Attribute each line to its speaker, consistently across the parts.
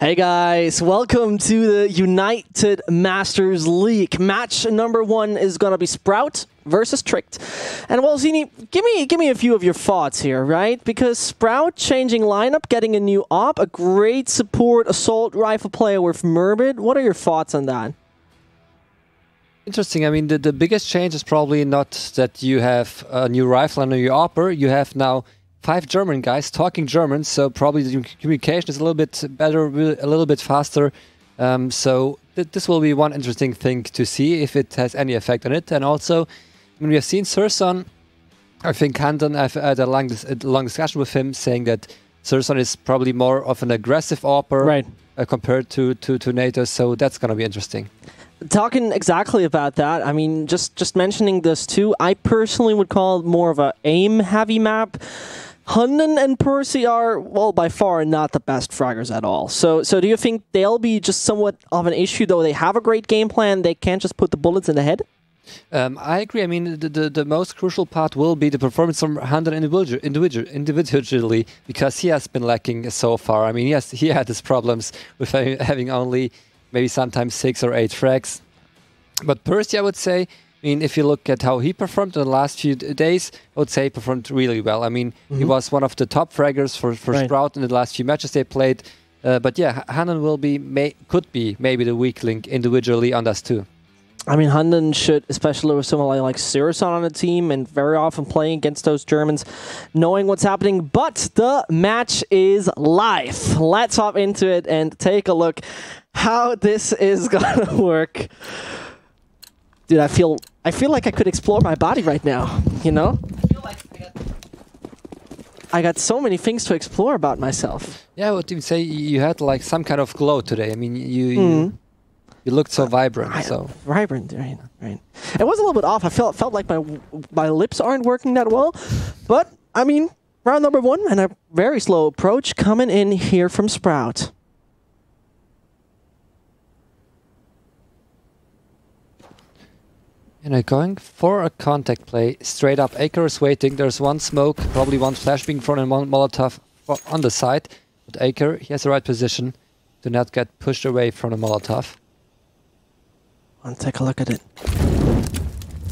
Speaker 1: Hey guys, welcome to the United Masters League. Match number 1 is gonna be Sprout versus Tricked. And well, Zini, give me a few of your thoughts here, right? Because Sprout changing lineup, getting a new op, a great support assault rifle player with Murbid. What are your thoughts on that?
Speaker 2: Interesting. I mean, the biggest change is probably not that you have a new rifle and a new opper. You have now 5 German guys talking German, so probably the communication is a little bit better, a little bit faster. So this will be one interesting thing to see if it has any effect on it. And also, when we have seen Surson, I think Handan, I've had a long discussion with him saying that Surson is probably more of an aggressive opper,
Speaker 1: right,
Speaker 2: compared to NATO, so that's going to be interesting.
Speaker 1: Talking exactly about that, I mean, just mentioning this too, I personally would call it more of a aim-heavy map. Hunden and Percy are, well, by far not the best fraggers at all. So do you think they'll be just somewhat of an issue, though they have a great game plan, they can't just put the bullets in the head?
Speaker 2: I agree. I mean, the most crucial part will be the performance from Hunden individually, because he has been lacking so far. I mean, yes, he had his problems with having only maybe sometimes 6 or 8 frags. But Percy, I would say, I mean, if you look at how he performed in the last few days, I would say he performed really well. I mean, he was one of the top fraggers for Sprout in the last few matches they played. But yeah, Hunden could be maybe the weak link individually on us too.
Speaker 1: I mean, Hunden should, especially with someone like Sirison on the team and very often playing against those Germans, knowing what's happening. But the match is live. Let's hop into it and take a look how this is gonna work. Dude, I feel like I could explore my body right now, you know? I feel like I got so many things to explore about myself.
Speaker 2: Yeah, I would even say you had like some kind of glow today. I mean, you looked so vibrant.
Speaker 1: Vibrant, right. It was a little bit off. I felt like my lips aren't working that well. But, I mean, round number 1 and a very slow approach coming in here from Sprout.
Speaker 2: And going for a contact play, straight up. Aker is waiting. There's one smoke, probably one flash being thrown and one Molotov on the side. But Aker, he has the right position to not get pushed away from the Molotov.
Speaker 1: Let's take a look at it.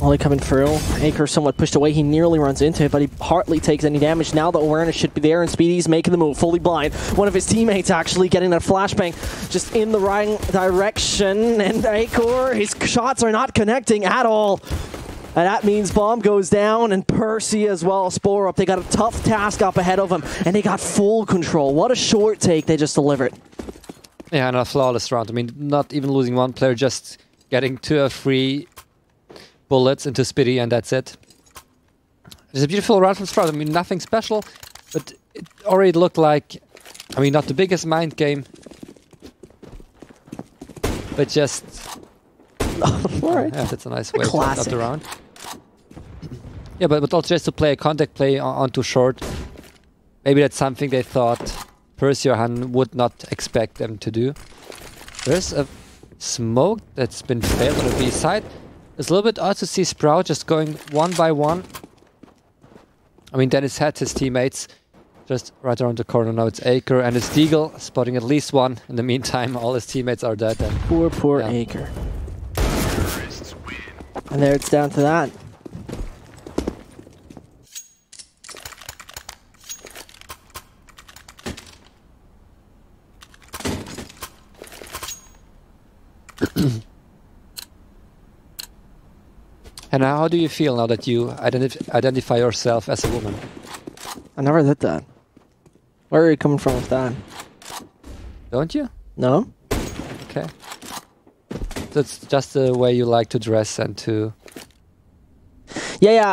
Speaker 1: Only coming through. Aker somewhat pushed away. He nearly runs into it, but he hardly takes any damage. Now the awareness should be there, and Speedy's making the move, fully blind. One of his teammates actually getting that flashbang just in the right direction, and Aker, his shots are not connecting at all. And that means bomb goes down, and Percy as well, Spore up. They got a tough task up ahead of them, and they got full control. What a short take they just delivered.
Speaker 2: Yeah, and a flawless round. I mean, not even losing one player, just getting 2 or 3 bullets into Speedy, and that's it. It's a beautiful round from Sprout. I mean, nothing special, but it already looked like, I mean, not the biggest mind game, but just...
Speaker 1: All right.
Speaker 2: Yeah, that's a nice way to end up the round. Yeah, but also just to play a contact play on too short. Maybe that's something they thought Percy or Han would not expect them to do. There's a smoke that's been failed on the B side. It's a little bit odd to see Sprout just going one by one. I mean, Dennis had his teammates just right around the corner. Now it's Aker and it's Deagle spotting at least one. In the meantime, all his teammates are dead. And
Speaker 1: poor Aker. And there it's down to that.
Speaker 2: And how do you feel now that you identify yourself as a woman?
Speaker 1: I never did that. Where are you coming from with that?
Speaker 2: Don't you?
Speaker 1: No.
Speaker 2: Okay. That's just the way you like to dress and to...
Speaker 1: Yeah,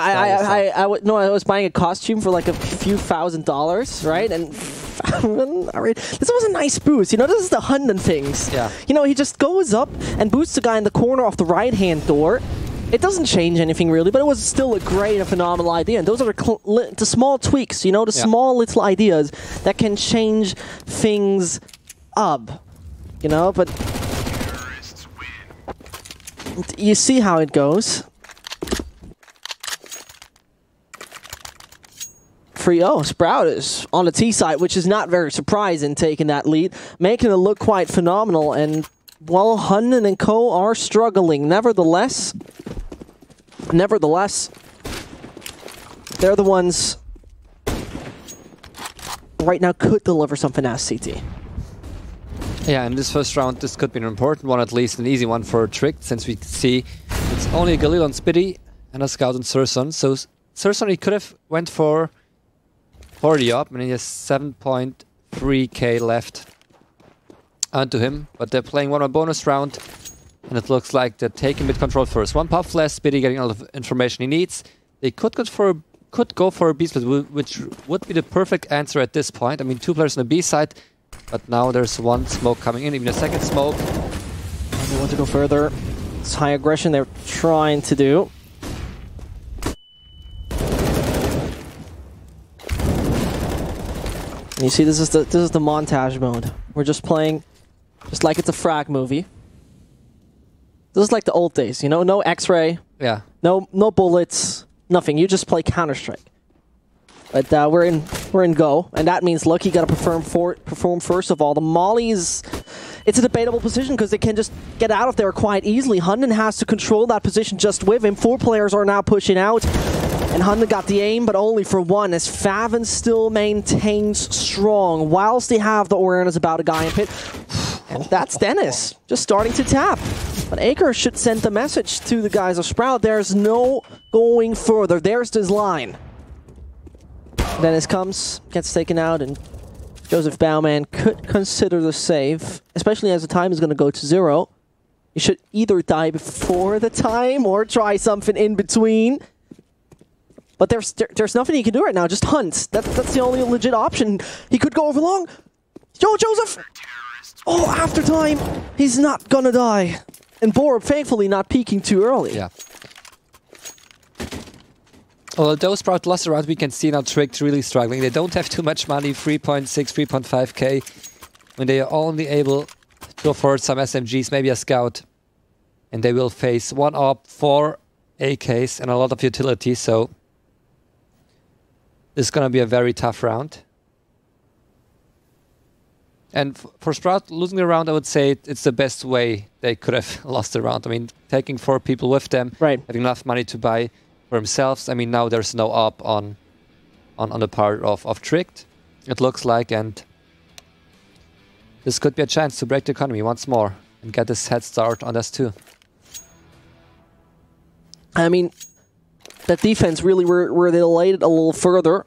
Speaker 1: I was buying a costume for like a few $1,000s, right? And this was a nice boost. You know, this is the Hunden things.
Speaker 2: Yeah.
Speaker 1: You know, he just goes up and boosts the guy in the corner of the right-hand door. It doesn't change anything really, but it was still a great and phenomenal idea. And those are the small tweaks, you know, the small little ideas that can change things up, you know, but you see how it goes. 3-0. Sprout is on the T side, which is not very surprising, taking that lead, making it look quite phenomenal. And while Hunden and co are struggling, nevertheless, they're the ones right now could deliver something as CT.
Speaker 2: Yeah, in this first round, this could be an important one, at least an easy one for Trick, since we see it's only a Galil on Spitty and a Scout on Surson. So Surson, he could have went for the op, and he has 7.3k left onto him. But they're playing one more bonus round, and it looks like they're taking mid control first. One puff less, Spitty getting all the information he needs. They could go for a B split, which would be the perfect answer at this point. I mean, 2 players on the B side. But now there's 1 smoke coming in, even a second smoke.
Speaker 1: They want to go further. It's high aggression they're trying to do. And you see, this is the montage mode. We're just playing, just like it's a frag movie. This is like the old days, you know, no X-ray,
Speaker 2: yeah,
Speaker 1: no bullets, nothing. You just play Counter-Strike. But we're in go, and that means Lucky got to perform first of all. The Mollies, it's a debatable position because they can just get out of there quite easily. Hunden has to control that position just with him. 4 players are now pushing out, and Hunden got the aim, but only for 1, as Faven still maintains strong, whilst they have the awareness about a guy in pit. And that's Dennis, just starting to tap. But Aker should send the message to the guys of Sprout. There's no going further. There's this line. Dennis comes, gets taken out, and Joseph Baumann could consider the save, especially as the time is going to go to 0. You should either die before the time or try something in between. But there's nothing he can do right now, just hunt. That's the only legit option. He could go over long. Yo, Joseph! Oh, after time, he's not gonna die. And Borb, thankfully, not peeking too early.
Speaker 2: Yeah. Although Sprout lost around, we can see now Tricked really struggling. They don't have too much money, 3.6, 3.5k. When they are only able to afford some SMGs, maybe a Scout. And they will face 1 op, 4 AKs, and a lot of utility, so this is going to be a very tough round. And for Sprout, losing the round, I would say it's the best way they could have lost the round. I mean, taking 4 people with them,
Speaker 1: right,
Speaker 2: having enough money to buy for themselves. I mean, now there's no op on the part of Tricked, it looks like, and this could be a chance to break the economy once more and get this head start on us too.
Speaker 1: I mean, that defense really were they laid it a little further.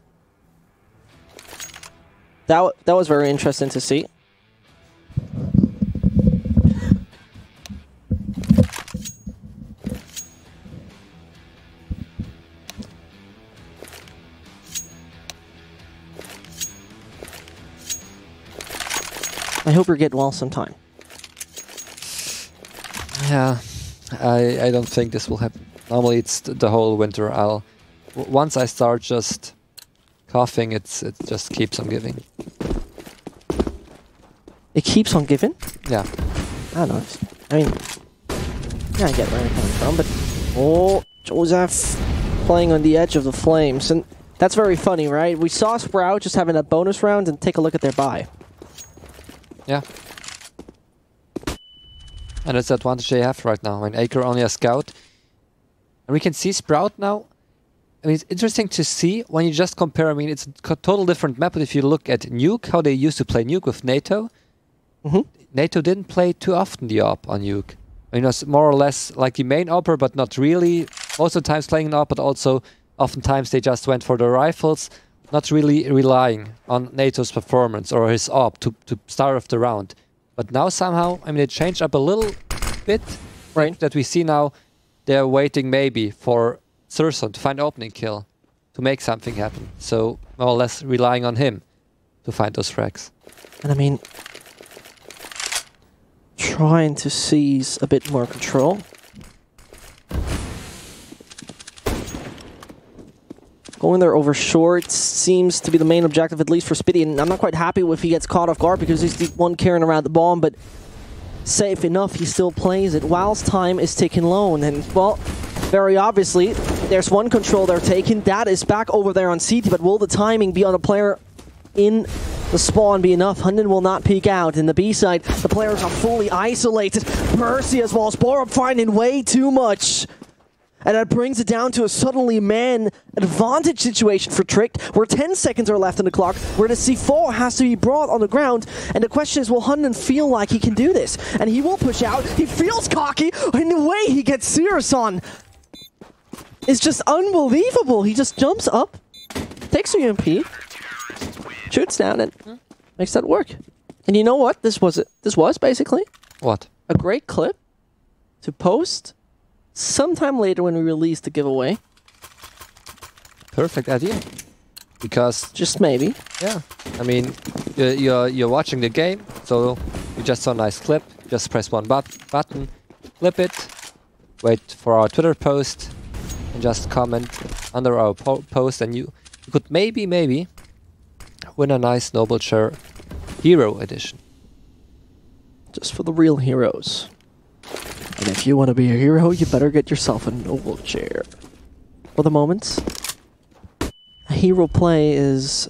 Speaker 1: That was very interesting to see. I hope you're getting well sometime.
Speaker 2: Yeah, I don't think this will happen. Normally it's the whole winter. Once I start just coughing, it just keeps on giving.
Speaker 1: It keeps on giving?
Speaker 2: Yeah.
Speaker 1: I don't know. I mean, yeah, I get where you're coming from, but oh, Joseph playing on the edge of the flames, and that's very funny, right? We saw Sprout just having that bonus round, and take a look at their buy.
Speaker 2: Yeah. And that's the advantage they have right now. I mean, Aker only a Scout. And we can see Sprout now. I mean, it's interesting to see when you just compare. I mean, it's a total different map, but if you look at Nuke, how they used to play Nuke with NATO, NATO didn't play too often the op on Nuke. I mean, it was more or less like the main opper, but not really. Most of the times playing an op, but also oftentimes they just went for the rifles, not really relying on NATO's performance or his op to start off the round. But now somehow, I mean, it changed up a little bit.
Speaker 1: Right.
Speaker 2: That we see now they're waiting maybe for Surson to find an opening kill to make something happen. So more or less relying on him to find those frags.
Speaker 1: And I mean, trying to seize a bit more control. Going there over short seems to be the main objective, at least for Spitty, and I'm not quite happy if he gets caught off guard because he's the one carrying around the bomb, but safe enough, he still plays it whilst time is ticking low, and well, very obviously, There's one control they're taking. That is back over there on CT, but will the timing be on a player in the spawn be enough? Hunden will not peek out. In the B side, the players are fully isolated. Percy as well as Borup finding way too much. And that brings it down to a suddenly man advantage situation for Tricked, where 10 seconds are left on the clock, where the C4 has to be brought on the ground. And the question is, will Hunden feel like he can do this? And he will push out. He feels cocky. In the way he gets Cirrus on is just unbelievable. He just jumps up, takes a UMP, shoots down, and makes that work. And you know what? This was basically
Speaker 2: What?
Speaker 1: a great clip to post sometime later when we release the giveaway.
Speaker 2: Perfect idea. Because
Speaker 1: Just maybe.
Speaker 2: yeah, I mean, you're watching the game, so you just saw a nice clip. Just press one button, clip it, wait for our Twitter post, and just comment under our post, and you could maybe win a nice Noble Chair Hero Edition.
Speaker 1: Just for the real heroes. And if you want to be a hero, you better get yourself a Noble Chair. For the moment, a hero play is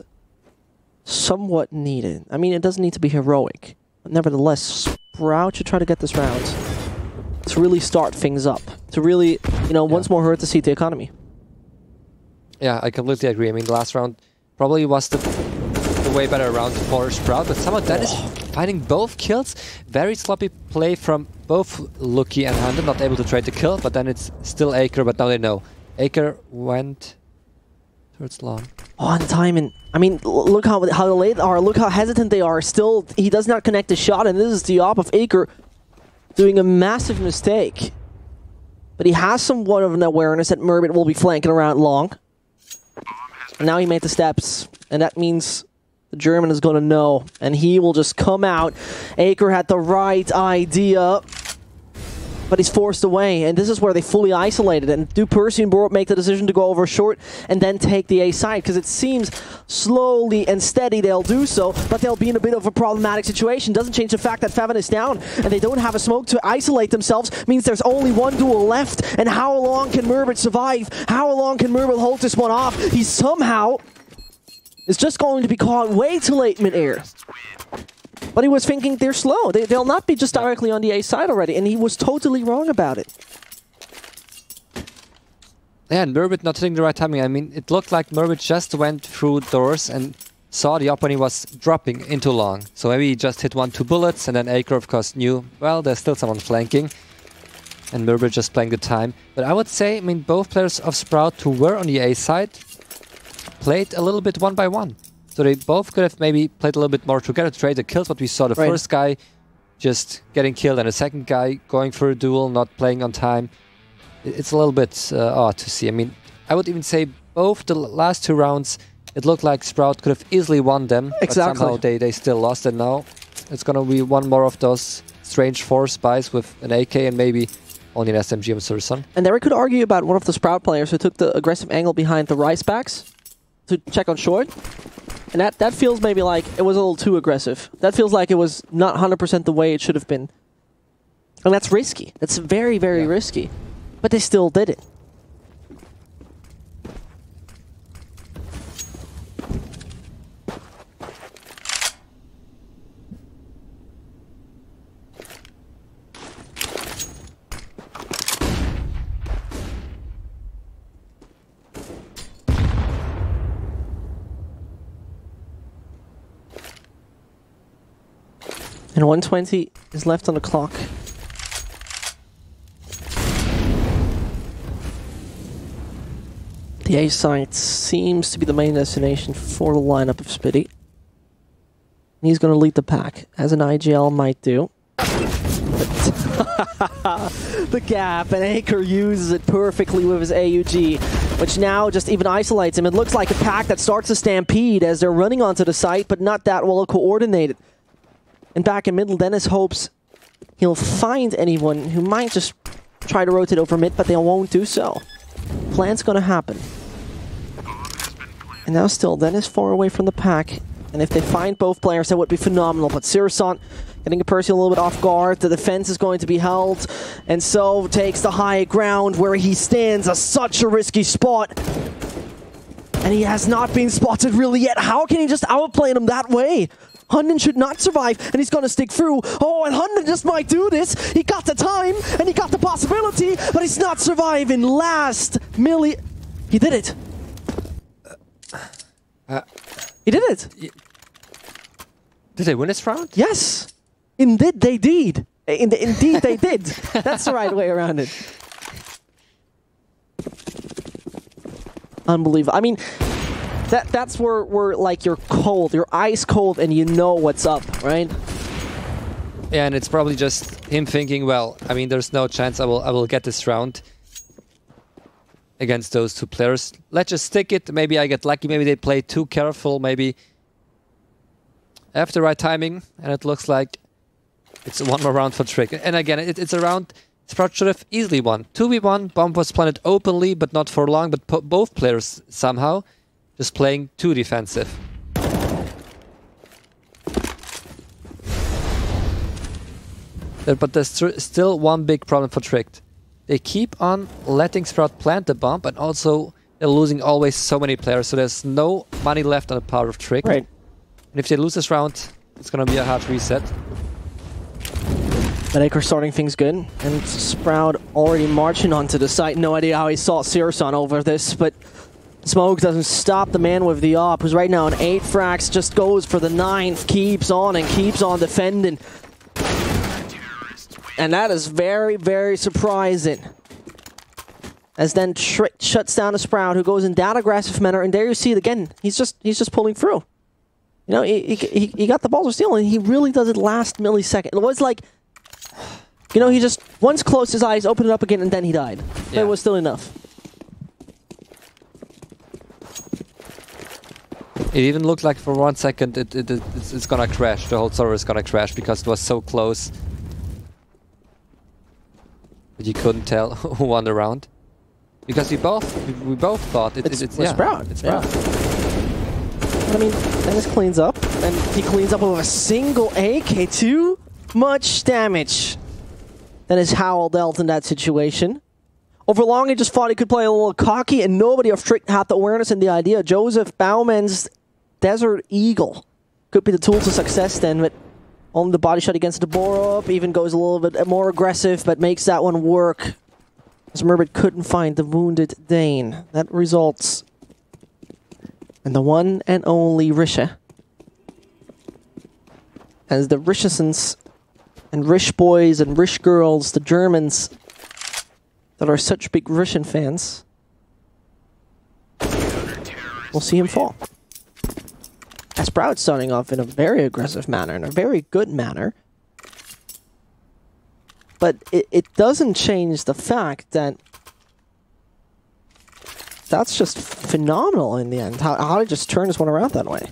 Speaker 1: somewhat needed. I mean, it doesn't need to be heroic. But nevertheless, Sprout should try to get this round to really start things up. To really, once more hurt the CT economy.
Speaker 2: Yeah, I completely agree. I mean, the last round probably was the way better round for Sprout, but somehow Dennis finding both kills. Very sloppy play from both Lucky and Hunden, not able to trade the kill, but then it's still Aker, but now they know. Aker went towards long.
Speaker 1: On time, and I mean, look how late they are, look how hesitant they are. Still, he does not connect the shot, and this is the op of Aker doing a massive mistake. But he has somewhat of an awareness that Murbit will be flanking around long. And now he made the steps, and that means the German is going to know, and he will just come out. Aker had the right idea, but he's forced away, and this is where they fully isolated. And do Percy and Borup make the decision to go over short and then take the A side? Because it seems slowly and steady they'll do so, but they'll be in a bit of a problematic situation. Doesn't change the fact that Faven is down, and they don't have a smoke to isolate themselves. Means there's only one duel left, and how long can Murbit survive? How long can Murbit hold this one off? He somehow is just going to be caught way too late mid-air. But he was thinking they're slow. They'll not be just directly on the A side already, and he was totally wrong about it.
Speaker 2: Yeah, and Murbit not hitting the right timing. I mean, it looked like Murbit just went through doors and saw the op when he was dropping into long. So maybe he just hit 1-2 bullets, and then Aker, of course, knew, well, there's still someone flanking. And Murbit just playing the time. But I would say, I mean, both players of Sprout who were on the A side played a little bit one by one. So they both could have maybe played a little bit more together to trade the kills, but we saw the first guy just getting killed and the second guy going for a duel, not playing on time. It's a little bit odd to see. I mean, I would even say both the last two rounds, it looked like Sprout could have easily won them.
Speaker 1: Exactly.
Speaker 2: But somehow they still lost, and now it's going to be one more of those strange 4 spies with an AK and maybe only an SMG on Surson.
Speaker 1: And there we could argue about one of the Sprout players who took the aggressive angle behind the rice backs to check on short. And that feels maybe like it was a little too aggressive. That feels like it was not 100% the way it should have been. And that's risky. That's very, very risky. But they still did it. And 120 is left on the clock. The A site seems to be the main destination for the lineup of Spitty. He's going to lead the pack, as an IGL might do. The gap, and Aker uses it perfectly with his AUG, which now just even isolates him. It looks like a pack that starts to stampede as they're running onto the site, but not that well coordinated. And back in middle, Dennis hopes he'll find anyone who might just try to rotate over mid, but they won't do so. Plan's gonna happen. And now still, Dennis far away from the pack. And if they find both players, that would be phenomenal. But Sirison getting Percy a little bit off guard. The defense is going to be held, and so takes the high ground where he stands at such a risky spot. And he has not been spotted really yet. How can he just outplay him that way? Hunden should not survive, and he's going to stick through. Oh, and Hunden just might do this. He got the time, and he got the possibility, but he's not surviving. Last milli... He did it. He did it.
Speaker 2: Did they win this round?
Speaker 1: Yes. Indeed, they did. Indeed, they did. That's the right way around it. Unbelievable. I mean, that's where like you're cold, you're ice cold, and you know what's up, right?
Speaker 2: Yeah, and it's probably just him thinking, well, I mean, there's no chance I will get this round against those two players. Let's just stick it. Maybe I get lucky. Maybe they play too careful. Maybe I have the right timing, and it looks like it's one more round for Trick. And again, it's a round Sprout should have easily won. 2v1, bomb was planted openly, but not for long, but both players somehow just playing too defensive. But there's still one big problem for Trick. They keep on letting Sprout plant the bomb, and also they're losing always so many players, so there's no money left on the part of Trick.
Speaker 1: Right.
Speaker 2: And if they lose this round, it's gonna be a hard reset.
Speaker 1: But Acre starting things good, and Sprout already marching onto the site. No idea how he saw Searson over this, but Smoke doesn't stop the man with the op, who's right now on 8 frags, just goes for the 9th, keeps on and keeps on defending. And that is very, very surprising. As then Trick shuts down a Sprout, who goes in that aggressive manner, and there you see it again. He's just pulling through. You know, he got the balls of steel, and he really does it last millisecond. It was like, you know, he just once closed his eyes, opened it up again, and then he died. Yeah. It was still enough.
Speaker 2: It even looked like for 1 second it's gonna crash. The whole server is gonna crash because it was so close. But you couldn't tell who won the round. Because we both thought it's
Speaker 1: Sprout.
Speaker 2: It's Sprout.
Speaker 1: I mean, Dennis cleans up, and he cleans up with a single AK. Too much damage. That is Howell dealt in that situation. Over long, he just thought he could play a little cocky, and nobody of Trick had the awareness and the idea. Joseph Bauman's Desert Eagle could be the tool to success then, but on the body shot against the Borup, even goes a little bit more aggressive, but makes that one work. As Merbit couldn't find the wounded Dane. That results in the one and only Risha. As the Rishesons and Rish boys and Rish girls, the Germans that are such big Russian fans, we'll see him fall. As Sprout starting off in a very aggressive manner, in a very good manner. But it doesn't change the fact that that's just phenomenal in the end. How to just turn this one around that way.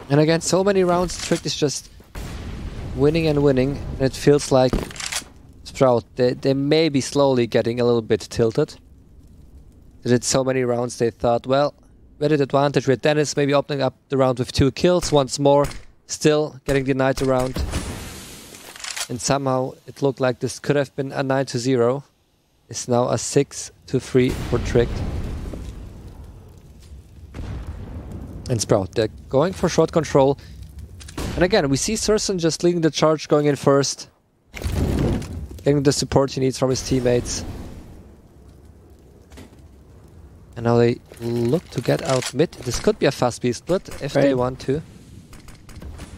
Speaker 2: And again, so many rounds, Trick is just winning and winning, and it feels like Sprout, they may be slowly getting a little bit tilted. They did so many rounds, they thought, well, we had an advantage with Dennis, maybe opening up the round with 2 kills once more, still getting denied the round. And somehow it looked like this could have been a 9-0. It's now a 6-3 for Trick. And Sprout, they're going for short control. And again, we see Searson just leading the charge, going in first. Getting the support he needs from his teammates. And now they look to get out mid. This could be a fast B split if they want to.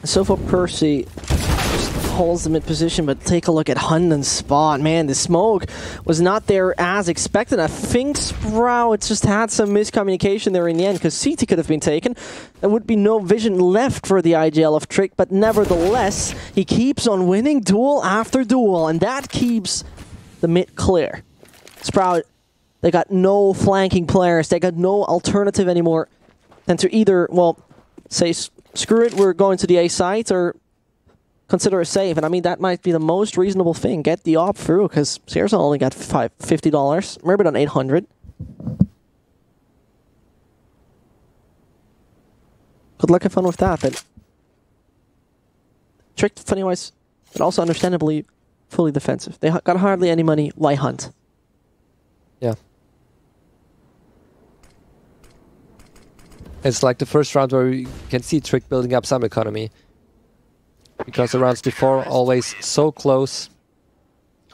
Speaker 1: So for Percy, just holds the mid position, but take a look at Hunden's spot. Man, the smoke was not there as expected. I think Sprout just had some miscommunication there in the end, because CT could have been taken. There would be no vision left for the IGL of Trick, but nevertheless, he keeps on winning duel after duel, and that keeps the mid clear. Sprout, they got no flanking players. They got no alternative anymore than to either, well, say, screw it, we're going to the A site, or consider a save. And I mean, that might be the most reasonable thing. Get the op through, because Searson only got $50. Merbit on 800. Good luck and fun with that, but Trick, funny-wise, but also understandably fully defensive. They got hardly any money. Why hunt?
Speaker 2: Yeah. It's like the first round where we can see Trick building up some economy. Because the rounds before always so close,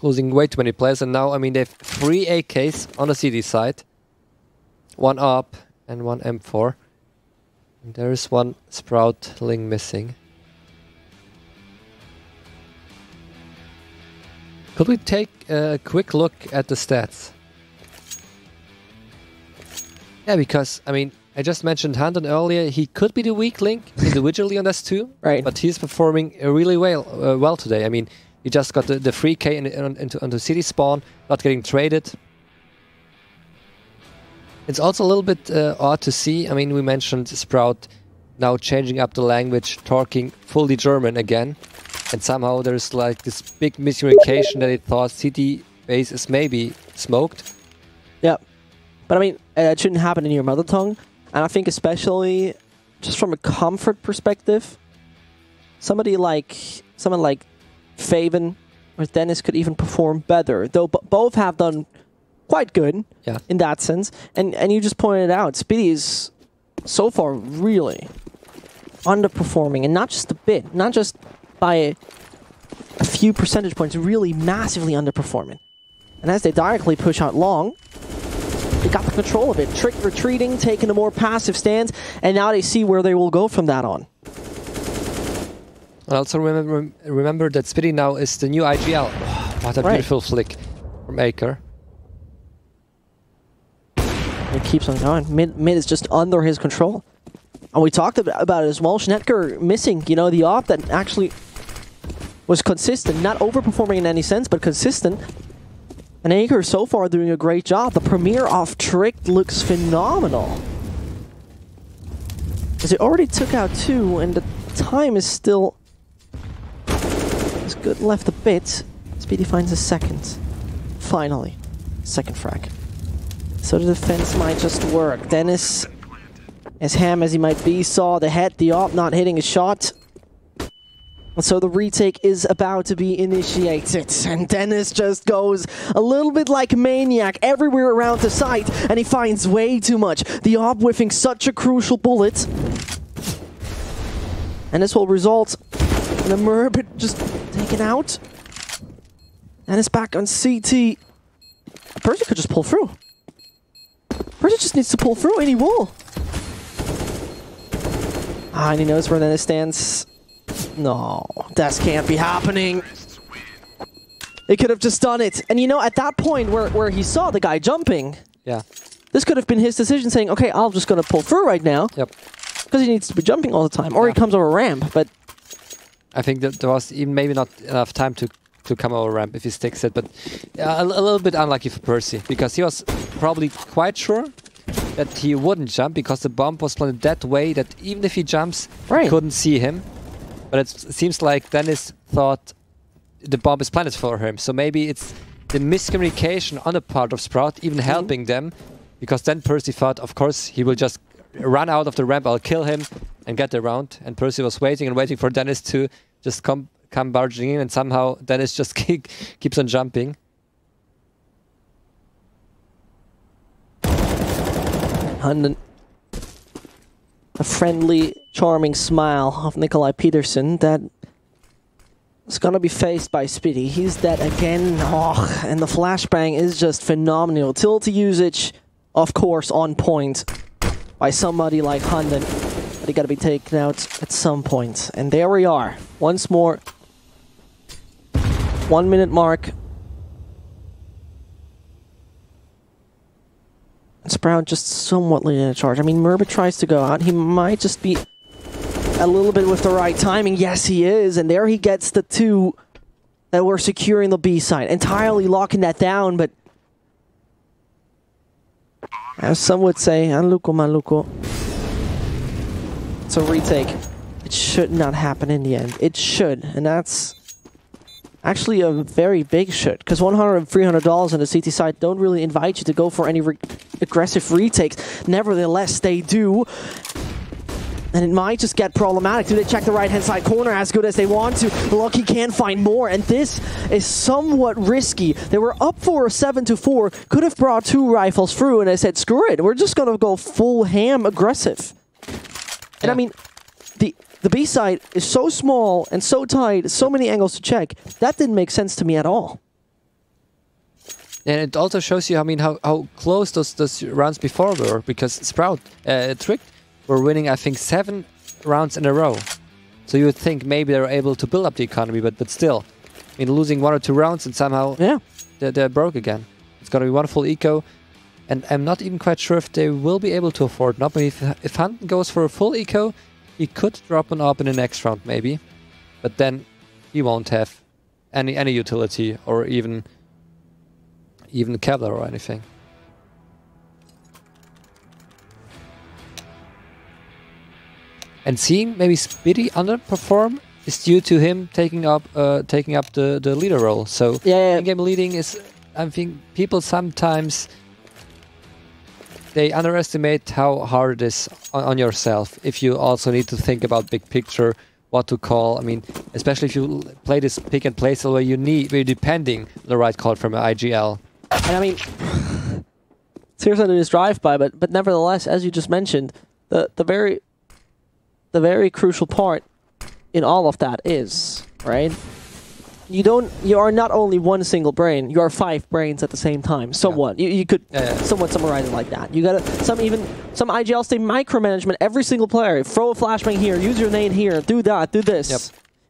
Speaker 2: losing way too many players, and now, I mean, they have 3 AKs on the CD side. 1 up and 1 M4. And there is 1 Sproutling missing. Could we take a quick look at the stats? Yeah, because, I mean, I just mentioned Handan earlier. He could be the weak link individually on S2,
Speaker 1: right?
Speaker 2: But he's performing really well today. I mean, he just got the free K into city spawn, not getting traded. It's also a little bit odd to see. I mean, we mentioned Sprout now changing up the language, talking fully German again. And somehow there's like this big miscommunication that he thought city base is maybe smoked.
Speaker 1: Yeah. But I mean, it shouldn't happen in your mother tongue. And I think especially just from a comfort perspective, someone like Faven or Dennis could even perform better. Though both have done quite good in that sense. And you just pointed out, Speedy is so far really underperforming. And not just a bit, not just by a few percentage points, really massively underperforming. And as they directly push out long, they got the control of it. Trick retreating, taking a more passive stance, and now they see where they will go from that on.
Speaker 2: I also remember that Speedy now is the new IGL. What a beautiful flick from Aker.
Speaker 1: It keeps on going. Mid is just under his control. And we talked about it as well. Schnettger missing, you know, the op that actually was consistent. Not overperforming in any sense, but consistent. And Aker so far doing a great job. The premiere off Trick looks phenomenal. Because it already took out 2, and the time is still... It's good left a bit. Speedy finds a second. Finally. Second frag. So the defense might just work. Dennis, as ham as he might be, saw the head, the op not hitting a shot. And so the retake is about to be initiated. And Dennis just goes a little bit like a maniac everywhere around the site. And he finds way too much. The op whiffing such a crucial bullet. And this will result in a Murbit just taken out. Dennis back on CT. Percy could just pull through. Percy just needs to pull through and he will. And he knows where Dennis stands. No, that can't be happening. They could have just done it. And you know, at that point where he saw the guy jumping, this could have been his decision saying, okay, I'm just going to pull through right now. Yep. Because he needs to be jumping all the time. Or he comes over a ramp, but...
Speaker 2: I think that there was even maybe not enough time to come over ramp if he sticks it. But a little bit unlucky for Percy, because he was probably quite sure that he wouldn't jump, because the bomb was planted that way that even if he jumps, he couldn't see him. But it seems like Dennis thought the bomb is planted for him. So maybe it's the miscommunication on the part of Sprout even helping them. Because then Percy thought, of course, he will just run out of the ramp, I'll kill him and get the round. And Percy was waiting and waiting for Dennis to just come barging in. And somehow Dennis just keeps on jumping.
Speaker 1: Hunden. A friendly, charming smile of Nikolai Peterson that is going to be faced by Speedy. He's dead again. Oh, and the flashbang is just phenomenal. Tilty usage, of course, on point by somebody like Hunden. But he got to be taken out at some point. And there we are. Once more. 1 minute mark. Sprout just somewhat leading the charge. I mean, Murbit tries to go out. He might just be a little bit with the right timing. Yes, he is. And there he gets the 2 that were securing the B side. Entirely locking that down, but as some would say, Anluko Maluko. It's a retake. It should not happen in the end. It should. And that's actually a very big should, because $100 and $300 on the CT side don't really invite you to go for any aggressive retakes. Nevertheless, they do. And it might just get problematic. Do they check the right-hand side corner as good as they want to? Lucky can't find more, and this is somewhat risky. They were up for a 7-4, could have brought 2 rifles through, and they said, screw it, we're just going to go full ham aggressive. And I mean, the B side is so small and so tight, so many angles to check. That didn't make sense to me at all.
Speaker 2: And it also shows you, I mean, how close those rounds before were, because Sprout, Tricked, were winning, I think, 7 rounds in a row. So you would think maybe they were able to build up the economy, but still, I mean, losing 1 or 2 rounds and somehow they're broke again. It's going to be one full eco, and I'm not even quite sure if they will be able to afford not. If Hunton goes for a full eco, he could drop an AWP in the next round maybe, but then he won't have any utility or even Kevlar or anything. And seeing maybe Speedy underperform is due to him taking up the leader role. So in-game leading is, I think people sometimes they underestimate how hard it is on yourself if you also need to think about big picture, what to call. I mean, especially if you play this pick and play style where you're depending on the right call from an IGL.
Speaker 1: And I mean, seriously, to just drive by, but nevertheless, as you just mentioned, the very crucial part in all of that is, right? You are not only one single brain, you are 5 brains at the same time. Somewhat. You could somewhat summarize it like that. You got some IGLs, they micromanagement every single player. Throw a flashbang here, use your nade here, do that, do this.
Speaker 2: Yep.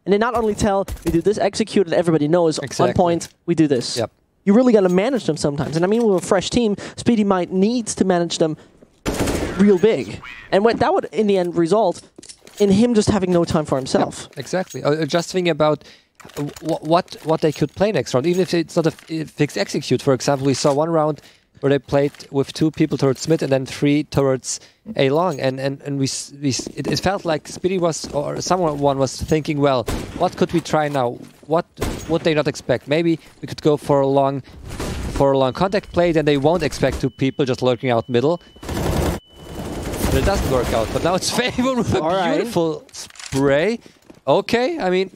Speaker 1: And they not only tell, we do this, execute it, everybody knows, on point, we do this.
Speaker 2: Yep.
Speaker 1: You really got to manage them sometimes. And I mean, with a fresh team, Speedy might needs to manage them real big. And what that would, in the end, result in him just having no time for himself.
Speaker 2: Yep, exactly. Just thinking about what they could play next round, even if it's not a fixed execute. For example, we saw one round where they played with 2 people towards mid and then 3 towards A long, and it felt like Speedy was, or someone was thinking, well, what could we try now? What would they not expect? Maybe we could go for a long contact play, then they won't expect 2 people just lurking out middle. But it doesn't work out. But now it's Fable with a beautiful spray. Okay, I mean,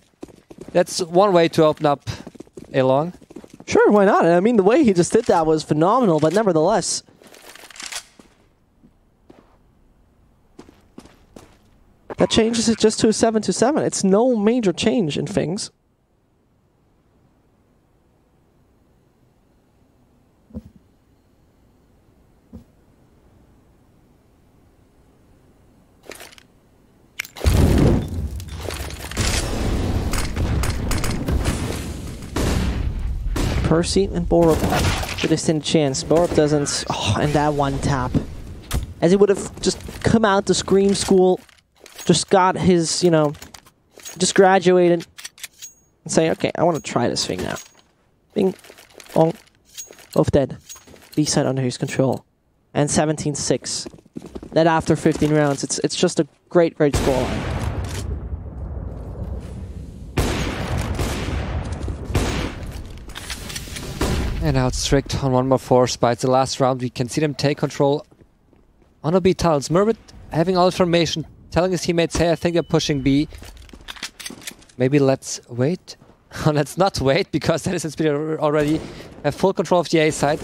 Speaker 2: that's one way to open up A long.
Speaker 1: Sure, why not? I mean, the way he just did that was phenomenal, but nevertheless. That changes it just to a 7-7. It's no major change in things. Percy and Borup with a distant chance. Borup doesn't. Oh, and that one tap. As he would have just come out to Scream School, just got his, you know, just graduated, and say, okay, I want to try this thing now. Bing, bong, both dead. B side under his control. And 17-6. That after 15 rounds, it's just a great scoreline.
Speaker 2: And now it's Strict on 1 more 4 spites. The last round, we can see them take control on a B tunnels. Mermit having all information, telling his teammates, hey, I think they're pushing B. Maybe let's wait. Let's not wait, because Dennis and Speedy already have full control of the A side,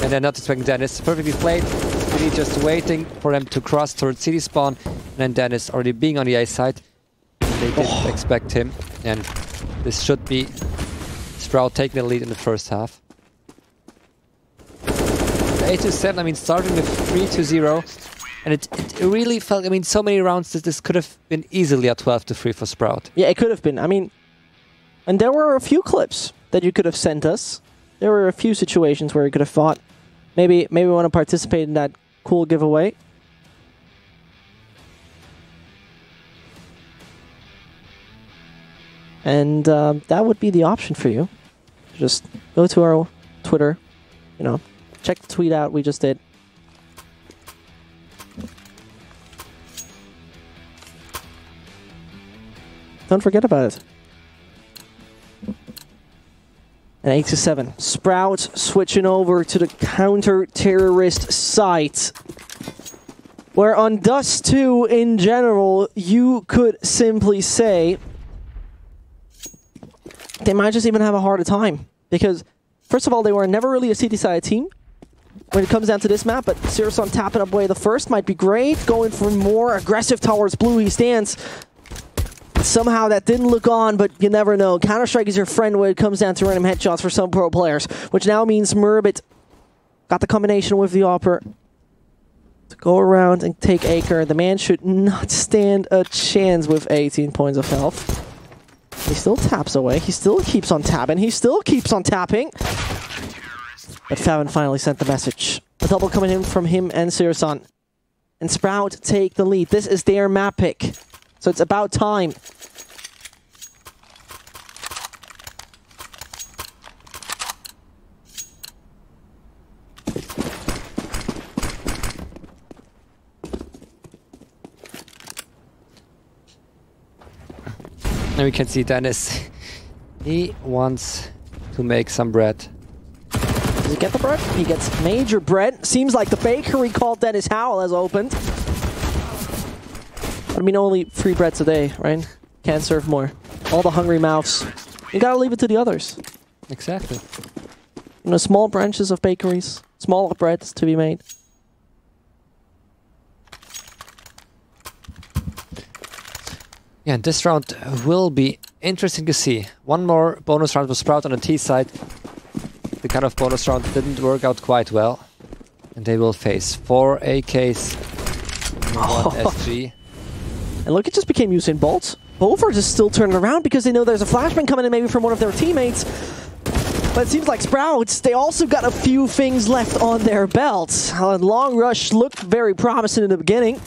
Speaker 2: and they're not expecting Dennis. Perfectly played. Speedy just waiting for them to cross towards city spawn, and then Dennis already being on the A side. They didn't expect him, and this should be Sprout taking the lead in the first half. 8-7, I mean, starting with 3-0, and it really felt, I mean, so many rounds that this could have been easily a 12-3 for Sprout.
Speaker 1: Yeah, it could have been. I mean, and there were a few clips that you could have sent us. There were a few situations where you could have thought, maybe we want to participate in that cool giveaway. And that would be the option for you. Just go to our Twitter, you know, check the tweet out we just did. Don't forget about it. And 8-7. Sprout switching over to the counter-terrorist site. Where on Dust 2 in general, you could simply say they might just even have a harder time. Because, first of all, they were never really a city-side team when it comes down to this map, but Sirson tapping up away the first might be great. Going for more aggressive towards blue, he stands. Somehow that didn't look on, but you never know. Counter-Strike is your friend when it comes down to random headshots for some pro players, which now means Murbit got the combination with the Opera to go around and take Acre. The man should not stand a chance with 18 points of health. He still taps away. He still keeps on tapping. He still keeps on tapping. But Favin finally sent the message. A double coming in from him and Sirson. And Sprout take the lead. This is their map pick. So it's about time.
Speaker 2: And we can see Dennis. He wants to make some bread.
Speaker 1: Does he get the bread? He gets major bread. Seems like the bakery called Dennis Howell has opened. But I mean, only 3 breads a day, right? Can't serve more. All the hungry mouths. You gotta leave it to the others.
Speaker 2: Exactly.
Speaker 1: You know, small branches of bakeries, smaller breads to be made.
Speaker 2: Yeah, this round will be interesting to see. One more bonus round with Sprout on the T side. The kind of bonus round didn't work out quite well. And they will face 4 AKs, 1 SG.
Speaker 1: And look, it just became Usain Bolt. Both are just still turning around because they know there's a flashbang coming in maybe from one of their teammates. But it seems like Sprouts, they also got a few things left on their belts. Long Rush looked very promising in the beginning.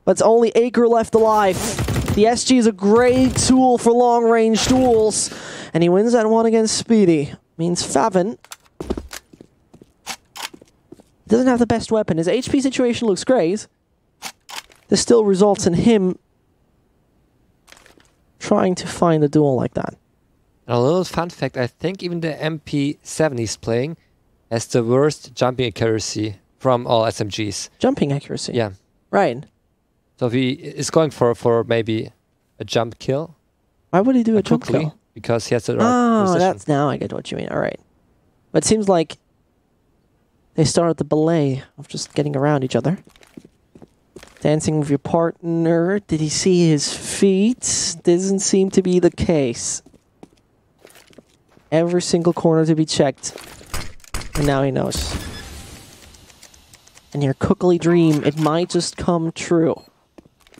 Speaker 1: But it's only Acre left alive. The SG is a great tool for long-range duels. And he wins that one against Speedy. Means Favin doesn't have the best weapon. His HP situation looks great. This still results in him trying to find a duel like that.
Speaker 2: And a little fun fact, I think even the MP7 he's playing has the worst jumping accuracy from all SMGs.
Speaker 1: Jumping accuracy?
Speaker 2: Yeah.
Speaker 1: Right.
Speaker 2: So if he is going for maybe a jump kill.
Speaker 1: Why would he do a jump kill?
Speaker 2: Because he has the right position.
Speaker 1: That's now I get what you mean. All right. But it seems like they started the ballet of just getting around each other. Dancing with your partner. Did he see his feet? Doesn't seem to be the case. Every single corner to be checked. And now he knows. And your cookly dream, it might just come true.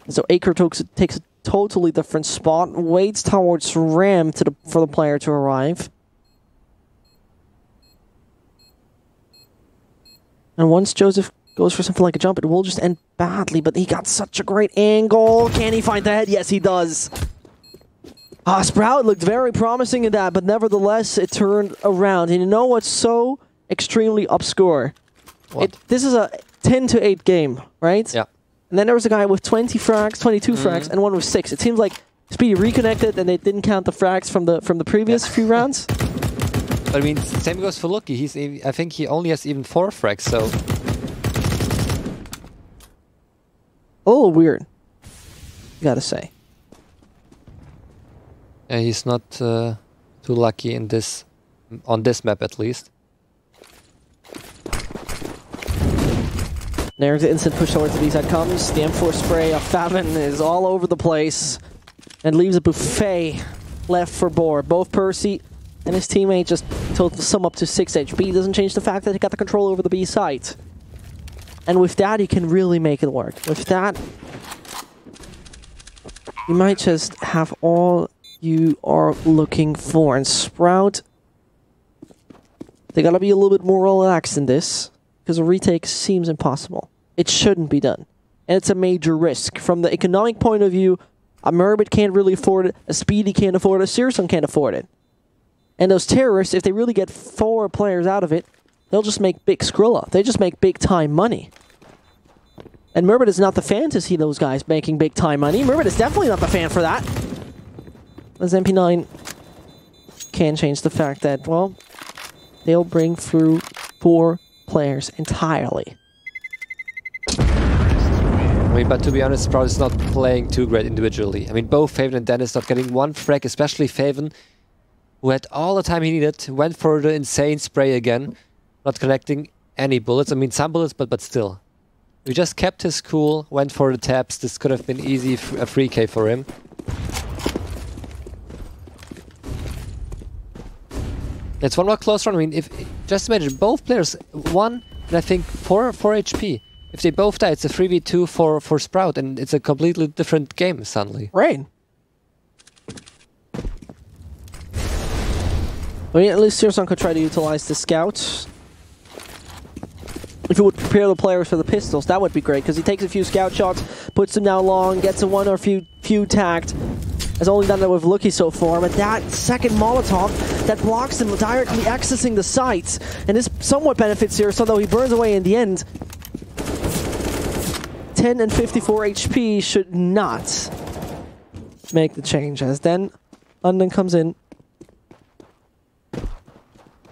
Speaker 1: So Acre takes a totally different spot, waits towards Ram for the player to arrive. And once Joseph goes for something like a jump, it will just end badly, but he got such a great angle. Can he find the head? Yes, he does. Sprout looked very promising in that, but nevertheless, it turned around. And you know what's so extremely obscure? This is a 10-8 game, right?
Speaker 2: Yeah.
Speaker 1: And then there was a guy with 20 frags, 22 frags, and one with 6. It seems like Speedy reconnected, and they didn't count the frags from the previous few rounds.
Speaker 2: But I mean, same goes for Lucky. I think he only has even 4 frags, so...
Speaker 1: A little weird, you gotta say.
Speaker 2: Yeah, he's not too lucky in on this map at least.
Speaker 1: There's the instant push towards the B side comes. The M4 spray of Favin is all over the place and leaves a buffet left for Boar. Both Percy and his teammate just told to sum up to 6 HP. Doesn't change the fact that he got the control over the B side. And with that, you can really make it work. With that, you might just have all you are looking for. And Sprout, they gotta be a little bit more relaxed in this, because a retake seems impossible. It shouldn't be done. And it's a major risk. From the economic point of view, a Murbit can't really afford it, a Speedy can't afford it, a Searson can't afford it. And those terrorists, if they really get 4 players out of it, they'll just make big Skrilla. They just make big time money. And Murbit is not the fan to see those guys making big time money. Murbit is definitely not the fan for that. As MP9 can change the fact that, well, they'll bring through 4 players entirely.
Speaker 2: mean, but to be honest, Sprout is not playing too great individually. I mean, both Faven and Dennis not getting one frag, especially Faven, who had all the time he needed, went for the insane spray again, not connecting any bullets. I mean, some bullets, but still. He just kept his cool, went for the taps. This could have been easy, a free K for him. It's one more close run. I mean, if just imagine both players, 1 and I think 4 HP. If they both die, it's a 3v2 for Sprout, and it's a completely different game suddenly.
Speaker 1: Right. I mean, at least Searson could try to utilize the scouts. If he would prepare the players for the pistols, that would be great, because he takes a few scout shots, puts them down long, gets a one or few tagged. Has only done that with LUCKEY so far, but that second Molotov that blocks him directly accessing the sites, and this somewhat benefits Searson, though he burns away in the end. 10 and 54 HP should not make the change, as then London comes in.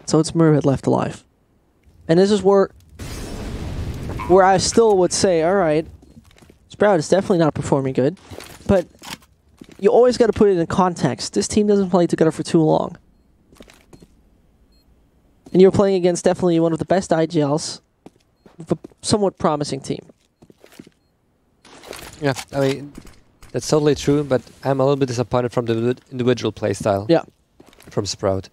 Speaker 1: So it's Murhead left alive. And this is where I still would say, alright, Sprout is definitely not performing good, but you always got to put it in context. This team doesn't play together for too long. And you're playing against definitely one of the best IGLs, with a somewhat promising team.
Speaker 2: Yeah, I mean, that's totally true, but I'm a little bit disappointed from the individual playstyle.
Speaker 1: Yeah.
Speaker 2: From Sprout.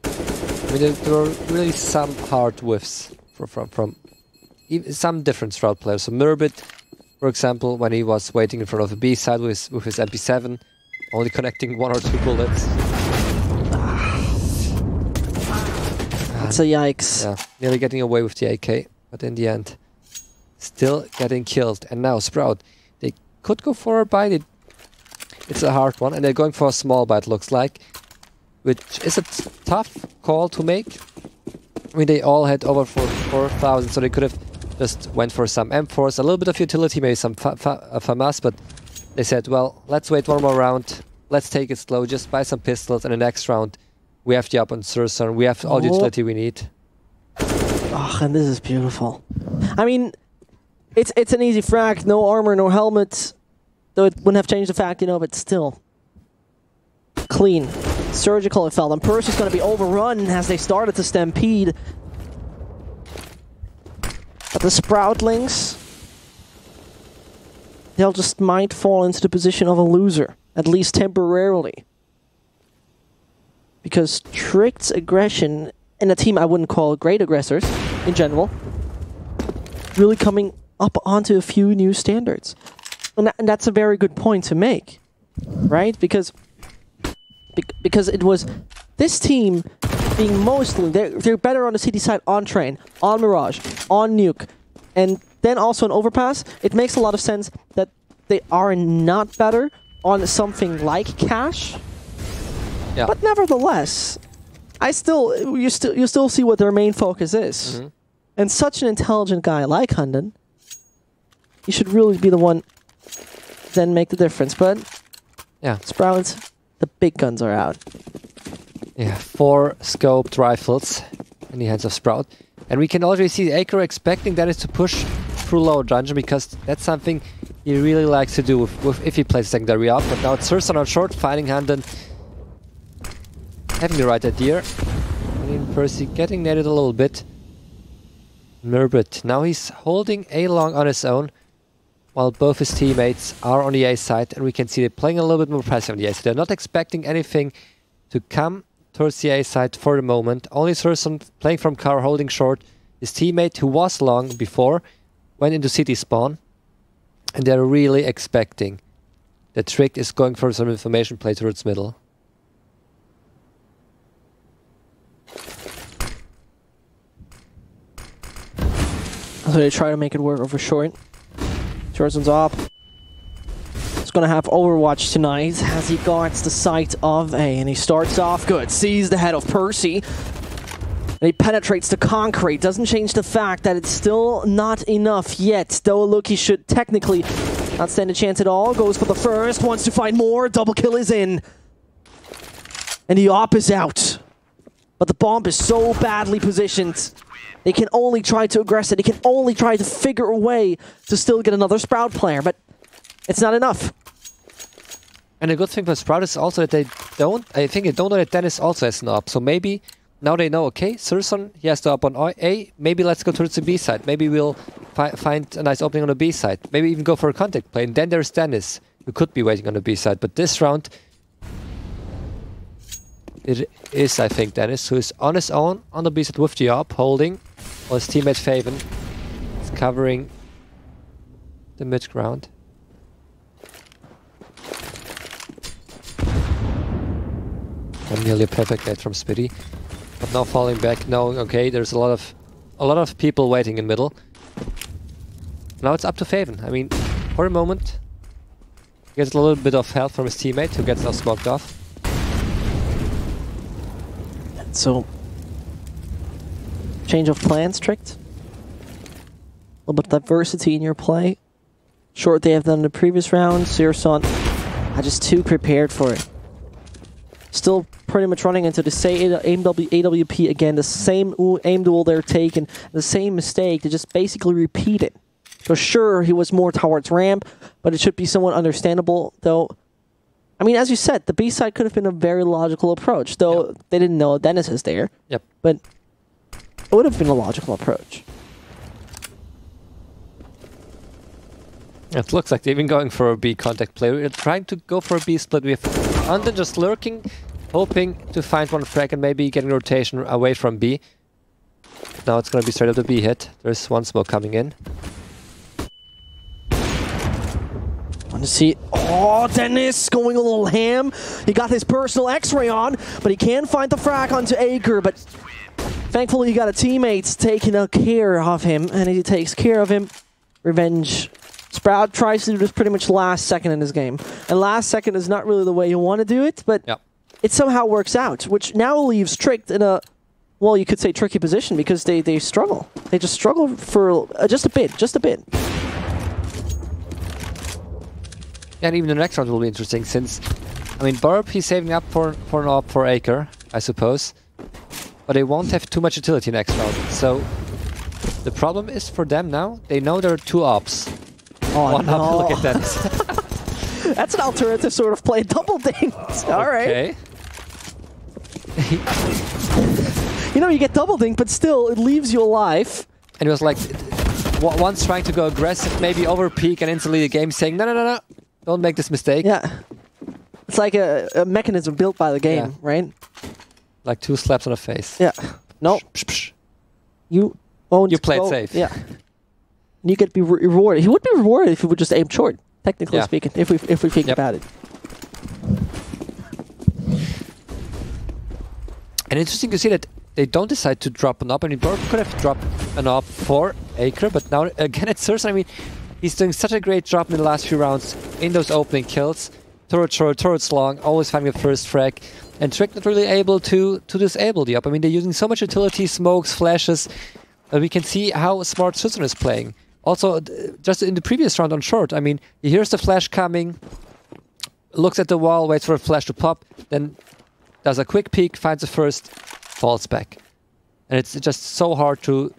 Speaker 2: I mean, there were really some hard whiffs from even some different Sprout players. So Murbit, for example, when he was waiting in front of the B side with his MP7, only connecting 1 or 2 bullets.
Speaker 1: That's a yikes.
Speaker 2: Yeah, nearly getting away with the AK, but in the end, still getting killed. And now Sprout, they could go for a buy. It's a hard one, and they're going for a small buy, it looks like, which is a tough call to make. I mean, they all had over 4,000, so they could have just went for some M4s, a little bit of utility, maybe some FAMAS, but they said, well, let's wait one more round, let's take it slow, just buy some pistols, and the next round, we have the up on Searson, we have all the utility we need.
Speaker 1: Oh, and this is beautiful. I mean, it's an easy frag, no armor, no helmet, though it wouldn't have changed the fact, you know, but still. Clean. Surgical, it felt. And Percy's going to be overrun as they started to stampede. But the Sproutlings, they'll just might fall into the position of a loser, at least temporarily. Because Tricked's aggression, and a team I wouldn't call great aggressors in general, really coming up onto a few new standards. And that's a very good point to make, right? Because it was this team being mostly, they're better on the city side on train, on Mirage, on Nuke, and then also on Overpass. It makes a lot of sense that they are not better on something like Cash. Yeah. But nevertheless, you still see what their main focus is. Mm-hmm. And such an intelligent guy like Hunden, he should really be the one then make the difference. But yeah, Sprout, the big guns are out.
Speaker 2: Yeah, 4 scoped rifles in the hands of Sprout. And we can already see Acre expecting that is to push through lower dungeon, because that's something he really likes to do with if he plays secondary up. But now it's Searson on short, finding Hunden. Having the right idea. I mean, Percy getting netted a little bit. Murbit, now he's holding A long on his own, while both his teammates are on the A side, and we can see they're playing a little bit more passive on the A side. They're not expecting anything to come towards the A side for the moment. Only Searson playing from car, holding short. His teammate, who was long before, went into city spawn, and they're really expecting that Trick is going for some information play towards middle.
Speaker 1: So they try to make it work over short. Searson's up. He's going to have Overwatch tonight as he guards the site of A, and he starts off good. Sees the head of Percy. And he penetrates the concrete. Doesn't change the fact that it's still not enough yet. Though LUCKEY should technically not stand a chance at all. Goes for the first. Wants to find more. Double kill is in. And the op is out. but the bomb is so badly positioned. They can only try to aggress it. They can only try to figure a way to still get another Sprout player, but it's not enough.
Speaker 2: And the good thing for Sprout is also that they don't, I think they don't know that Dennis also has an op. So maybe now they know, okay, Surson, he has the op on A, maybe let's go towards the B side. Maybe we'll find a nice opening on the B side. Maybe even go for a contact play. And then there's Dennis, who could be waiting on the B side. But this round, it is, I think, Dennis, who is on his own on the B side with the op, holding, while his teammate Faven is covering the mid ground. And nearly a perfect net from Spitty. But now falling back, knowing, okay, there's a lot of people waiting in middle. Now it's up to Faven. I mean, for a moment, he gets a little bit of help from his teammate, who gets now smoked off.
Speaker 1: So, change of plans, Tricked. A little bit of diversity in your play. Short they have done in the previous round. Searson are just too prepared for it. Still pretty much running into the same AWP again, the same aim duel they're taking, the same mistake, they just basically repeat it. For sure, he was more towards ramp, but it should be somewhat understandable, though. I mean, as you said, the B side could have been a very logical approach, though they didn't know Dennis is there.
Speaker 2: Yep.
Speaker 1: But it would have been a logical approach.
Speaker 2: It looks like they've been going for a B contact play. We're trying to go for a B split. We have Unten just lurking, hoping to find one frag and maybe getting rotation away from B. Now it's going to be straight up the B hit. There's one smoke coming in.
Speaker 1: Want to see... Oh, Dennis going a little ham. He got his personal X-ray on, but he can't find the frag onto Aker, but thankfully he got a teammate taking care of him, and he takes care of him. Revenge. Sprout tries to do this pretty much last second in this game. And last second is not really the way you want to do it, but it somehow works out, which now leaves Tricked in a, well, you could say tricky position because they struggle. They just struggle for just a bit.
Speaker 2: And even the next round will be interesting since, I mean, Burp, he's saving up for an op for Aker, I suppose. But they won't have too much utility next round. So the problem is for them now, they know there are two ops.
Speaker 1: Oh,
Speaker 2: one up, look at that.
Speaker 1: That's an alternative sort of play. Double dings. All right.
Speaker 2: Okay.
Speaker 1: You know, you get double ding, but still, it leaves you alive.
Speaker 2: And it was like, once trying to go aggressive, maybe over peak, and instantly the game saying, no, don't make this mistake.
Speaker 1: Yeah. It's like a mechanism built by the game, right?
Speaker 2: Like 2 slaps on the face.
Speaker 1: Yeah. No. You won't.
Speaker 2: You played safe.
Speaker 1: Yeah. You could be rewarded. He would be rewarded if he would just aim short, technically speaking, if we think about it.
Speaker 2: And interesting to see that they don't decide to drop an op. I mean, Burp could have dropped an op for Aker, but now again it's Surson. I mean, he's doing such a great job in the last few rounds in those opening kills. Turret short, turrets long, always finding the first frag. And Trick not really able to disable the op. I mean, they're using so much utility, smokes, flashes. We can see how smart Surson is playing. Also, just in the previous round on short, I mean, he hears the flash coming, looks at the wall, waits for a flash to pop, then does a quick peek, finds the first, falls back. And it's just so hard to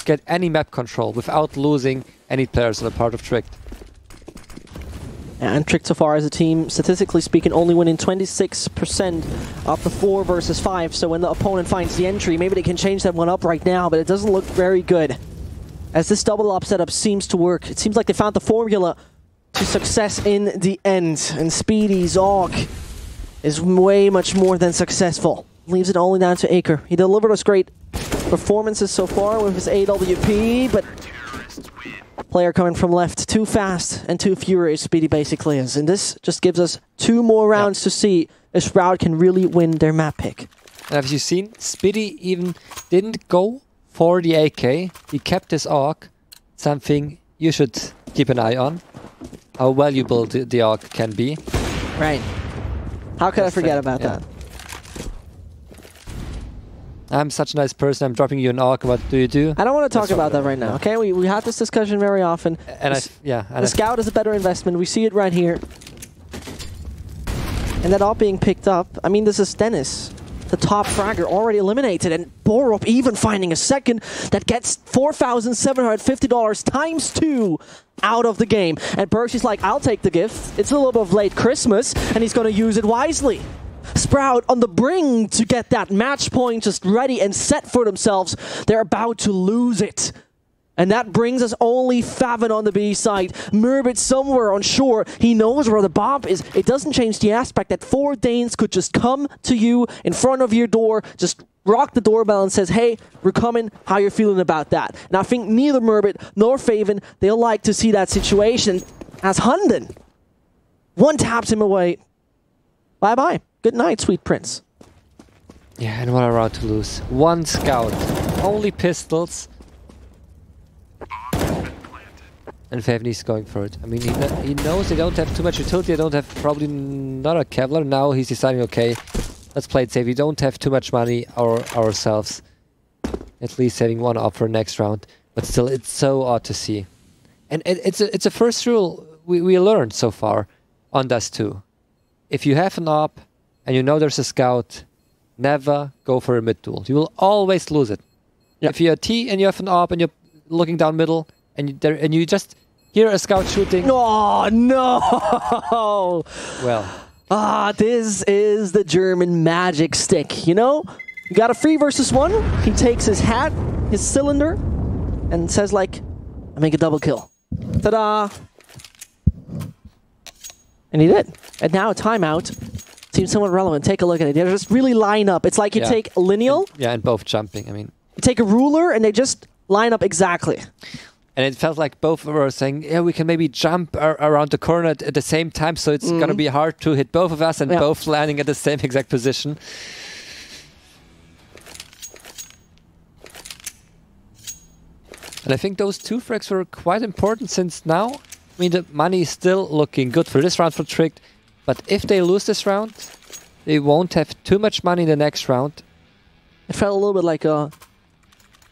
Speaker 2: get any map control without losing any players on the part of Tricked.
Speaker 1: And Tricked so far as a team, statistically speaking, only winning 26% of the 4 versus 5. So when the opponent finds the entry, maybe they can change that one up right now, but it doesn't look very good. As this double op setup seems to work, it seems like they found the formula to success in the end. And Speedy's AUG is way much more than successful. Leaves it only down to Aker. He delivered us great performances so far with his AWP, but player coming from left too fast and too furious, Speedy basically is. And this just gives us 2 more rounds to see if Sprout can really win their map pick.
Speaker 2: And as you've seen, Speedy even didn't go for the AK. He kept his AUG, something you should keep an eye on. How valuable the AUG can be.
Speaker 1: Right. How could I forget about that?
Speaker 2: I'm such a nice person, I'm dropping you an AUG, what do you do?
Speaker 1: I don't want to talk about that right now, okay? We have this discussion very often.
Speaker 2: And
Speaker 1: the Scout is a better investment, we see it right here. And that all being picked up, I mean, this is Dennis. the top fragger already eliminated, and Borup even finding a second that gets $4,750 times 2 out of the game. And Berkshey's like, I'll take the gift. It's a little bit of late Christmas, and he's going to use it wisely. Sprout on the brink to get that match point just ready and set for themselves. They're about to lose it. And that brings us only Favin on the B side. Murbit somewhere on shore. He knows where the bomb is. It doesn't change the aspect that 4 Danes could just come to you in front of your door, just rock the doorbell and says, hey, we're coming. How you feeling about that? And I think neither Murbit nor Favin, they'll like to see that situation as Hunden. One taps him away. Bye-bye. Good night, sweet prince.
Speaker 2: Yeah, and what a round to lose. 1 scout. Only pistols. And Favni's going for it. I mean, he knows they don't have too much utility. They don't have probably not a Kevlar. Now he's deciding, okay, let's play it safe. We don't have too much money ourselves. At least having 1 up for next round. But still, it's so odd to see. And it's a first rule we learned so far on Dust 2. If you have an op and you know there's a scout, never go for a mid duel. You will always lose it. Yep. If you're a T and you have an op and you're looking down middle, and you just hear a scout shooting.
Speaker 1: Oh, no!
Speaker 2: Well.
Speaker 1: This is the German magic stick, you know? You got a 3 versus 1. He takes his hat, his cylinder, and says, like, I make a double kill. Ta-da! And he did. And now a timeout. Seems somewhat relevant. Take a look at it. They just really line up. It's like you take a lineal.
Speaker 2: And both jumping, I mean.
Speaker 1: You take a ruler, and they just line up exactly.
Speaker 2: And it felt like both were saying, yeah, we can maybe jump around the corner at the same time, so it's going to be hard to hit both of us, and both landing at the same exact position. And I think those 2 frags were quite important, since now, I mean, the money is still looking good for this round for Tricked, but if they lose this round, they won't have too much money in the next round.
Speaker 1: It felt a little bit like a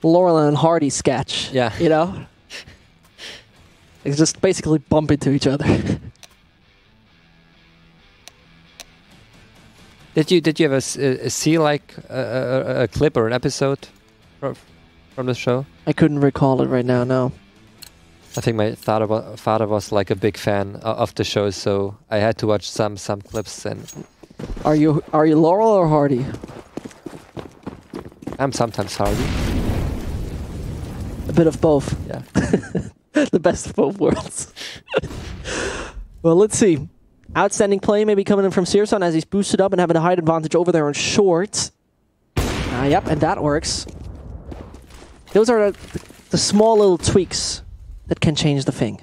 Speaker 1: Laurel and Hardy sketch.
Speaker 2: Yeah.
Speaker 1: You know? It's just basically bump into each other.
Speaker 2: Did you ever see like a clip or an episode from the show?
Speaker 1: I couldn't recall it right now, no.
Speaker 2: I think my father was like a big fan of the show, so I had to watch some clips. And
Speaker 1: are you Laurel or Hardy?
Speaker 2: I'm sometimes Hardy.
Speaker 1: A bit of both.
Speaker 2: Yeah.
Speaker 1: The best of both worlds. Well, let's see. Outstanding play maybe coming in from Searson as he's boosted up and having a height advantage over there on short. Yep, and that works. Those are the small little tweaks that can change the thing.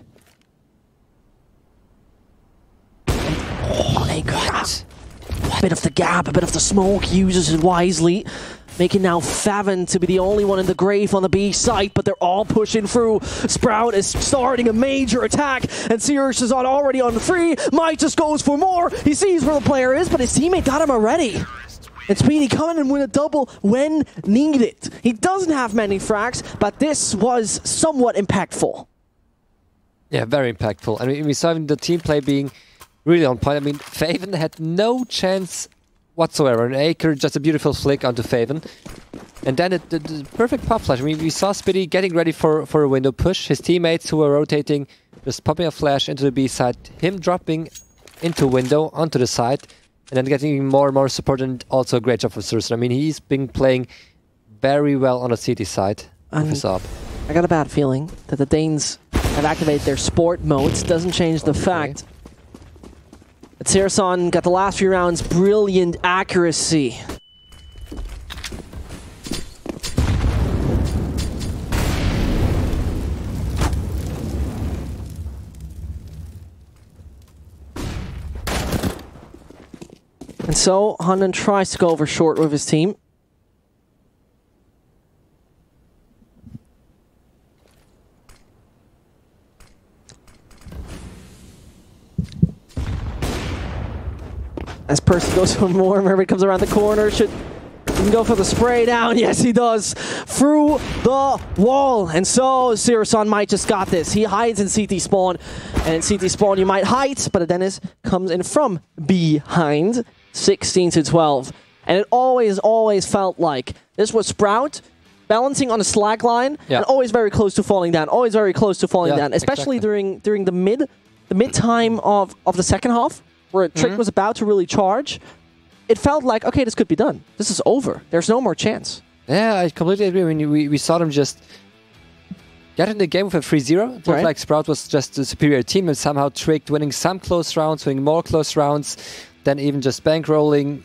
Speaker 1: Oh, they got a bit of the gap, a bit of the smoke, uses it wisely. Making now Favin to be the only one in the grave on the B site, but they're all pushing through. Sprout is starting a major attack, and Sirius is already on the free. Mike just goes for more. He sees where the player is, but his teammate got him already. And Speedy coming and win a double when needed. He doesn't have many frags, but this was somewhat impactful.
Speaker 2: Yeah, very impactful. I mean, we saw the team play being really on point. I mean, Favin had no chance whatsoever. An Acre, just a beautiful flick onto Favin. And then the perfect pop flash. I mean, we saw Spitty getting ready for a window push. His teammates who were rotating, just popping a flash into the B side. Him dropping into window, onto the side. And then getting more and more support, and also a great job for Surson. I mean, he's been playing very well on the CT side of his op.
Speaker 1: I got a bad feeling that the Danes have activated their sport modes. Doesn't change the fact that Searson got the last few rounds brilliant accuracy. And so, Hunden tries to go over short with his team. As Percy goes for more, Mermaid comes around the corner, should go for the spray down. Yes, he does. Through the wall. And so, Searson might just got this. He hides in CT spawn. And in CT spawn, you might hide, but Dennis comes in from behind. 16 to 12. And it always felt like this was Sprout balancing on a slack line and always very close to falling down, especially during the mid time of the second half, where Trick was about to really charge. It felt like, okay, this could be done. This is over. There's no more chance.
Speaker 2: Yeah, I completely agree. I mean, we saw them just get in the game with a 3-0. It looked like Sprout was just a superior team and somehow Trick winning some close rounds, winning more close rounds, then even just bankrolling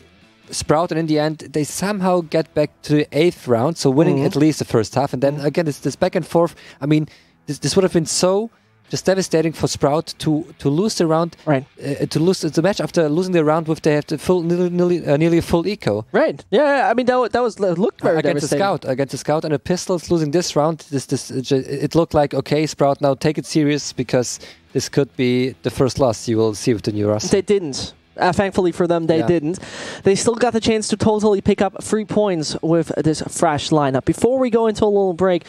Speaker 2: Sprout. And in the end, they somehow get back to the 8th round, so winning at least the first half. And then again, it's this back and forth. I mean, this would have been so just devastating for Sprout to lose the round, to lose the match after losing the round with they have the full nearly a full eco.
Speaker 1: Right. Yeah. I mean that was looked very devastating
Speaker 2: against the Scout and the Pistols losing this round. It looked like, okay, Sprout, now take it serious, because this could be the first loss you will see with the new roster.
Speaker 1: They didn't. Thankfully for them, they didn't. They still got the chance to totally pick up 3 points with this fresh lineup. Before we go into a little break,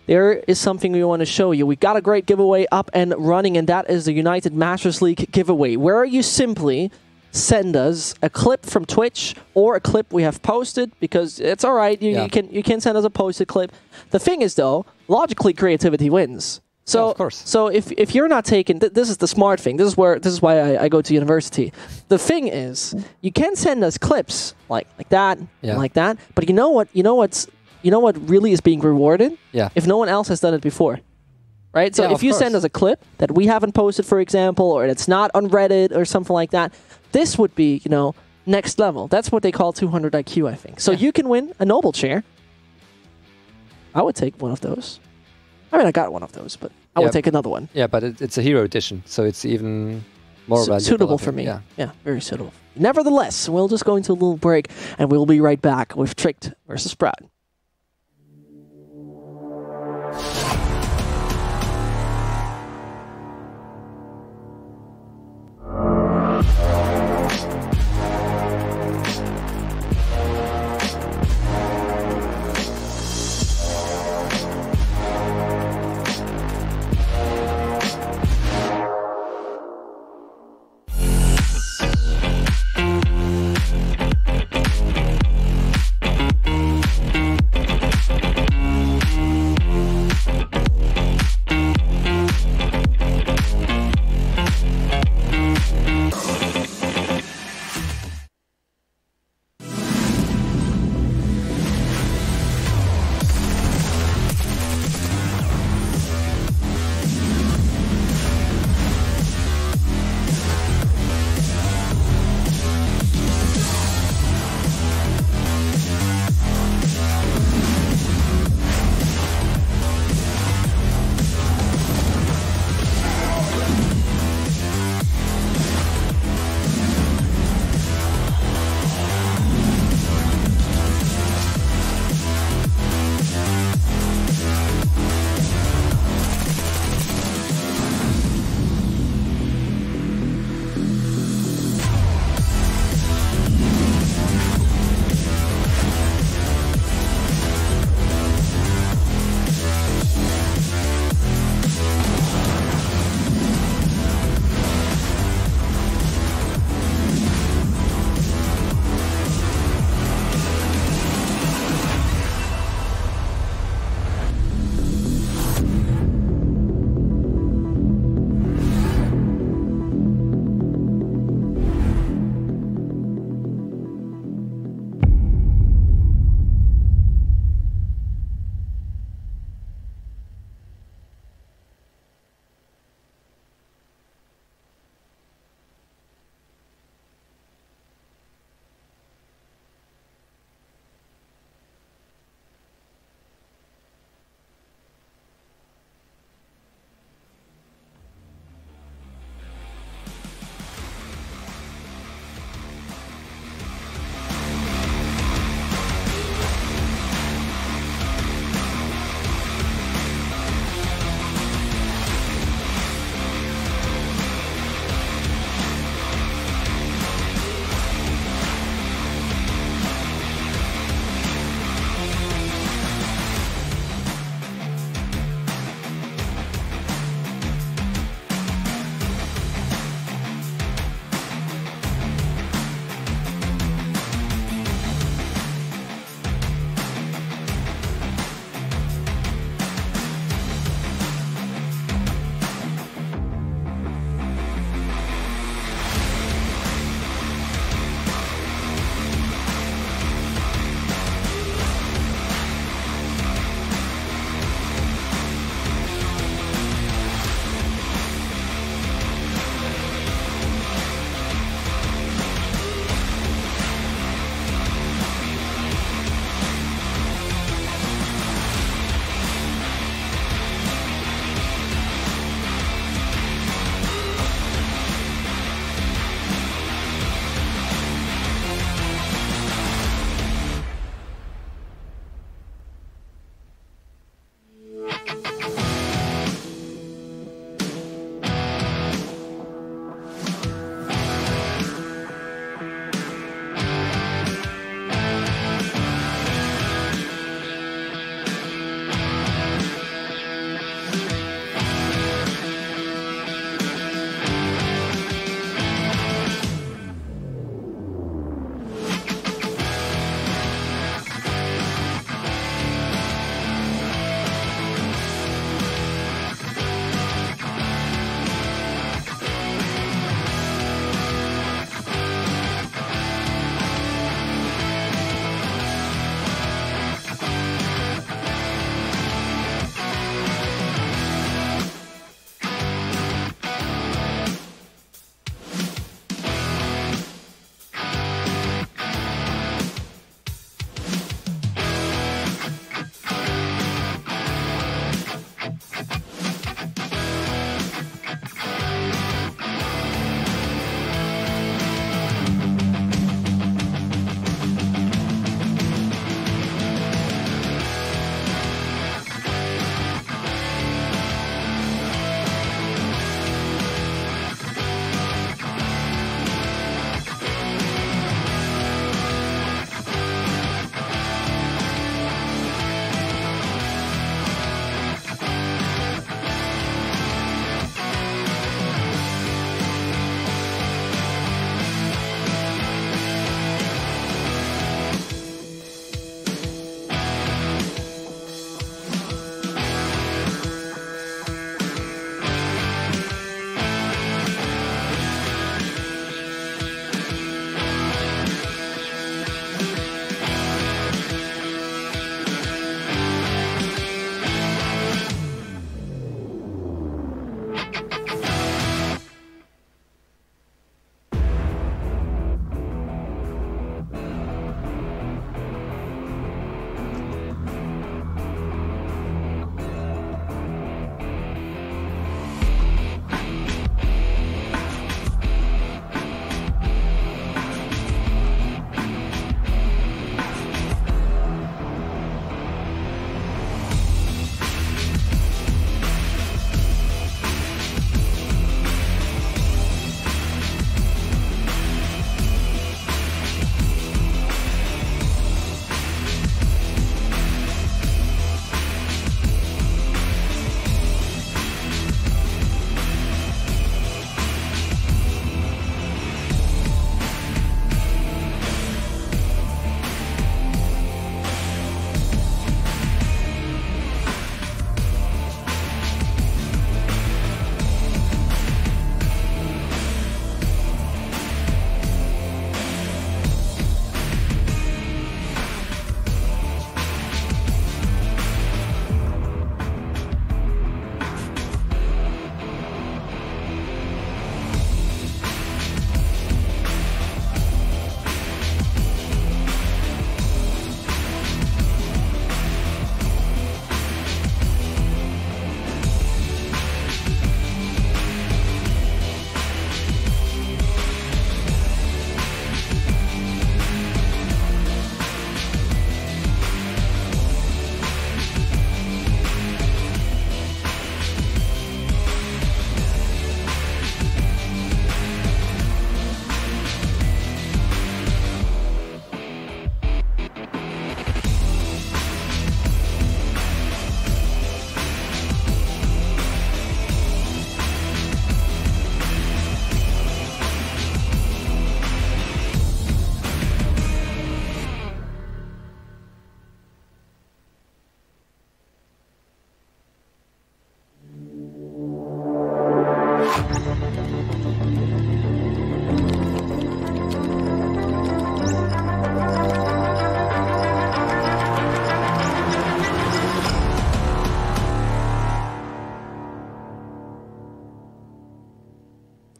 Speaker 1: there is something we want to show you. We've got a great giveaway up and running, and that is the United Masters League giveaway, where you simply send us a clip from Twitch or a clip we have posted, because it's all right. You can send us a posted clip. The thing is, though, logically, creativity wins. So,
Speaker 2: of course.
Speaker 1: So if you're not taking, this is the smart thing. This is why I go to university. The thing is, you can send us clips like that, like that. But you know what really is being rewarded?
Speaker 2: Yeah.
Speaker 1: If no one else has done it before. Right? So if you send us a clip that we haven't posted, for example, or it's not on Reddit or something like that, this would be, next level. That's what they call 200 IQ, I think. So you can win a Noble chair. I would take one of those. I mean, I got one of those, but I would take another one.
Speaker 2: Yeah, but it's a hero edition, so it's even more valuable.
Speaker 1: Suitable for me. Yeah, very suitable. Nevertheless, we'll just go into a little break, and we'll be right back with Tricked versus Sprout.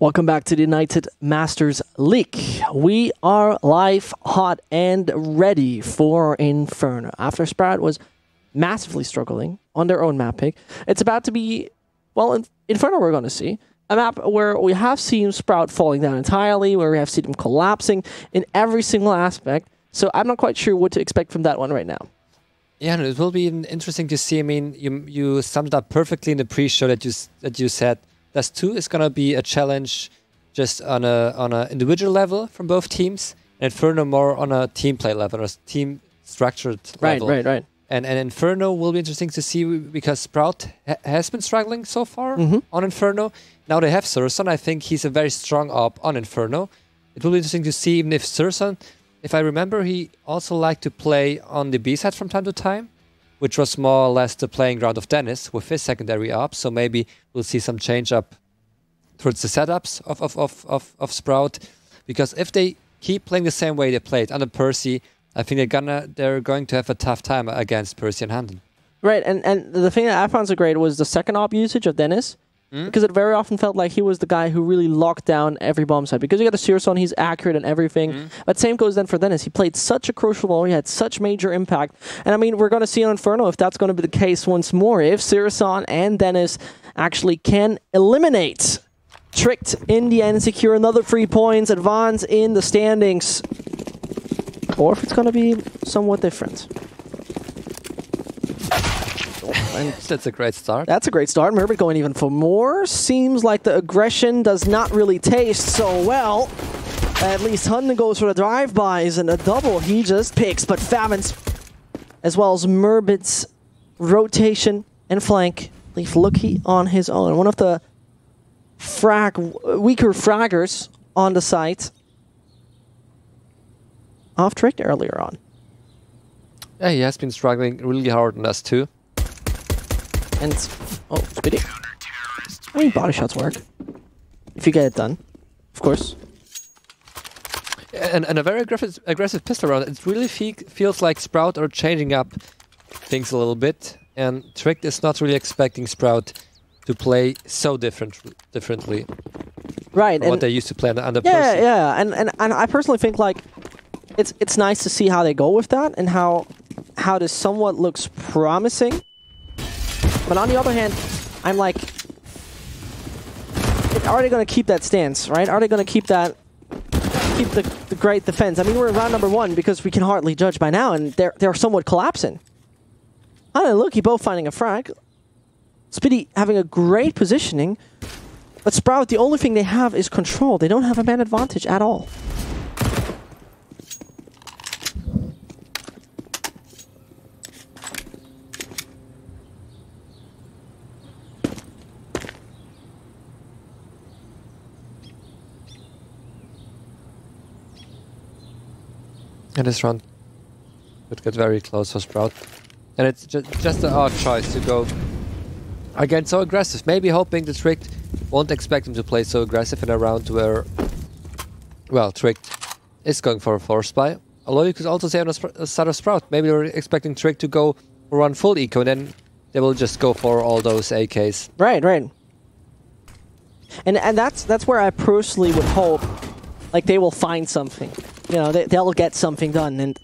Speaker 1: Welcome back to the United Masters League. We are live, hot, and ready for Inferno. After Sprout was massively struggling on their own map pick, it's about to be, well, Inferno we're going to see. A map where we have seen Sprout falling down entirely, where we have seen him collapsing in every single aspect. So I'm not quite sure what to expect from that one right now.
Speaker 2: Yeah, and it will be interesting to see. I mean, you summed it up perfectly in the pre-show that you said. Dust 2 is going to be a challenge just on a individual level from both teams, and Inferno more on a team play level, or a team structured level.
Speaker 1: Right.
Speaker 2: And Inferno will be interesting to see because Sprout has been struggling so far on Inferno. Now they have Surson. I think he's a very strong op on Inferno. It will be interesting to see even if Surson, if I remember, he also liked to play on the B side from time to time, which was more or less the playing ground of Dennis with his secondary op. So maybe we'll see some change up towards the setups of Sprout. Because if they keep playing the same way they played under Percy, I think they're going to have a tough time against Percy and Handen.
Speaker 1: Right, and the thing that I found so great was the second op usage of Dennis. Because it very often felt like he was the guy who really locked down every bomb site. Because you got a Searson, he's accurate and everything. But same goes then for Dennis. He played such a crucial role. He had such major impact. And I mean, we're going to see on Inferno if that's going to be the case once more. If Searson and Dennis actually can eliminate Tricked in the end, secure another 3 points, advance in the standings. Or if it's going to be somewhat different.
Speaker 2: And that's a great start.
Speaker 1: That's a great start. Merbit going even for more. Seems like the aggression does not really taste so well. At least Hunden goes for the drive-bys and a double he just picks. But Favin's, as well as Merbit's rotation and flank, leave LUCKEY on his own. One of the weaker fraggers on the site of Tricked earlier on.
Speaker 2: Yeah, he has been struggling really hard on us too.
Speaker 1: And oh, Spitty. I mean, body shots work if you get it done, of course.
Speaker 2: And a very aggressive pistol round. It really feels like Sprout are changing up things a little bit, and Tricked is not really expecting Sprout to play so differently.
Speaker 1: Right,
Speaker 2: from what they used to play under Percy.
Speaker 1: Yeah, and I personally think like it's nice to see how they go with that and how this somewhat looks promising. But on the other hand, I'm like, are they going to keep that stance, right? Are they going to keep the great defense? I mean, we're in round number 1 because we can hardly judge by now, and they're somewhat collapsing. And LUCKEY both finding a frag. Spitty having a great positioning, but Sprout, the only thing they have is control. They don't have a man advantage at all.
Speaker 2: And this round could get very close for Sprout. And it's just an odd choice to go again so aggressive. Maybe hoping the Tricked won't expect him to play so aggressive in a round where, well, Tricked is going for a force buy. Although you could also say on a start of Sprout, maybe they're expecting Tricked to go run full eco, and then they will just go for all those AKs.
Speaker 1: Right. And that's where I personally would hope, like, they will find something. You know, they'll get something done, and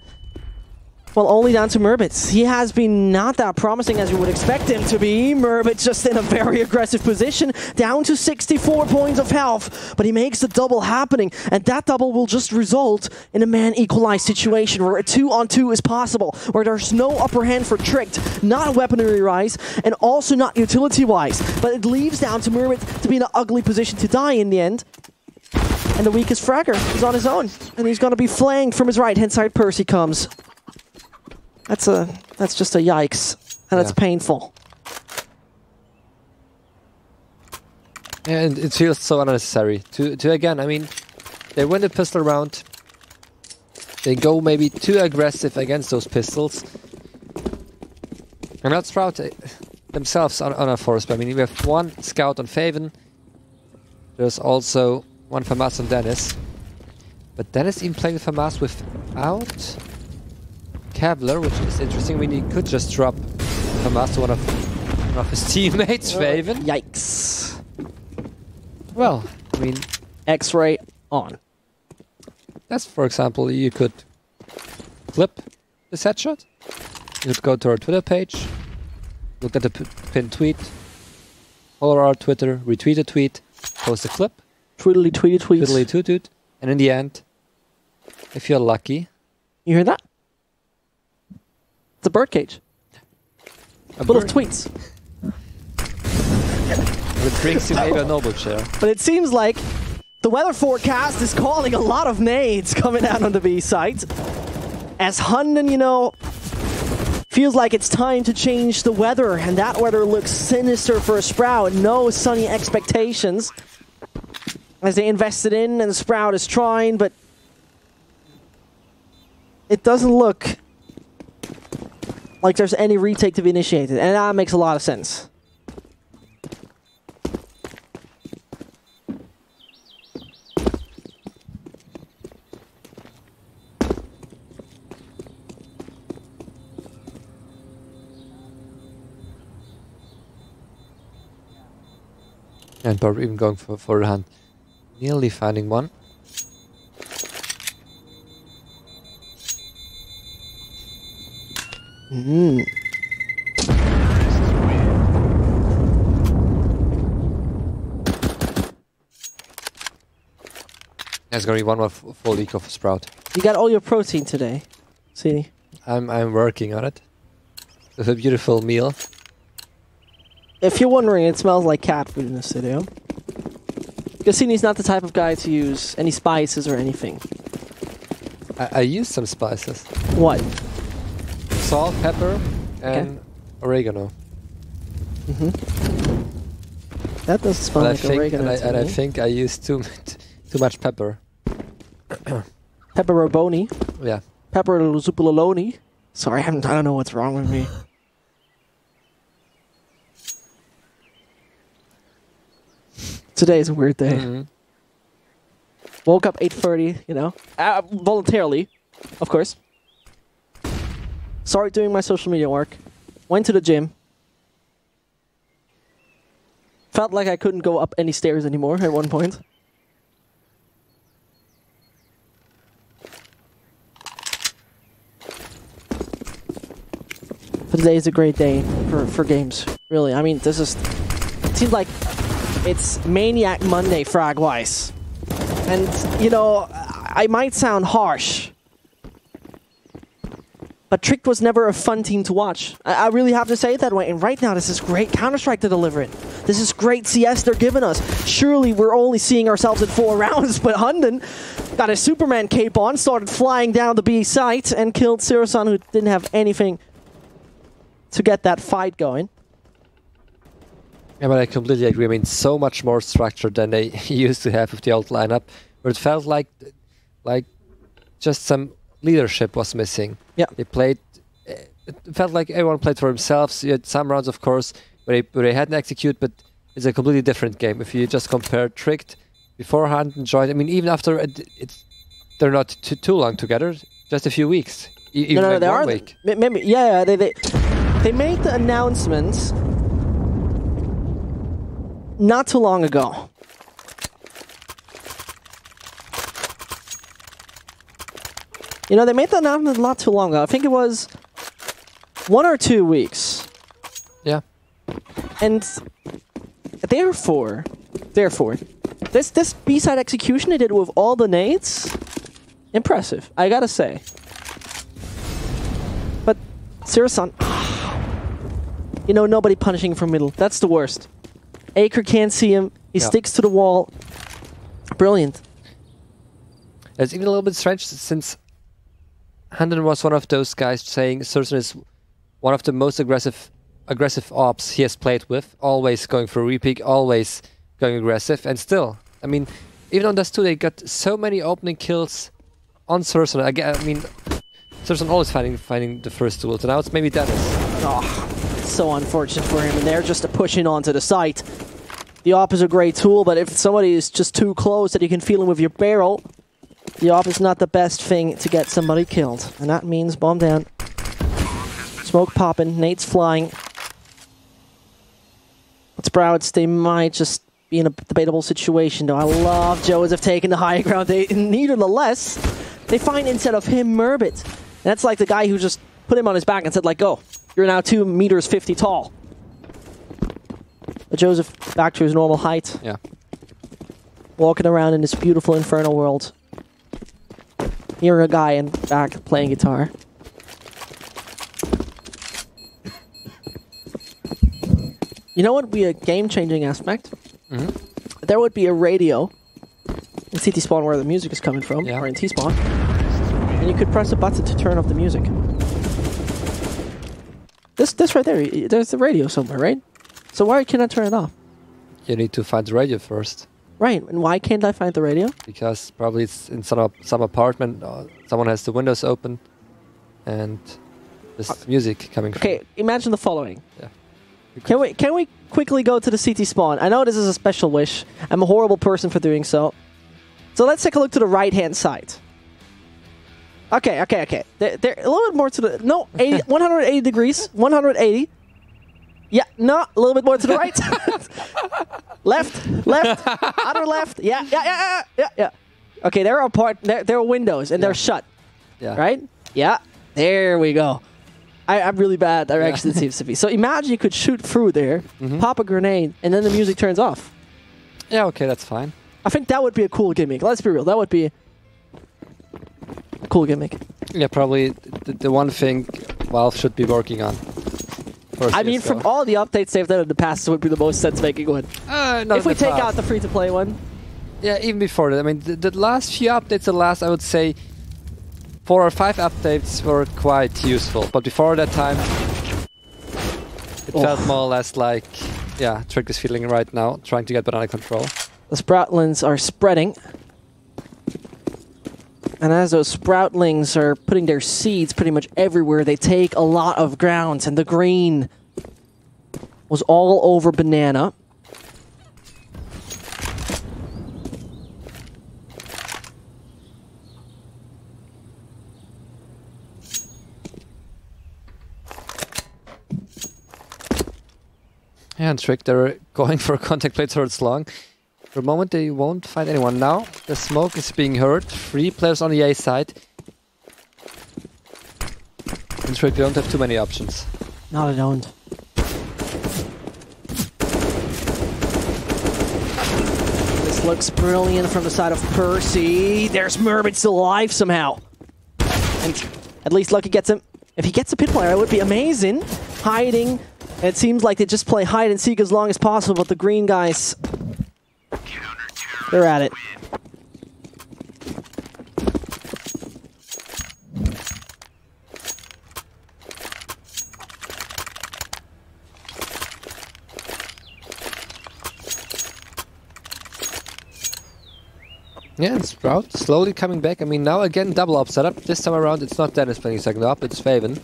Speaker 1: well, only down to Merbit. He has been not that promising as you would expect him to be. Merbit just in a very aggressive position, down to 64 points of health, but he makes the double happening, and that double will just result in a man equalized situation where a 2-on-2 is possible, where there's no upper hand for Tricked, not weaponry-wise, and also not utility-wise, but it leaves down to Merbit to be in an ugly position to die in the end. And the weakest fragger is on his own, and he's going to be flanked from his right-hand side. Percy comes. That's just a yikes, and it's painful.
Speaker 2: And it feels so unnecessary to again. I mean, they win the pistol round. They go maybe too aggressive against those pistols, and not Sprout themselves on a force. But I mean, we have one scout on Faven. There's also one FAMAS on Dennis. But Dennis even playing FAMAS without Kevlar, which is interesting. I mean, he could just drop FAMAS to one of his teammates, Faven.
Speaker 1: Yikes.
Speaker 2: Well, I mean,
Speaker 1: X-ray on.
Speaker 2: That's, for example, you could clip this headshot. You could go to our Twitter page, look at the pinned tweet, follow our Twitter, retweet a tweet, post a clip.
Speaker 1: Twiddly tweety tweets.
Speaker 2: Twiddly toot toot. And in the end, if you're lucky...
Speaker 1: You hear that? It's a birdcage. Full of tweets.
Speaker 2: It brings you maybe a noble chair.
Speaker 1: But it seems like the weather forecast is calling a lot of nades coming out on the B site. As Hunden, you know, feels like it's time to change the weather, and that weather looks sinister for a Sprout. No sunny expectations as they invested in, and the Sprout is trying, but it doesn't look like there's any retake to be initiated, and that makes a lot of sense.
Speaker 2: And probably even going for a hand. Nearly finding one. There's gonna be one more full eco for Sprout.
Speaker 1: You got all your protein today, see?
Speaker 2: I'm working on it. With a beautiful meal.
Speaker 1: If you're wondering, it smells like cat food in the studio. Cassini's not the type of guy to use any spices or anything.
Speaker 2: I used some spices.
Speaker 1: What?
Speaker 2: Salt, pepper, and oregano.
Speaker 1: That doesn't smell like oregano to
Speaker 2: and I
Speaker 1: me.
Speaker 2: think I used too much pepper.
Speaker 1: Pepperoni.
Speaker 2: Yeah.
Speaker 1: Pepper zuppoloni. Sorry, I don't know what's wrong with me. Today is a weird day. Woke up 8:30, you know, voluntarily, of course. Started doing my social media work. Went to the gym. Felt like I couldn't go up any stairs anymore at one point. But today is a great day for games, really. I mean, this is... It seems like it's Maniac Monday frag-wise. And, you know, I might sound harsh, but Tricked was never a fun team to watch. I really have to say it that way. And right now, this is great Counter-Strike to deliver it. This is great CS they're giving us. Surely we're only seeing ourselves at 4 rounds, but Hunden got a Superman cape on, started flying down the B site, and killed Sirasan, who didn't have anything to get that fight going.
Speaker 2: Yeah, but I completely agree. I mean, so much more structured than they used to have with the old lineup, where it felt like just some leadership was missing.
Speaker 1: Yeah,
Speaker 2: they played. It felt like everyone played for themselves. You had some rounds, of course, where they hadn't execute, but it's a completely different game. If you just compare Tricked beforehand and joined, I mean, even after they're not too long together, just a few weeks. Even
Speaker 1: no,
Speaker 2: like
Speaker 1: they
Speaker 2: 1
Speaker 1: are.
Speaker 2: week.
Speaker 1: Maybe, yeah, they made the announcement not too long ago. You know, they made the announcement not too long ago. I think it was 1 or 2 weeks.
Speaker 2: Yeah.
Speaker 1: And therefore, this B-side execution they did with all the nades, impressive, I gotta say. But Sirasan, you know, nobody punishing from middle. That's the worst. Acre can't see him. He sticks to the wall. Brilliant.
Speaker 2: It's even a little bit strange since Hunden was one of those guys saying Sirasan is one of the most aggressive ops he has played with. Always going for a repeat, always going aggressive, and still, I mean, even on Dust 2 they got so many opening kills on Sirasan. I mean, Sirasan always finding the first duel. So now it's maybe Dennis.
Speaker 1: Oh, so unfortunate for him, and they're just pushing onto the site. The op is a great tool, but if somebody is just too close that you can feel him with your barrel, the op is not the best thing to get somebody killed. And that means bomb down. Smoke popping, nades flying. But Sprouts, they might just be in a debatable situation, though. I love Joseph taking the high ground. Nevertheless, they find instead of him Murbit. That's like the guy who just put him on his back and said, like, go. You're now 2 meters 50 tall. But Joseph back to his normal height.
Speaker 2: Yeah.
Speaker 1: Walking around in this beautiful infernal world. Hearing a guy in back playing guitar. You know what would be a game-changing aspect? There would be a radio in CT spawn where the music is coming from, or in T spawn, and you could press a button to turn off the music. This right there, there's the radio somewhere, right? So why can't I turn it off?
Speaker 2: You need to find the radio first.
Speaker 1: Right, and why can't I find the radio?
Speaker 2: Because probably it's in some apartment, someone has the windows open, and there's music coming from.
Speaker 1: Okay, imagine the following.
Speaker 2: Yeah.
Speaker 1: Can we quickly go to the CT spawn? I know this is a special wish. I'm a horrible person for doing so. So let's take a look to the right-hand side. Okay. They're a little bit more to the... No, 180 degrees. 180. Yeah, no, a little bit more to the right. Left, other left. Yeah. Okay, there are there are windows, and they're shut.
Speaker 2: Yeah.
Speaker 1: Right? Yeah, there we go. I'm really bad direction, it seems to be. So imagine you could shoot through there, pop a grenade, and then the music turns off.
Speaker 2: Yeah, okay, that's fine.
Speaker 1: I think that would be a cool gimmick. Let's be real. That would be a cool gimmick.
Speaker 2: Yeah, probably the one thing Valve should be working on.
Speaker 1: I mean, from all the updates they've done in the past, it would be the most sense-making one. If we take out the free-to-play one.
Speaker 2: Yeah, even before that. I mean, the last few updates, I would say, 4 or 5 updates were quite useful. But before that time, it felt more or less like, yeah, Trick is feeling right now, trying to get banana control.
Speaker 1: The Sproutlings are spreading. And as those Sproutlings are putting their seeds pretty much everywhere, they take a lot of ground. And the green was all over banana.
Speaker 2: Yeah, and Trick, they're going for a contact play towards long. For a moment, they won't find anyone. Now, the smoke is being heard. 3 players on the A side. And Trick, they don't have too many options.
Speaker 1: No, they don't. This looks brilliant from the side of Percy. There's Murbit still alive somehow. And at least Lucky gets him. If he gets a pit player, it would be amazing. Hiding. It seems like they just play hide and seek as long as possible, but the green guys, they're at it.
Speaker 2: Yeah, and Sprout slowly coming back. I mean, now again, double op setup. This time around, it's not Dennis playing second op, it's Faven.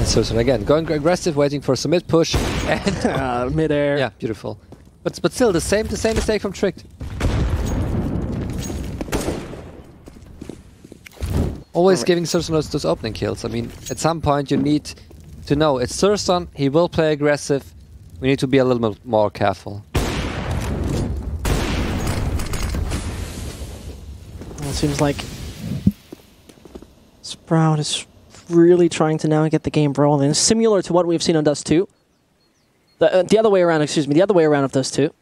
Speaker 2: So again, going aggressive, waiting for some mid push, and
Speaker 1: mid-air.
Speaker 2: Yeah, beautiful. But still, the same mistake from Trick. Always giving Surson those opening kills. I mean, at some point you need to know it's Surson. He will play aggressive. We need to be a little bit more careful.
Speaker 1: Well, it seems like Sprout is really trying to now get the game rolling, similar to what we've seen on Dust 2. The other way around, excuse me, the other way around of Dust 2.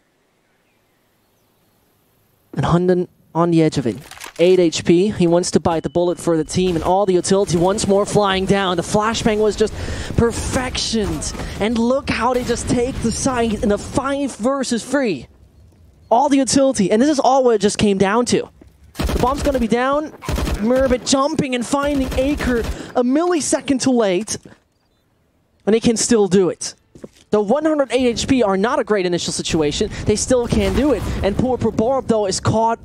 Speaker 1: And Hunden on the edge of it. 8 HP, he wants to bite the bullet for the team, and all the utility once more flying down. The flashbang was just perfection. And look how they just take the side in a 5 versus 3. All the utility, and this is all what it just came down to. The bomb's gonna be down. Murbit jumping and finding Acre a millisecond too late. And he can still do it. The 108 HP are not a great initial situation. They still can do it. And poor Proborb, though, is caught.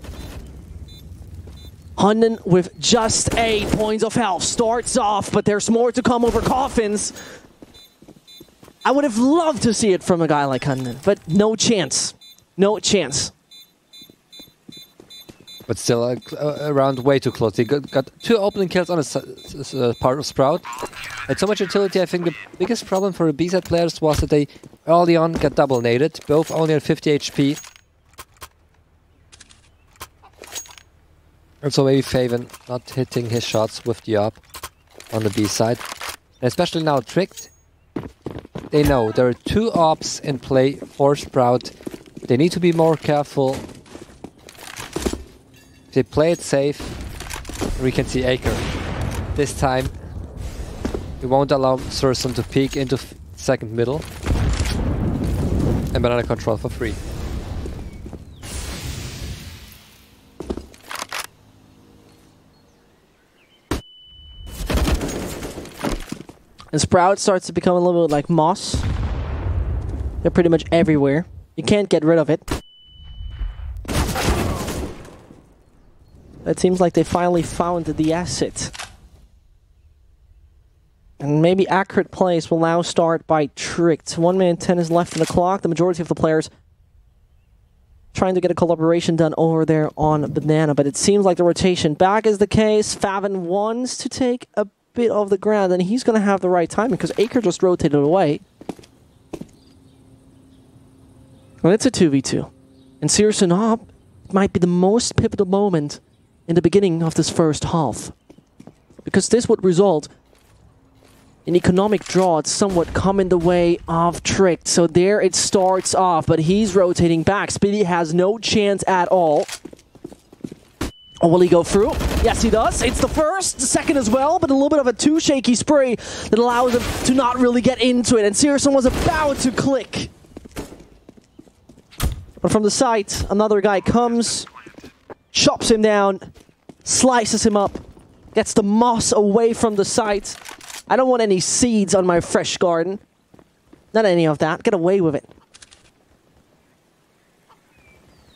Speaker 1: Hunden with just 8 points of health. Starts off, but there's more to come over Coffins. I would have loved to see it from a guy like Hunden, but no chance. No chance.
Speaker 2: But still, around way too close. He got 2 opening kills on his part of Sprout. Had so much utility. I think the biggest problem for the B-side players was that they early on got double naded, both only at 50 HP. Also maybe Faven not hitting his shots with the AWP on the B side. And especially now Tricked, they know there are 2 AWPs in play for Sprout. They need to be more careful. If they play it safe, we can see Acre. This time, we won't allow Sursum to peek into second middle. And banana control for free.
Speaker 1: And Sprout starts to become a little bit like moss. They're pretty much everywhere. You can't get rid of it. It seems like they finally found the asset. And maybe accurate plays will now start by Tricked. 1 minute 10 is left in the clock. The majority of the players trying to get a collaboration done over there on Banana, but it seems like the rotation back is the case. Faven wants to take a bit of the ground, and he's going to have the right time because Acre just rotated away. And it's a 2v2. And Searson up might be the most pivotal moment in the beginning of this first half. Because this would result in economic draw. It's somewhat come in the way of Tricked. So there it starts off, but he's rotating back. Speedy has no chance at all. Oh, will he go through? Yes, he does. It's the first, the second as well, but a little bit of a too shaky spray that allows him to not really get into it. And Searson was about to click. But from the side, another guy comes, chops him down, slices him up, gets the moss away from the site. I don't want any seeds on my fresh garden. Not any of that. Get away with it.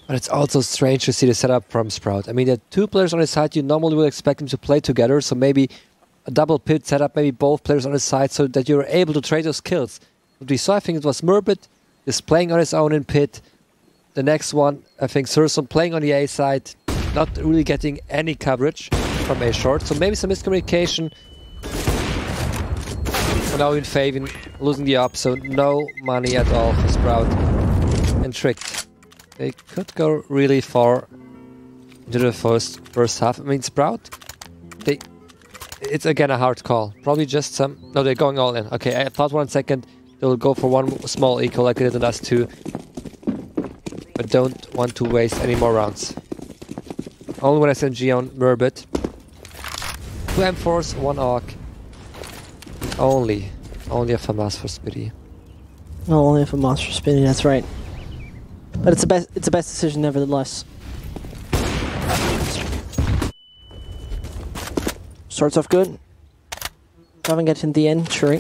Speaker 2: But it's also strange to see the setup from Sprout. I mean, there are 2 players on his side. You normally would expect them to play together. So maybe a double pit setup, maybe both players on his side so that you're able to trade those kills. What we saw, I think it was Murbit is playing on his own in pit. The next one, I think Sursum playing on the A side, not really getting any coverage from A short. So maybe some miscommunication. And now in Faven losing the up, so no money at all for Sprout. And Tricked. They could go really far into the first half. I mean, Sprout, it's again a hard call. Probably just some... No, they're going all in. Okay, I thought 1 second they'll go for one small eco like they did in the last 2. But don't want to waste any more rounds. Only one SMG on Murbit. 2 M4s, 1 AUG. Only a FAMAS for Speedy.
Speaker 1: No, only a FAMAS for Speedy, that's right. But it's the best decision nevertheless. Starts off good. Haven't get in the end, sure.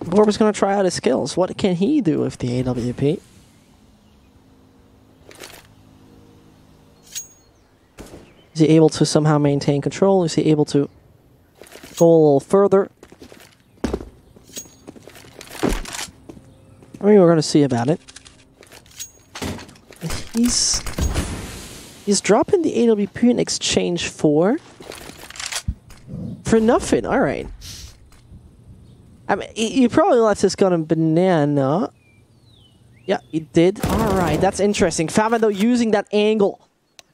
Speaker 1: Borba's gonna try out his skills. What can he do with the AWP? Is he able to somehow maintain control? Is he able to go a little further? I mean, we're going to see about it. He's dropping the AWP in exchange for nothing. All right. I mean, he probably left this gun in Banana. Yeah, he did. All right, that's interesting. Faven, though, using that angle.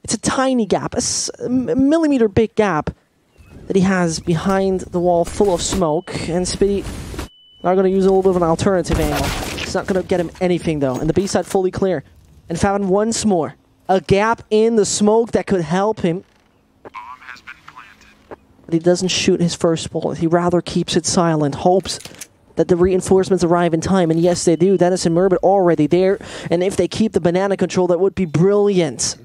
Speaker 1: It's a tiny gap, a millimeter big gap that he has behind the wall full of smoke. And Speedy are going to use a little bit of an alternative angle. It's not going to get him anything, though. And the B side fully clear. And Faven once more. A gap in the smoke that could help him.
Speaker 3: Bomb has been planted.
Speaker 1: But he doesn't shoot his first bullet. He rather keeps it silent, hopes that the reinforcements arrive in time. And yes, they do. Dennis and Murbit already there. And if they keep the banana control, that would be brilliant.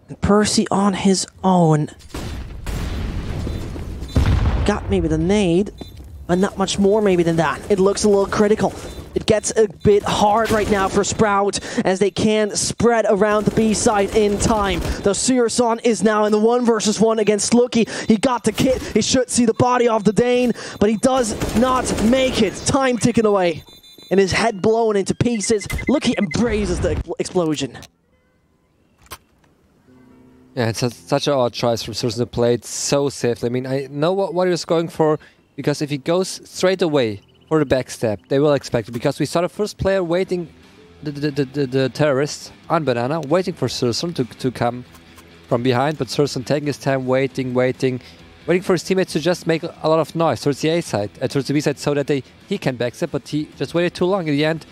Speaker 1: And Percy on his own. Got maybe the nade, but not much more maybe than that. It looks a little critical. It gets a bit hard right now for Sprout as they can spread around the B side in time. The Searson is now in the 1 versus 1 against LUCKEY. He got the kit. He should see the body of the Dane, but he does not make it. Time ticking away. And his head blown into pieces. LUCKEY embraces the explosion.
Speaker 2: Yeah, it's such an odd choice from Surson to play it so safely. I mean, I know what he was going for, because if he goes straight away for the backstab, they will expect it. Because we saw the first player waiting, the terrorist on banana, waiting for Surson to come from behind, but Surson taking his time, waiting for his teammates to just make a lot of noise towards the A side, towards the B side, so that he can backstab, but he just waited too long. In the end,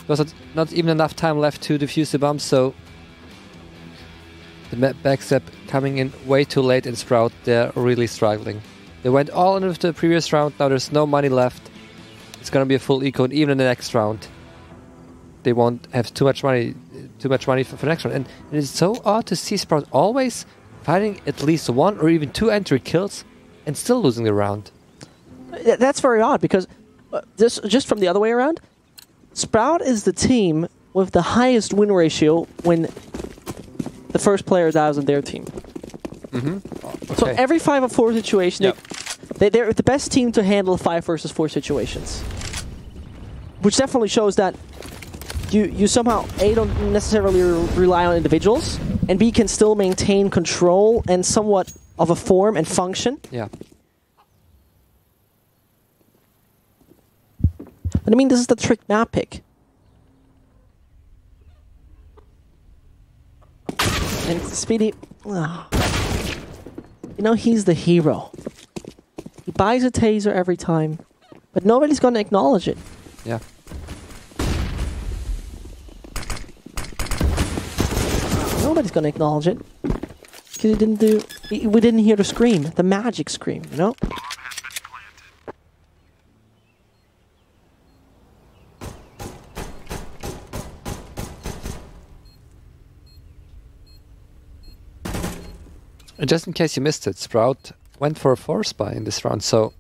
Speaker 2: there was not even enough time left to defuse the bomb, so the backstab coming in way too late in Sprout. They're really struggling. They went all in with the previous round, now there's no money left. It's gonna be a full eco, and even in the next round, they won't have too much money for the next round. And it's so odd to see Sprout always finding at least 1 or even 2 entry kills and still losing the round.
Speaker 1: That's very odd, because just from the other way around, Sprout is the team with the highest win ratio when the first player dies on their team.
Speaker 2: Okay.
Speaker 1: So every 5 or 4 situation,
Speaker 2: Yep.
Speaker 1: they're the best team to handle 5 versus 4 situations. Which definitely shows that you somehow, A, don't necessarily rely on individuals, and B, can still maintain control and somewhat of a form and function.
Speaker 2: Yeah.
Speaker 1: But I mean, this is the trick map pick. And Speedy, you know, he's the hero. He buys a taser every time, but nobody's going to acknowledge it.
Speaker 2: Yeah.
Speaker 1: Nobody's going to acknowledge it. Because we didn't hear the scream, the magic scream, you know?
Speaker 3: Bomb has been planted.
Speaker 2: And just in case you missed it, Sprout went for a force buy in this round, so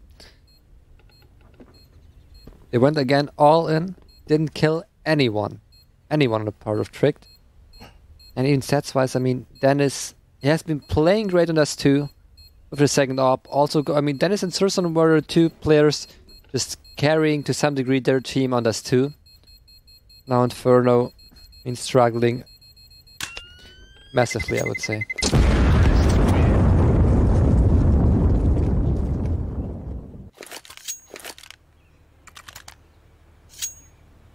Speaker 2: they went again all in, didn't kill anyone on the part of Tricked. And even stats-wise, I mean, Dennis, he has been playing great on Dust 2 with the second op. Also, I mean, Dennis and Surson were 2 players just carrying to some degree their team on Dust 2. Now Inferno, struggling massively, I would say.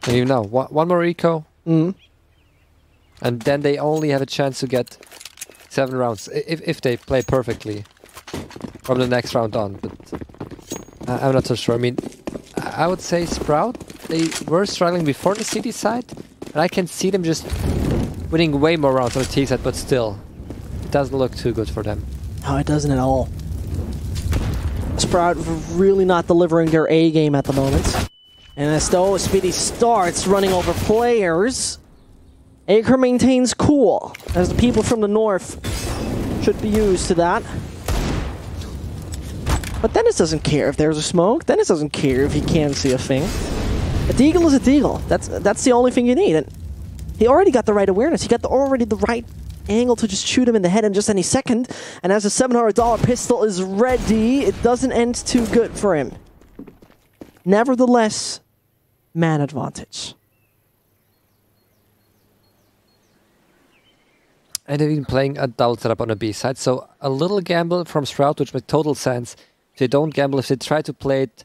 Speaker 2: And you know, one more eco. And then they only have a chance to get 7 rounds, if they play perfectly from the next round on. But I'm not so sure. I mean, I would say Sprout, they were struggling before the city side, and I can see them just winning way more rounds on the T side, but still, it doesn't look too good for them.
Speaker 1: No, it doesn't at all. Sprout really not delivering their A game at the moment. And as though Speedy starts running over players, Acre maintains cool, as the people from the north should be used to that. But Dennis doesn't care if there's a smoke. Dennis doesn't care if he can't see a thing. A deagle is a deagle. That's the only thing you need. And he already got the right awareness. He got already the right angle to just shoot him in the head in just any second. And as a $700 pistol is ready, it doesn't end too good for him. Nevertheless, man advantage.
Speaker 2: And they've been playing a double setup on the B side, so a little gamble from Sprout, which makes total sense. If they don't gamble, if they try to play it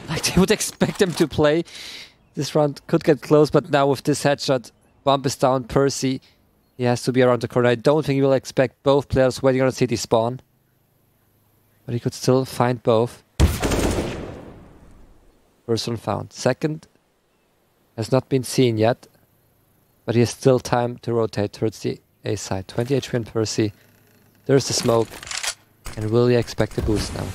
Speaker 2: like they would expect them to play, this round could get close, but now with this headshot, Bump is down, Percy, he has to be around the corner. I don't think he will expect both players waiting on a city spawn, but he could still find both. First one found. Second has not been seen yet, but he has still time to rotate towards the A side. 20 HP on Percy. There's the smoke. And will he expect a boost now?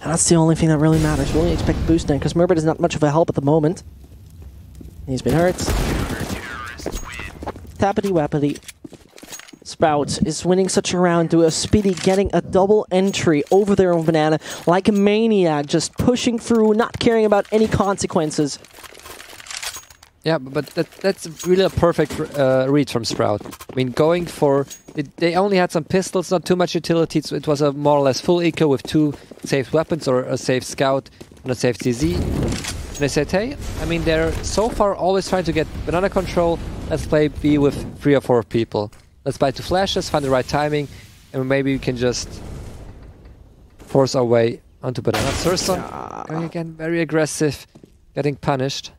Speaker 1: And that's the only thing that really matters. Will he expect a boost now? Because Murbert is not much of a help at the moment. He's been hurt. Tappity wappity. Sprout is winning such a round to a Speedy getting a double entry over there on Banana like a maniac, just pushing through, not caring about any consequences.
Speaker 2: Yeah, but that's really a perfect read from Sprout. I mean, going for... They only had some pistols, not too much utility. So it was a more or less full eco with 2 safe weapons or a safe scout and a safe CZ. And they said, hey, I mean, they're so far always trying to get banana control. Let's play B with 3 or 4 people. Let's buy 2 flashes, find the right timing, and maybe we can just force our way onto banana. Surson going again, very aggressive, getting punished.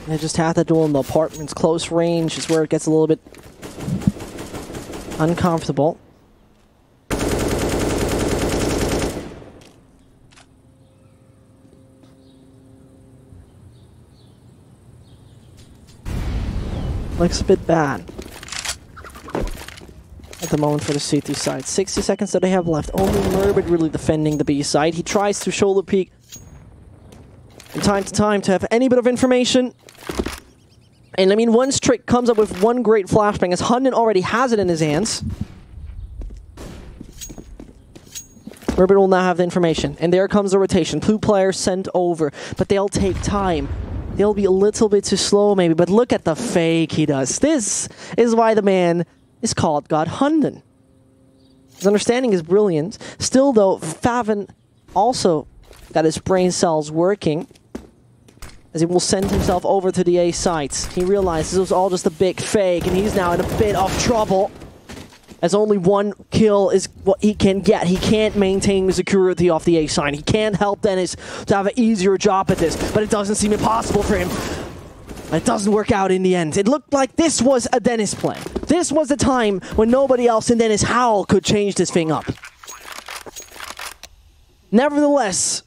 Speaker 1: They just have to duel in the apartment's close range is where it gets a little bit uncomfortable. Looks a bit bad at the moment for the CT side. 60 seconds that they have left. Only Murbid really defending the B side. He tries to shoulder peek from time to time to have any bit of information. And I mean, once Trick comes up with one great flashbang, as Hunden already has it in his hands, Murbid will now have the information. And there comes the rotation. 2 players sent over, but they'll take time. They'll be a little bit too slow, maybe, but look at the fake he does. This is why the man is called God Hunden. His understanding is brilliant. Still, though, Favin also got his brain cells working, as he will send himself over to the A site. He realizes it was all just a big fake, and he's now in a bit of trouble, as only 1 kill is what he can get. He can't maintain the security off the A side. He can't help Dennis to have an easier job at this, but it doesn't seem impossible for him. It doesn't work out in the end. It looked like this was a Dennis play. This was the time when nobody else in Dennis Howell could change this thing up. Nevertheless,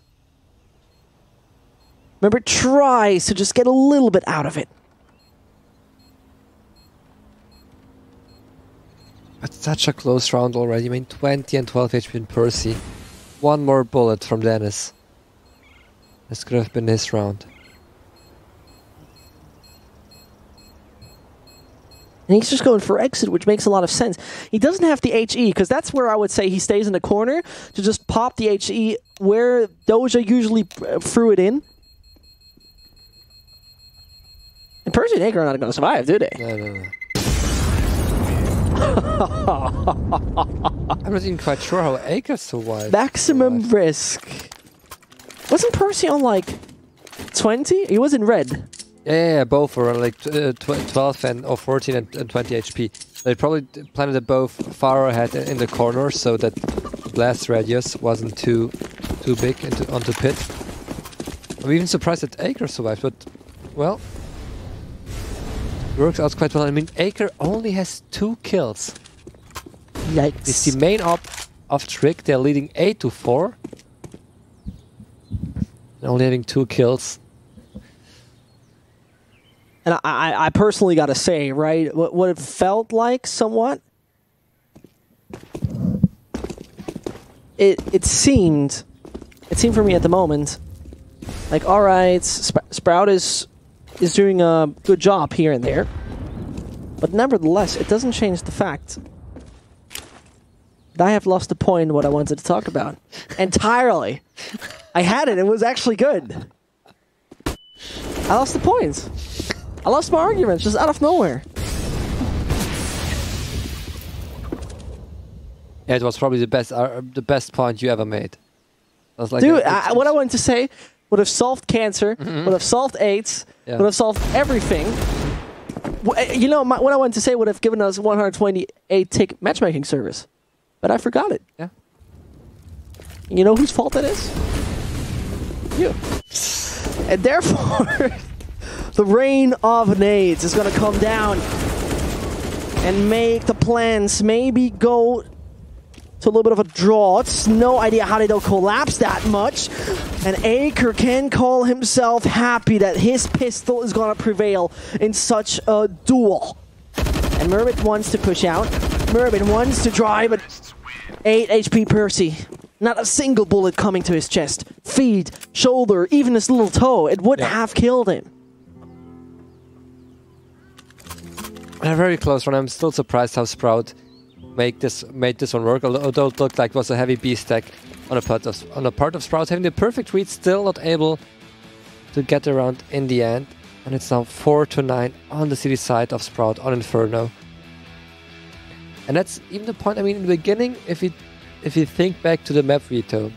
Speaker 1: remember, tries to just get a little bit out of it.
Speaker 2: It's such a close round already. I mean, 20 and 12 HP in Percy. 1 more bullet from Dennis. This could have been his round.
Speaker 1: And he's just going for exit, which makes a lot of sense. He doesn't have the HE, because that's where I would say he stays in the corner to just pop the HE where Doja usually threw it in. And Percy and Aker are not going to survive, do they?
Speaker 2: No. I'm not even quite sure how Aker survived.
Speaker 1: Maximum risk. Wasn't Percy on like 20? He was in red.
Speaker 2: Yeah, both were on like 12 and or 14 and 20 HP. They probably planted it both far ahead in the corner so that blast radius wasn't too big onto pit. I'm even surprised that Aker survived, but well, works out quite well. I mean, Aker only has 2 kills.
Speaker 1: Yikes.
Speaker 2: It's the main op of Trick. They're leading 8-4. And only having 2 kills.
Speaker 1: And I personally got to say, right, what it felt like somewhat, it seemed for me at the moment, like, all right, Sprout is doing a good job here and there, but nevertheless, it doesn't change the fact that I have lost the point what I wanted to talk about entirely. I had it. It was actually good. I lost the points. I lost my arguments just out of nowhere.
Speaker 2: Yeah, it was probably the best point you ever made. I was like,
Speaker 1: dude, what I wanted to say would have solved cancer, would have solved AIDS, would have solved everything. You know, what I wanted to say would have given us 128 tick matchmaking service, but I forgot it.
Speaker 2: Yeah.
Speaker 1: You know whose fault that is? You. And therefore, the rain of nades is going to come down and make the plans maybe go to a little bit of a draw. It's no idea how they don't collapse that much. And Aker can call himself happy that his pistol is going to prevail in such a duel. And Murbid wants to push out. Murbid wants to drive, but 8 HP Percy. Not a single bullet coming to his chest. Feet, shoulder, even his little toe. It would have killed him.
Speaker 2: A very close one. I'm still surprised how Sprout made this one work. Although it looked like it was a heavy B stack on a part of Sprout, having the perfect read, still not able to get around in the end. And it's now 4-9 on the city side of Sprout on Inferno. And that's even the point. I mean, in the beginning, if you think back to the map veto,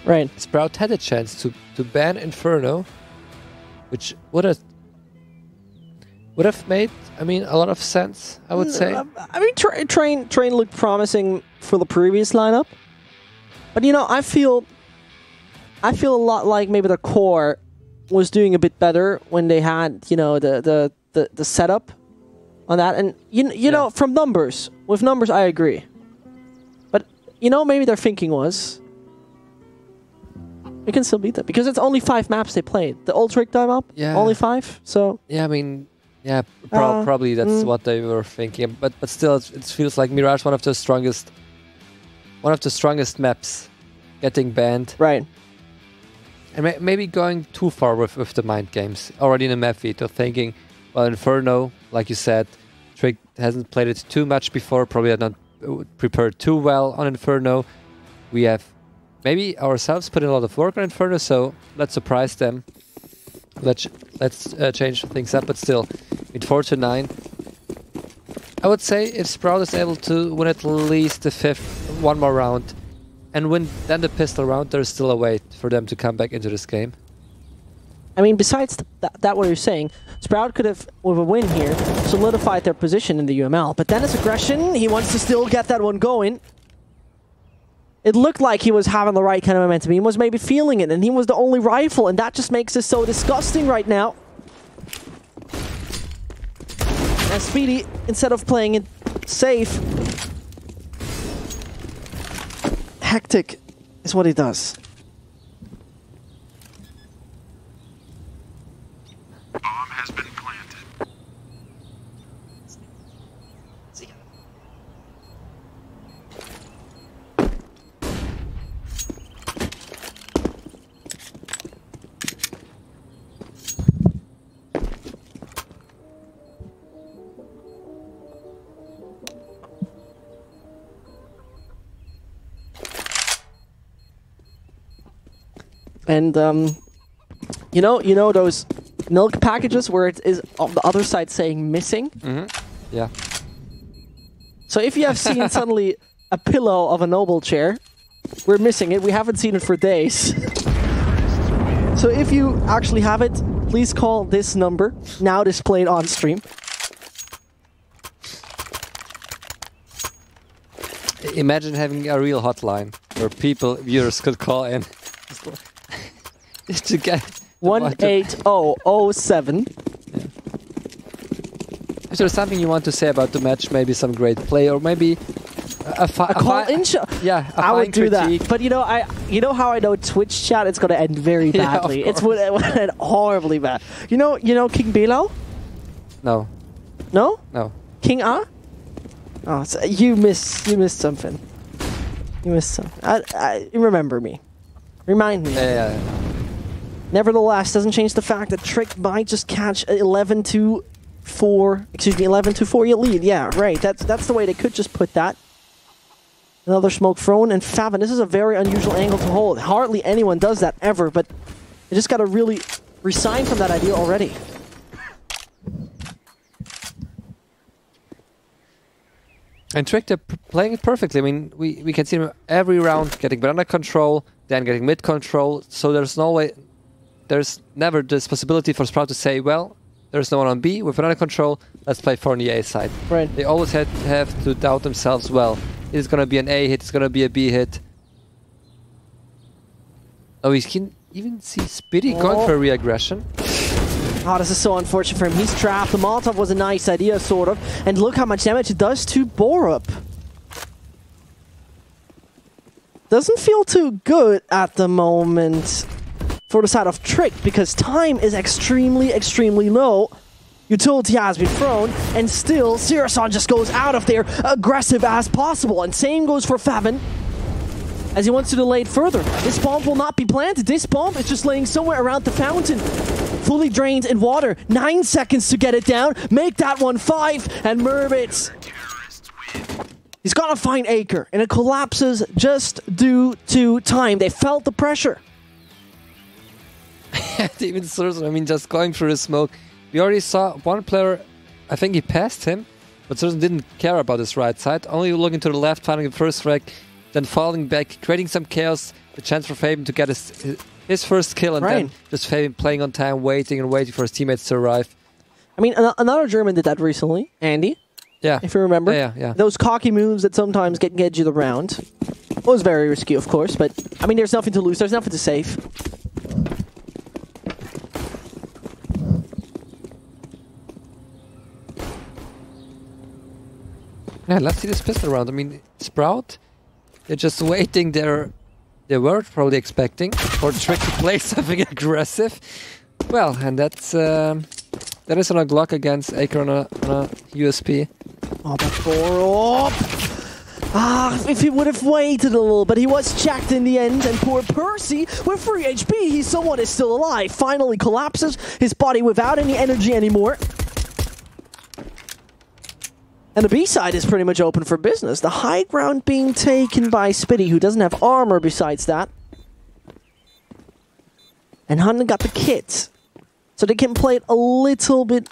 Speaker 1: right,
Speaker 2: Sprout had a chance to ban Inferno, which would have would have made, I mean, a lot of sense, I would say.
Speaker 1: I mean, Train looked promising for the previous lineup. But, you know, I feel a lot like maybe the core was doing a bit better when they had, you know, the setup on that. And, you know, from numbers, with numbers, I agree. But, you know, maybe their thinking was, we can still beat them. Because it's only 5 maps they played. The old trick time up, only 5. So,
Speaker 2: yeah, I mean, yeah, probably that's what they were thinking. But still, it feels like Mirage, one of the strongest maps getting banned.
Speaker 1: Right.
Speaker 2: And maybe going too far with the mind games. Already in the map feed, or thinking, well, Inferno, like you said, Trick hasn't played it too much before, probably not prepared too well on Inferno. We have maybe ourselves put in a lot of work on Inferno, so let's surprise them. Let's change things up, but still, with 4-9, I would say if Sprout is able to win at least the 5th, one more round, and win then the pistol round, there's still a way for them to come back into this game.
Speaker 1: I mean, besides that what you're saying, Sprout could have, with a win here, solidified their position in the UML. But then his aggression, he wants to still get that one going. It looked like he was having the right kind of momentum. He was maybe feeling it, and he was the only rifle, and that just makes it so disgusting right now. And Speedy, instead of playing it safe, hectic is what he does.
Speaker 3: Bomb has been planted.
Speaker 1: And you know those milk packages where it is on the other side saying missing?
Speaker 2: Yeah.
Speaker 1: So if you have seen suddenly a pillow of a noble chair, we're missing it. We haven't seen it for days. So if you actually have it, please call this number, now displayed on stream.
Speaker 2: Imagine having a real hotline where viewers could call in to get
Speaker 1: 18007.
Speaker 2: Is there something you want to say about the match? Maybe some great play, or maybe a
Speaker 1: call-in show?
Speaker 2: Yeah,
Speaker 1: I would do
Speaker 2: critique.
Speaker 1: that. But you know how I know Twitch chat, it's going to end very badly.
Speaker 2: Yeah,
Speaker 1: it would end horribly bad. You know King Bilal?
Speaker 2: No.
Speaker 1: No?
Speaker 2: No.
Speaker 1: King A? Oh, so you missed something. You missed something. Remember me. Remind me.
Speaker 2: Yeah.
Speaker 1: Nevertheless, doesn't change the fact that Trick might just catch an 11-4 lead. Yeah, right. That's the way they could just put that. Another smoke thrown, and Favin, this is a very unusual angle to hold. Hardly anyone does that ever, but they just got to really resign from that idea already.
Speaker 2: And Trick, they're playing it perfectly. I mean, we can see them every round getting banana control, then getting mid control, so there's never this possibility for Sprout to say, well, there's no one on B with banana control, let's play for on the A side.
Speaker 1: Right.
Speaker 2: They always have to doubt themselves, well, it's going to be an A hit, it's going to be a B hit. Oh, we can even see Speedy going for a re-aggression.
Speaker 1: Oh, this is so unfortunate for him. He's trapped. The Molotov was a nice idea, sort of. And look how much damage it does to Borup. Doesn't feel too good at the moment for the side of Trick, because time is extremely, extremely low. Utility has been thrown, and still, Sirasan just goes out of there aggressive as possible. And same goes for Favin, as he wants to delay it further. This bomb will not be planted. This bomb is just laying somewhere around the fountain. Fully drained in water. 9 seconds to get it down. Make that one 5, and Merbits, he's got to find Acre, and it collapses just due to time. They felt the pressure.
Speaker 2: Even Surson, I mean, just going through the smoke. We already saw one player, I think he passed him, but Surson didn't care about his right side. Only looking to the left, finding the first frag, then falling back, creating some chaos. The chance for Fabian to get his first kill, and then just Fabian playing on time, waiting and waiting for his teammates to arrive.
Speaker 1: I mean, another German did that recently, Andy.
Speaker 2: Yeah.
Speaker 1: If you remember.
Speaker 2: Yeah.
Speaker 1: Those cocky moves that sometimes get you the round. Was very risky, of course, but I mean, there's nothing to lose. There's nothing to save.
Speaker 2: Yeah, let's see this pistol round. I mean, Sprout, they're just waiting. They were probably expecting for Trick to play something aggressive. Well, and that's that is on a Glock against Acre on a USP.
Speaker 1: Oh, but Borup! If he would have waited a little, but he was checked in the end, and poor Percy, with 3 HP, he somewhat is still alive. Finally collapses, his body without any energy anymore. And the B side is pretty much open for business. The high ground being taken by Spitty, who doesn't have armor besides that. And Hunden got the kit. So they can play it a little bit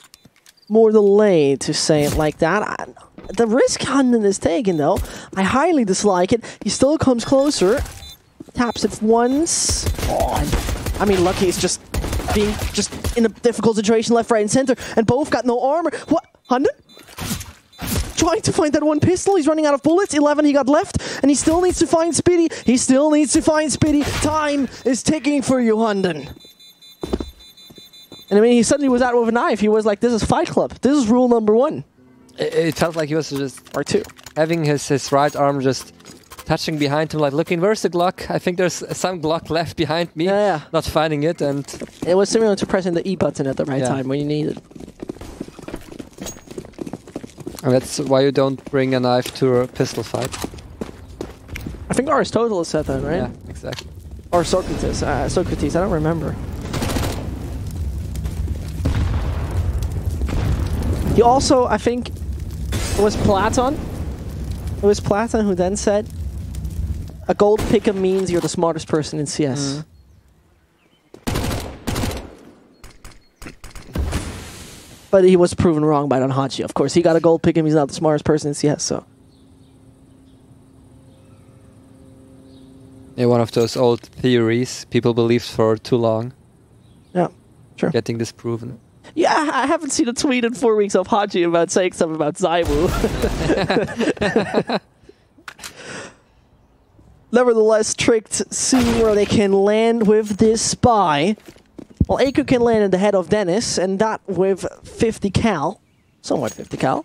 Speaker 1: more delayed, to say it like that. The risk Hunden is taking, though, I highly dislike it. He still comes closer. Taps it once. Oh, I mean, Lucky is just being in a difficult situation, left, right, and center. And both got no armor. What? Hunden? Trying to find that one pistol. He's running out of bullets. 11 he got left. And he still needs to find Spitty. He still needs to find Spitty. Time is ticking for you, Hunden. And I mean, he suddenly was out with a knife. He was like, this is Fight Club. This is rule number 1.
Speaker 2: It felt like he was just...
Speaker 1: Or 2.
Speaker 2: Having his right arm just touching behind him, like looking, where's the Glock? I think there's some Glock left behind me.
Speaker 1: Yeah.
Speaker 2: Not finding it, and...
Speaker 1: It was similar to pressing the E button at the right time when you need it.
Speaker 2: And that's why you don't bring a knife to a pistol fight.
Speaker 1: I think Aristotle said that, right?
Speaker 2: Yeah, exactly.
Speaker 1: Or Socrates. Socrates, I don't remember. He also, I think, it was Platon. It was Platon who then said, a gold pick'em means you're the smartest person in CS. But he was proven wrong by Don Hachi. Of course, he got a gold pick'em, he's not the smartest person in CS, so.
Speaker 2: Yeah, one of those old theories people believed for too long.
Speaker 1: Yeah, sure.
Speaker 2: Getting disproven.
Speaker 1: Yeah, I haven't seen a tweet in 4 weeks of Haji about saying something about Zaiwu. Nevertheless, Tricked seeing where they can land with this spy. Well, Aku can land in the head of Dennis, and that with 50 cal. Somewhat 50 cal.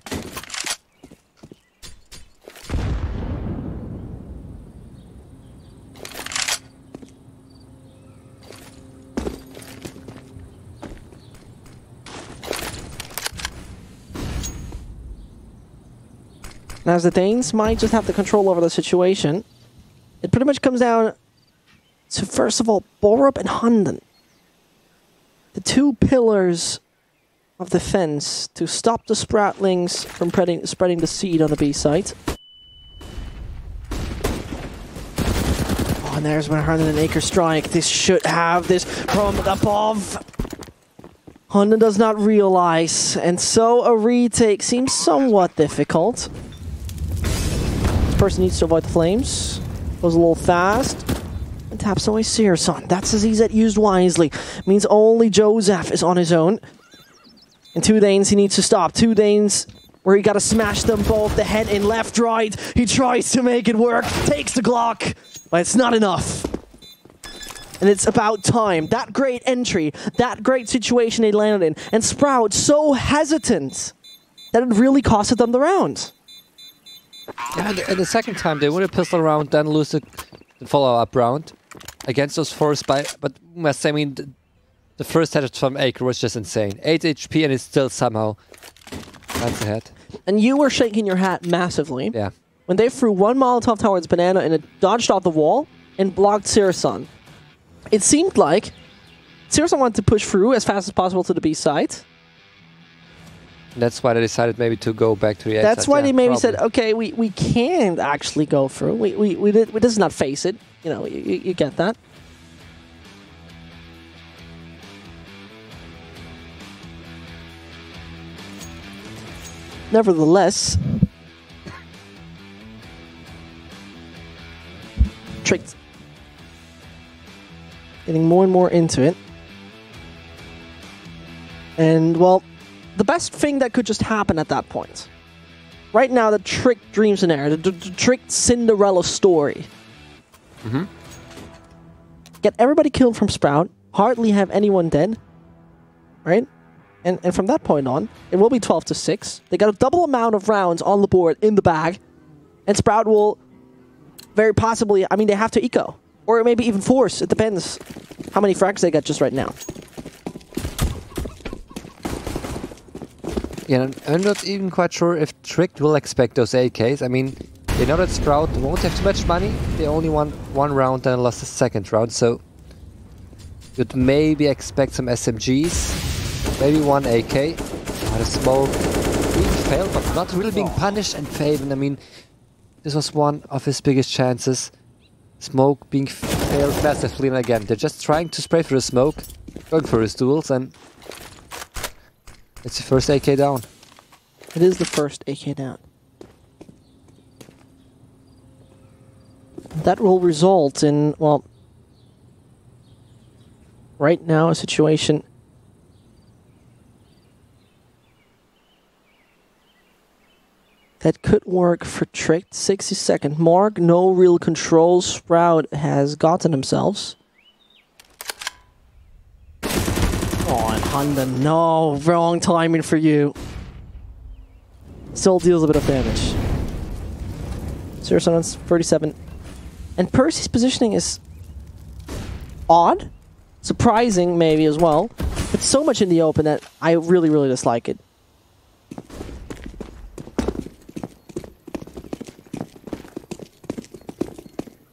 Speaker 1: And as the Danes might just have the control over the situation, it pretty much comes down to, first of all, Borup and Hunden. The 2 pillars of defense to stop the Sproutlings from spreading the seed on the B site. Oh, and there's where Hunden and Acre strike. This should have this from above. Hunden does not realize, and so a retake seems somewhat difficult. Person needs to avoid the flames. Goes a little fast. And taps away Searson. That's a ZZ used wisely. Means only Joseph is on his own. And 2 Danes he needs to stop. 2 Danes where he gotta smash them both. The head in left, right. He tries to make it work. Takes the Glock. But it's not enough. And it's about time. That great entry. That great situation they landed in. And Sprout so hesitant that it really costed them the round.
Speaker 2: Yeah, and the second time they win a pistol round, then lose the follow-up round against those 4 spy. But must say, I mean, the first headshot from Acre was just insane. 8 HP and it's still somehow that's ahead.
Speaker 1: And you were shaking your hat massively.
Speaker 2: Yeah.
Speaker 1: When they threw 1 Molotov towards Banana and it dodged off the wall and blocked Searson. It seemed like Searson wanted to push through as fast as possible to the B site.
Speaker 2: That's why they decided maybe to go back to the A side.
Speaker 1: That's why they maybe said, okay, we can't actually go through. We does not face it. You know, you get that. Nevertheless, Tricked. Getting more and more into it. And, well, the best thing that could just happen at that point. Right now, the Trick dream scenario, the Trick Cinderella story. Get everybody killed from Sprout, hardly have anyone dead, right? And from that point on, it will be 12-6. They got a double amount of rounds on the board in the bag, and Sprout will very possibly, I mean, they have to eco. Or maybe even force, it depends how many frags they get just right now.
Speaker 2: Yeah, I'm not even quite sure if Trick will expect those AKs. I mean, they know that Sprout won't have too much money. They only won one round and lost the second round, so you'd maybe expect some SMGs, maybe one AK. The smoke being failed, but not really being punished. And Faven, I mean, this was one of his biggest chances. Smoke being failed massively, and again, they're just trying to spray through the smoke, going for his duels, and it's the first AK down.
Speaker 1: It is the first AK down. That will result in, well, right now a situation that could work for Trick. 60-second mark, no real control. Sprout has gotten themselves. Oh, and Honda, no, wrong timing for you. Still deals a bit of damage. 0 37. And Percy's positioning is odd, surprising maybe as well, but so much in the open that I really, really dislike it.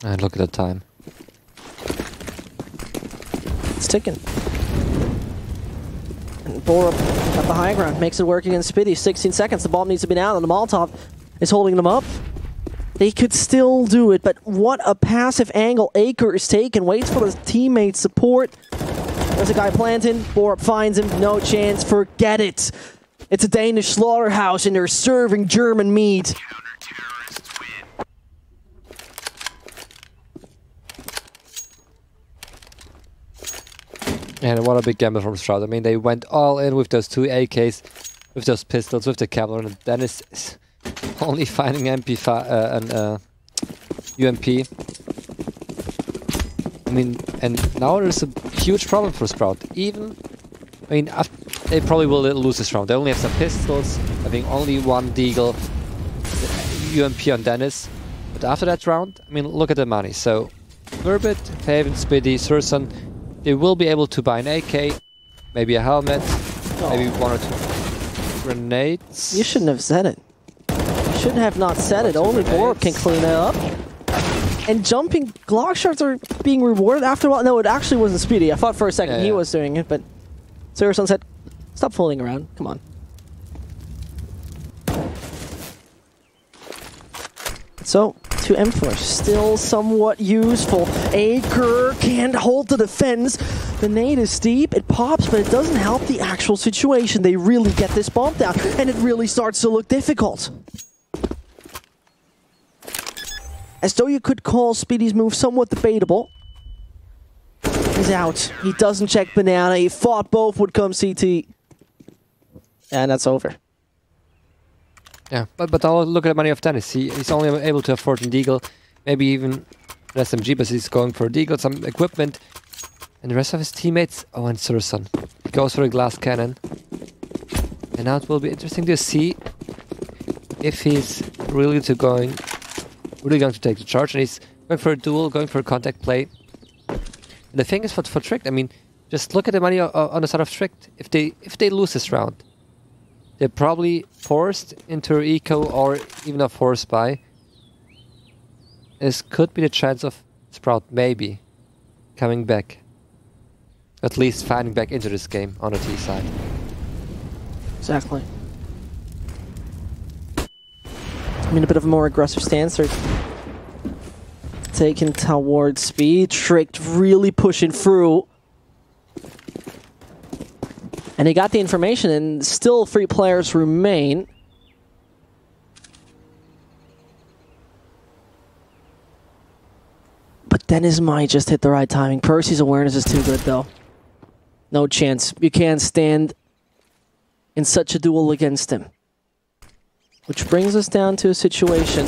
Speaker 2: And look at the time.
Speaker 1: It's ticking. And Borup at the high ground makes it work against Spitty. 16 seconds, the bomb needs to be down, and the Molotov is holding them up. They could still do it, but what a passive angle Aker is taking. Waits for his teammate support. There's a guy planting. Borup finds him. No chance. Forget it. It's a Danish slaughterhouse, and they're serving German meat.
Speaker 2: And what a big gamble from Stroud. I mean, they went all in with those two AKs, with those pistols, with the Kevlar, and Dennis is only finding MP5 and UMP. I mean, and now there's a huge problem for Sprout. Even, I mean, they probably will lose this round. They only have some pistols, having only one Deagle, UMP on Dennis. But after that round, I mean, look at the money. So, Verbit, Faven, Spiddy, Surson, they will be able to buy an AK, maybe a helmet, maybe one or two grenades.
Speaker 1: You shouldn't have said it. You should have not said it. Only Borup can clean it up. And jumping Glock shots are being rewarded after a while. No, it actually wasn't Speedy. I thought for a second he was doing it, but Saracen said, stop fooling around. Come on. So, to M4, still somewhat useful. Aker can't hold the defense. The nade is steep, it pops, but it doesn't help the actual situation. They really get this bomb down, and it really starts to look difficult. As though you could call Speedy's move somewhat debatable. He's out. He doesn't check Banana. He thought both would come CT. And that's over.
Speaker 2: Yeah, but I'll look at the money of Dennis. He's only able to afford an Deagle, maybe even an SMG, but he's going for a Deagle, some equipment. And the rest of his teammates, oh, and Surson. He goes for a glass cannon. And now it will be interesting to see if he's really going to take the charge. And he's going for a duel, going for a contact play. And the thing is for Trick, I mean, just look at the money on the side of Trick. If they lose this round, they're probably forced into eco or even a force buy. This could be the chance of Sprout maybe coming back. At least finding back into this game on the T side.
Speaker 1: Exactly. I mean, a bit of a more aggressive stance. They're taking towards speed. Trick really pushing through. And he got the information, and still 3 players remain. But Dennis might just hit the right timing. Percy's awareness is too good, though. No chance. You can't stand in such a duel against him. Which brings us down to a situation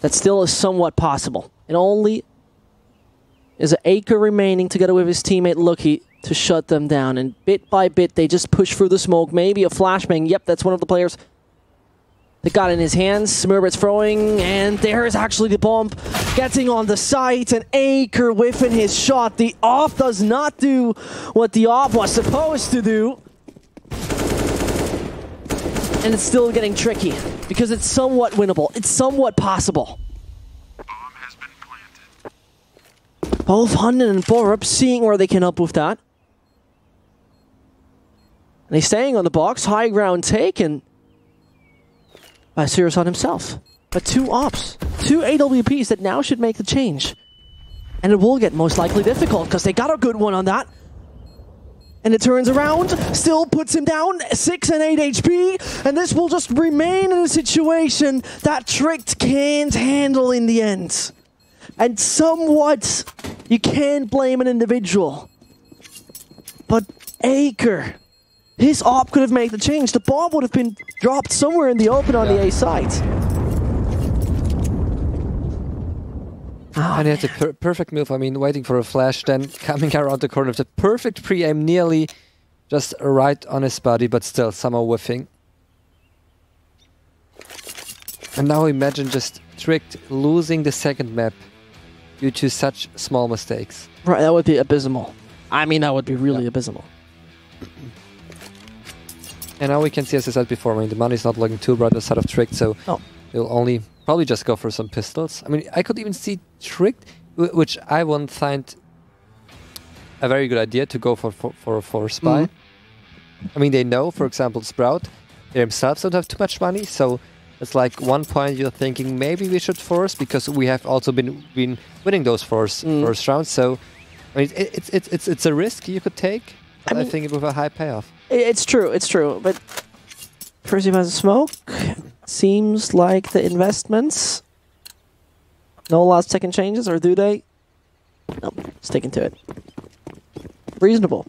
Speaker 1: that still is somewhat possible. It only is an acre remaining together with his teammate LUCKEY to shut them down. And bit by bit, they just push through the smoke. Maybe a flashbang. Yep, that's one of the players that got in his hands. Smurbit's throwing, and there is actually the bomb getting on the site. And Acre whiffing his shot. The off does not do what the off was supposed to do. And it's still getting tricky because it's somewhat winnable. It's somewhat possible.
Speaker 3: Bomb has been planted.
Speaker 1: Both Hunden and Borup seeing where they can up with that. And he's staying on the box. High ground taken by Sirius on himself. But two ops, two AWPs that now should make the change. And it will get most likely difficult because they got a good one on that. And it turns around, still puts him down, 6 and 8 HP, and this will just remain in a situation that Tricked can't handle in the end. And somewhat, you can't blame an individual. But Acre, his op could have made the change. The bomb would have been dropped somewhere in the open on the A side.
Speaker 2: And he had the perfect move. I mean, waiting for a flash, then coming around the corner with the perfect pre-aim, nearly just right on his body, but still somehow whiffing. And now imagine just Tricked losing the second map due to such small mistakes.
Speaker 1: Right, that would be abysmal. I mean, that would be really abysmal.
Speaker 2: And now we can see, as I said before, I mean, the money's not looking too bright on the side of Tricked, so he'll only probably just go for some pistols. I mean, I could even see Tricked, which I wouldn't find a very good idea to go for a force buy. I mean, they know, for example, Sprout, they themselves don't have too much money, so it's like one point you're thinking maybe we should force because we have also been winning those first rounds. So I mean, it's a risk you could take. But I think with a high payoff.
Speaker 1: It's true. But first he has a smoke. Seems like the investments. No last second changes, or do they? No, sticking to it. Reasonable.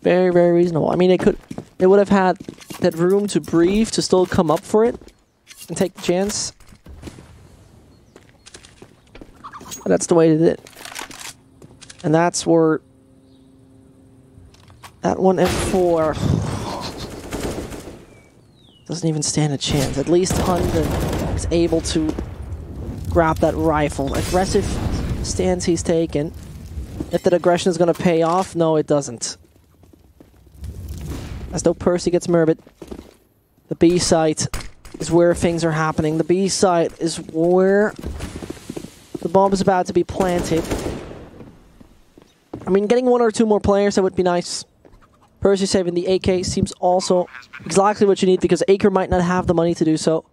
Speaker 1: Very, very reasonable. I mean, they would have had that room to breathe, to still come up for it and take the chance. But that's the way they did it. And that's where that 1M4 doesn't even stand a chance. At least Hunden is able to grab that rifle. Aggressive stance he's taken. If that aggression is going to pay off, no, it doesn't. As though Percy gets Murbit. The B site is where things are happening. The B site is where the bomb is about to be planted. I mean, getting one or two more players, that would be nice. Percy saving the AK seems also exactly what you need because Acre might not have the money to do so.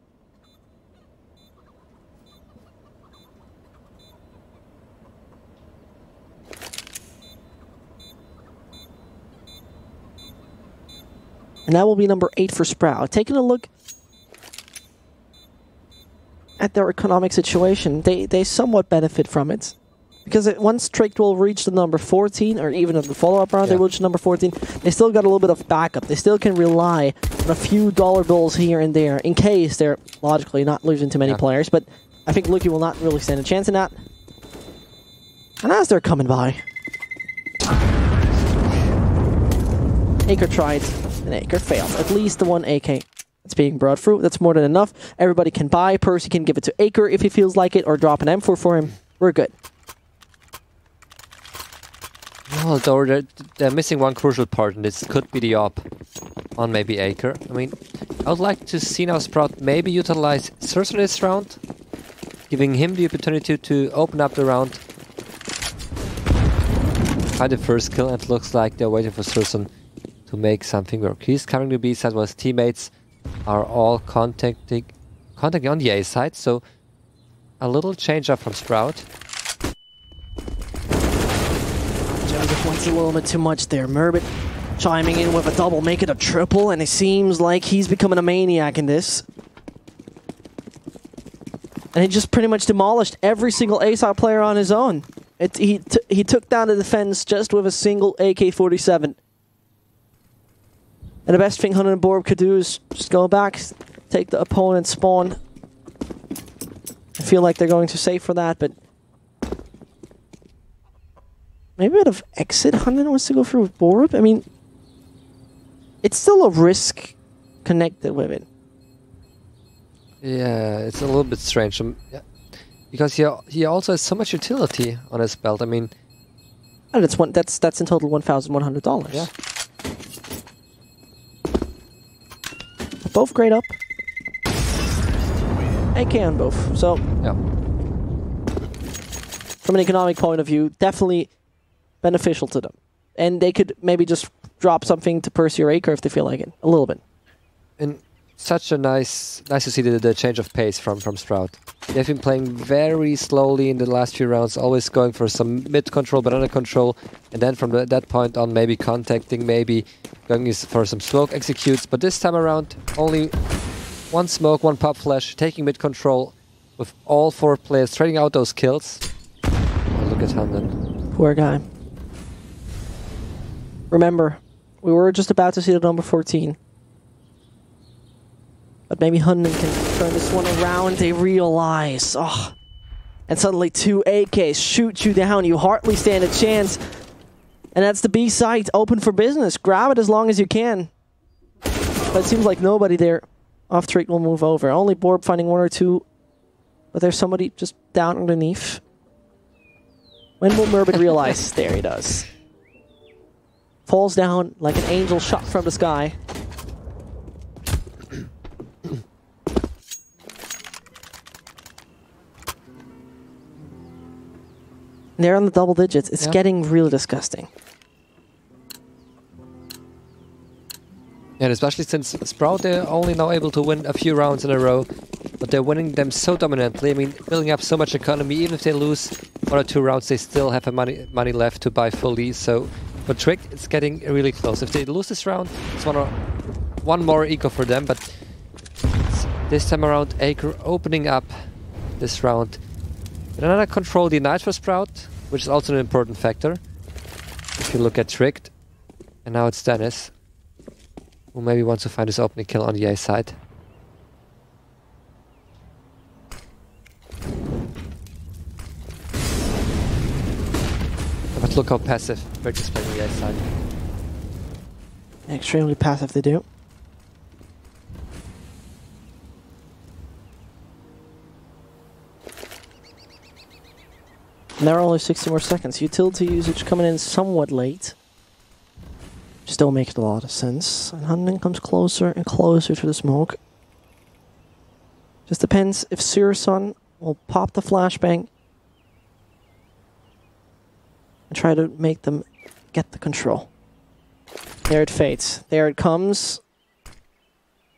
Speaker 1: And that will be number 8 for Sprout. Taking a look at their economic situation, they somewhat benefit from it. Because once Tricked will reach the number 14, or even in the follow-up round, they will reach number 14, they still got a little bit of backup. They still can rely on a few dollar bills here and there, in case they're logically not losing too many players. But I think LUCKEY will not really stand a chance in that. And as they're coming by, Acre tried, and Acre failed. At least the one AK that's being brought through. That's more than enough. Everybody can buy. Percy can give it to Acre if he feels like it, or drop an M4 for him. We're good.
Speaker 2: Although they're missing one crucial part, and this could be the op on maybe Acre. I mean, I would like to see now Sprout maybe utilize Surson this round, giving him the opportunity to open up the round, find the first kill, and it looks like they're waiting for Surson to make something work. He's covering the B side while his teammates are all contacting on the A side, so a little change up from Sprout.
Speaker 1: Joseph wants a little bit too much there. Murbit chiming in with a double, make it a triple, and it seems like he's becoming a maniac in this. And he just pretty much demolished every single A-side player on his own. He took down the defense just with a single AK-47. And the best thing Hunter and Borb could do is just go back, take the opponent's spawn. I feel like they're going to save for that, but maybe out of exit, Hunter wants to go through with Borb. I mean, it's still a risk connected with it.
Speaker 2: Yeah, it's a little bit strange. Yeah. Because he also has so much utility on his belt. I mean,
Speaker 1: and that's in total $1,100.
Speaker 2: Yeah.
Speaker 1: Both grade up. AK on both. So
Speaker 2: yeah.
Speaker 1: From an economic point of view, definitely beneficial to them. And they could maybe just drop something to Percy or Acre if they feel like it. A little bit.
Speaker 2: And such a nice to see the change of pace from Sprout. They've been playing very slowly in the last few rounds, always going for some mid control, banana control, and then from that point on maybe contacting, maybe going for some smoke executes. But this time around, only one smoke, one pop flash, taking mid control with all 4 players, trading out those kills. Oh, look at Hamden.
Speaker 1: Poor guy. Remember, we were just about to see the number 14. But maybe Hunden can turn this one around. They realize, oh, and suddenly 2 AKs shoot you down. You hardly stand a chance. And that's the B site, open for business. Grab it as long as you can. But it seems like nobody there off Trick will move over. Only Borb finding 1 or 2. But there's somebody just down underneath. When will Murbid realize? There he does. Falls down like an angel shot from the sky. They're on the double digits. It's getting really disgusting.
Speaker 2: And especially since Sprout, they're only now able to win a few rounds in a row, but they're winning them so dominantly. I mean, building up so much economy. Even if they lose 1 or 2 rounds, they still have money left to buy fully. So for Trick, it's getting really close. If they lose this round, it's one more eco for them. But this time around, Acre opening up this round. And another control denied for Sprout, which is also an important factor. If you look at Tricked, and now it's Dennis, who maybe wants to find his opening kill on the A side. But look how passive Tricked is playing the A side.
Speaker 1: Extremely passive they do. And there are only 60 more seconds. Utility usage coming in somewhat late. Just don't make a lot of sense. And Hunden comes closer and closer to the smoke. Just depends if Sirson will pop the flashbang and try to make them get the control. There it fades. There it comes.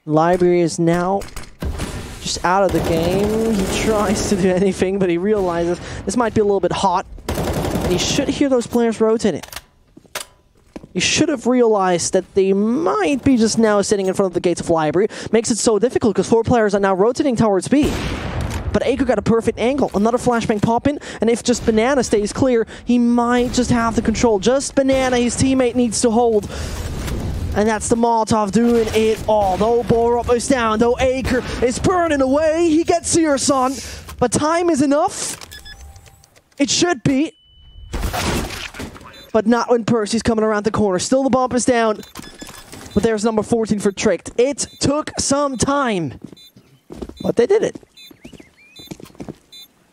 Speaker 1: Library is now just out of the game. He tries to do anything, but he realizes this might be a little bit hot. And he should hear those players rotating. He should have realized that they might be just now sitting in front of the gates of Library. Makes it so difficult because 4 players are now rotating towards B. But Acre got a perfect angle. Another flashbang pop in, and if just Banana stays clear, he might just have the control. Just Banana, his teammate needs to hold. And that's the Molotov doing it all. Though Borup is down, though Acre is burning away, he gets Searson. But time is enough. It should be. But not when Percy's coming around the corner. Still the bump is down. But there's number 14 for Tricked. It took some time. But they did it.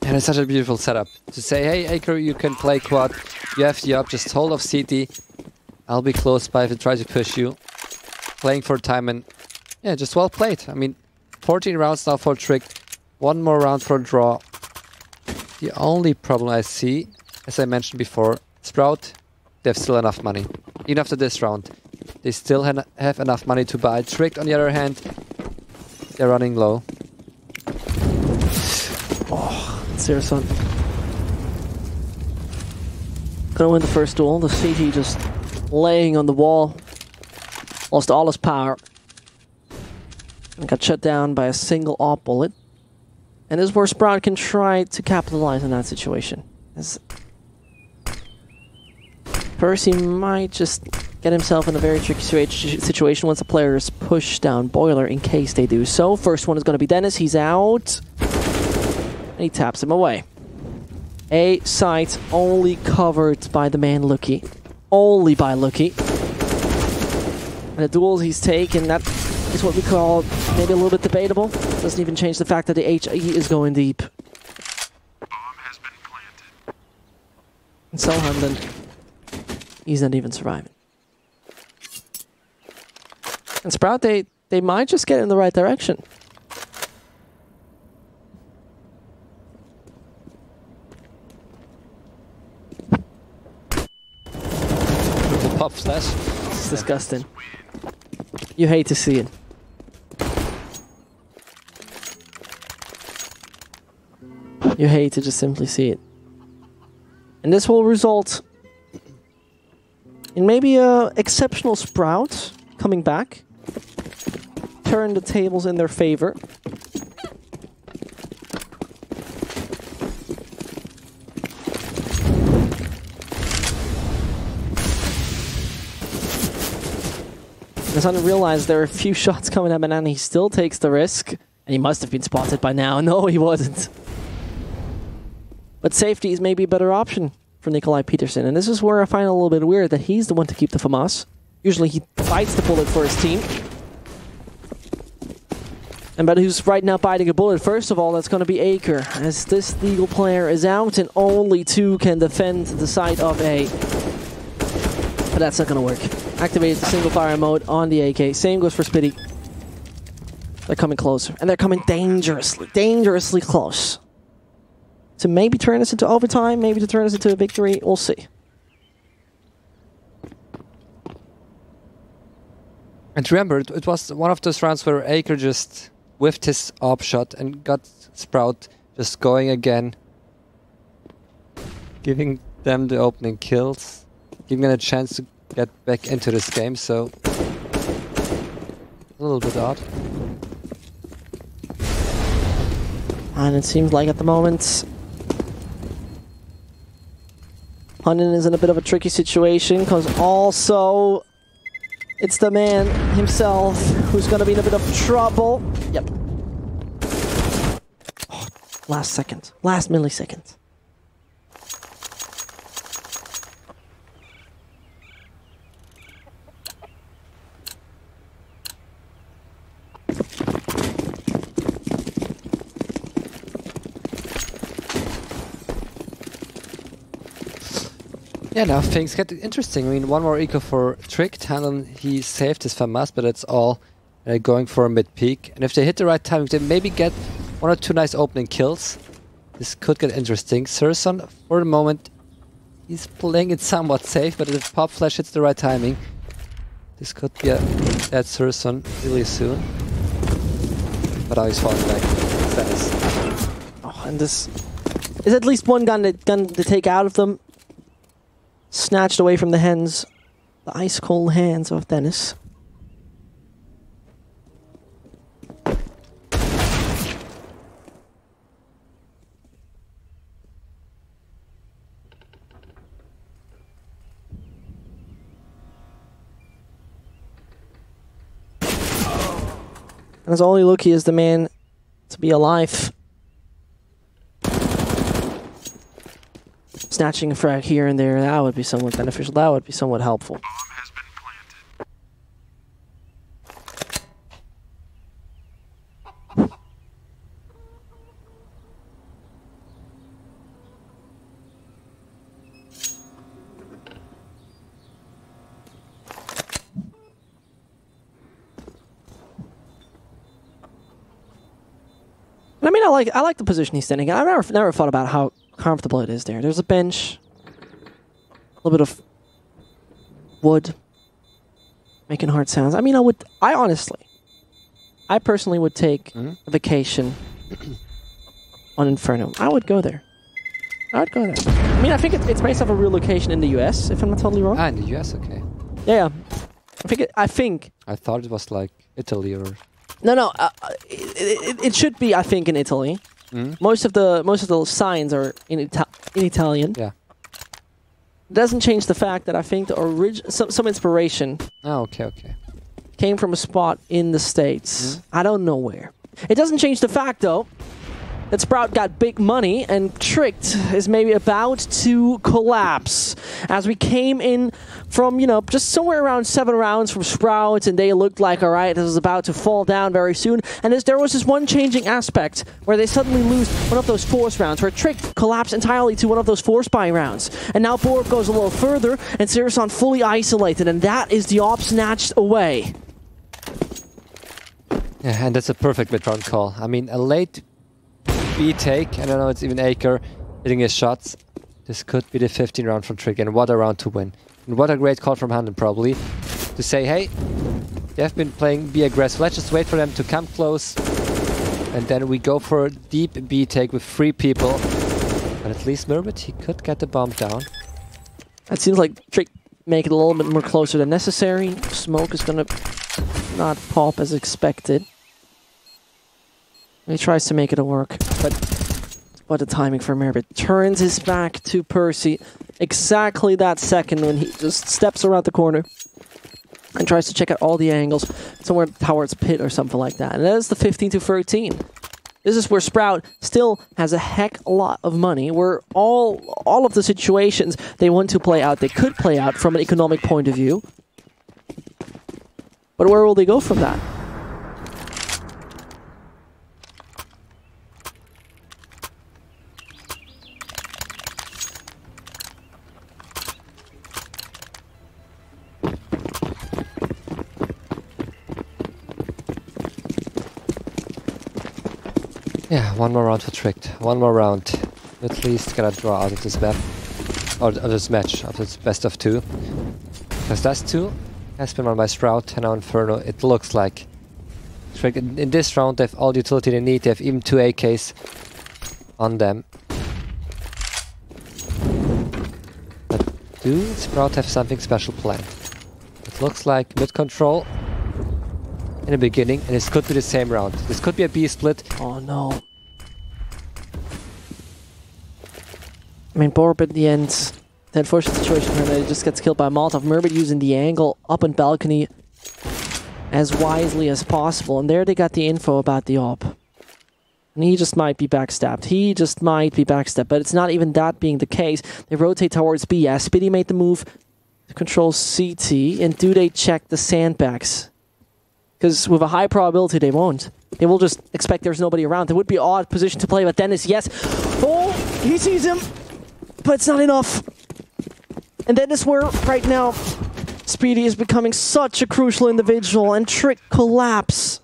Speaker 2: And it's such a beautiful setup. To say, hey, Acre, you can play quad. You have the up, just hold off CT. I'll be close by if I try to push you. Playing for time and... yeah, just well played. I mean, 14 rounds now for Tricked. 1 more round for a draw. The only problem I see, as I mentioned before, Sprout, they have still enough money. Even after this round, they still have enough money to buy. Tricked, on the other hand, they're running low.
Speaker 1: Oh, Searson. Gonna win the first duel. The CT just laying on the wall. Lost all his power. And got shut down by a single AWP bullet. And this is where Sprout can try to capitalize on that situation. As Percy might just get himself in a very tricky situation once the players push down Boiler in case they do so. First one is going to be Dennis. He's out. And he taps him away. A site only covered by the man LUCKEY. Only by LUCKEY. And the duels he's taken, that is what we call maybe a little bit debatable. Doesn't even change the fact that the HE is going deep.
Speaker 3: Bomb has been planted.
Speaker 1: And so Hamden, he's not even surviving. And Sprout, they might just get in the right direction.
Speaker 2: Pop flash.
Speaker 1: It's disgusting. You hate to see it. You hate to just simply see it. And this will result in maybe a exceptional Sprout coming back. Turn the tables in their favor. Hasn't realized there are a few shots coming at Banana. He still takes the risk. And he must have been spotted by now. No, he wasn't. But safety is maybe a better option for Nikolai Peterson. And this is where I find it a little bit weird that he's the one to keep the FAMAS. Usually he bites the bullet for his team. And but who's right now biting a bullet? First of all, that's going to be Aker. As this legal player is out and only 2 can defend the side of A. But that's not going to work. Activated the single fire mode on the AK. Same goes for Spitty. They're coming closer. And they're coming dangerously close. To maybe turn this into overtime, maybe to turn this into a victory. We'll see.
Speaker 2: And remember, it was one of those rounds where Aker just whiffed his op shot and got Sprout just going again. Giving them the opening kills. Giving them a chance to get back into this game, so a little bit odd.
Speaker 1: And it seems like at the moment Hunden is in a bit of a tricky situation because also it's the man himself who's going to be in a bit of trouble. Yep. Oh, last second. Last millisecond.
Speaker 2: Yeah, now things get interesting. I mean, one more eco for Trick. Talon, he saved his FAMAS, but it's all going for a mid-peak. And if they hit the right timing, they maybe get 1 or 2 nice opening kills. This could get interesting. Surson, for the moment, he's playing it somewhat safe, but if Pop Flash hits the right timing, this could be a dead Surson really soon. But now he's falling back.
Speaker 1: Oh, and this is at least one gun to take out of them. Snatched away from the hands, the ice cold hands of Dennis. And as only LUCKEY is the man to be alive. Snatching a frag here and there, that would be somewhat beneficial. That would be somewhat helpful.
Speaker 3: Bomb has been planted.
Speaker 1: I mean, I like the position he's standing in. I've never thought about how comfortable it is there. There's a bench, a little bit of wood, making hard sounds. I mean, I personally would take a vacation on Inferno. I would go there. I would go there. I mean, I think it's based off a real location in the US, if I'm not totally wrong.
Speaker 2: Ah, in the US, okay.
Speaker 1: Yeah. I think.
Speaker 2: I thought it was like Italy or.
Speaker 1: No. It should be, I think, in Italy. Most of the signs are in Italian.
Speaker 2: Yeah.
Speaker 1: It doesn't change the fact that I think the some inspiration
Speaker 2: Oh, okay.
Speaker 1: came from a spot in the States. I don't know where. It doesn't change the fact, though, that Sprout got big money and Tricked is maybe about to collapse. As we came in from, you know, just somewhere around 7 rounds from Sprout, and they looked like, all right, this is about to fall down very soon. And there was this one changing aspect where they suddenly lose one of those force rounds, where Tricked collapsed entirely to one of those force buy rounds. And now Borb goes a little further, and Sirisan fully isolated, and that is the op snatched away.
Speaker 2: Yeah, and that's a perfect mid-round call. I mean, a late B take, I don't know, it's even Acre hitting his shots. This could be the 15 round from Trick, and what a round to win. And what a great call from Handen, probably, to say, hey, they have been playing be aggressive, let's just wait for them to come close, and then we go for a deep B take with 3 people. But at least Merbit, he could get the bomb down.
Speaker 1: It seems like Trick make it a little bit more closer than necessary. Smoke is gonna not pop as expected. He tries to make it work, but what the timing for Merbit. Turns his back to Percy exactly that second when he just steps around the corner and tries to check out all the angles somewhere towards pit or something like that. And that is the 15 to 13. This is where Sprout still has a heck a lot of money, where all of the situations they want to play out, they could play out from an economic point of view. But where will they go from that?
Speaker 2: Yeah, one more round for Tricked. One more round. At least gotta draw out of this map. Or of this match, of this best of 2. Because that's 2 has been won by Sprout, and now Inferno, it looks like. Tricked, in this round, they have all the utility they need. They have even 2 AKs on them. But do Sprout have something special planned? It looks like mid-control in the beginning, and this could be the same round. This could be a B split.
Speaker 1: Oh no. I mean, Borb at the end, the unfortunate situation where he just gets killed by Molotov. Merbit using the angle up on balcony as wisely as possible, and there they got the info about the op. And he just might be backstabbed. He just might be backstabbed, but it's not even that being the case. They rotate towards B. Yeah, Spitty made the move to control CT, and do they check the sandbags? Because with a high probability they won't. They will just expect there's nobody around. It would be an odd position to play, but Dennis, yes. Oh, he sees him, but it's not enough. And that is where, right now, Speedy is becoming such a crucial individual, and Trick collapse.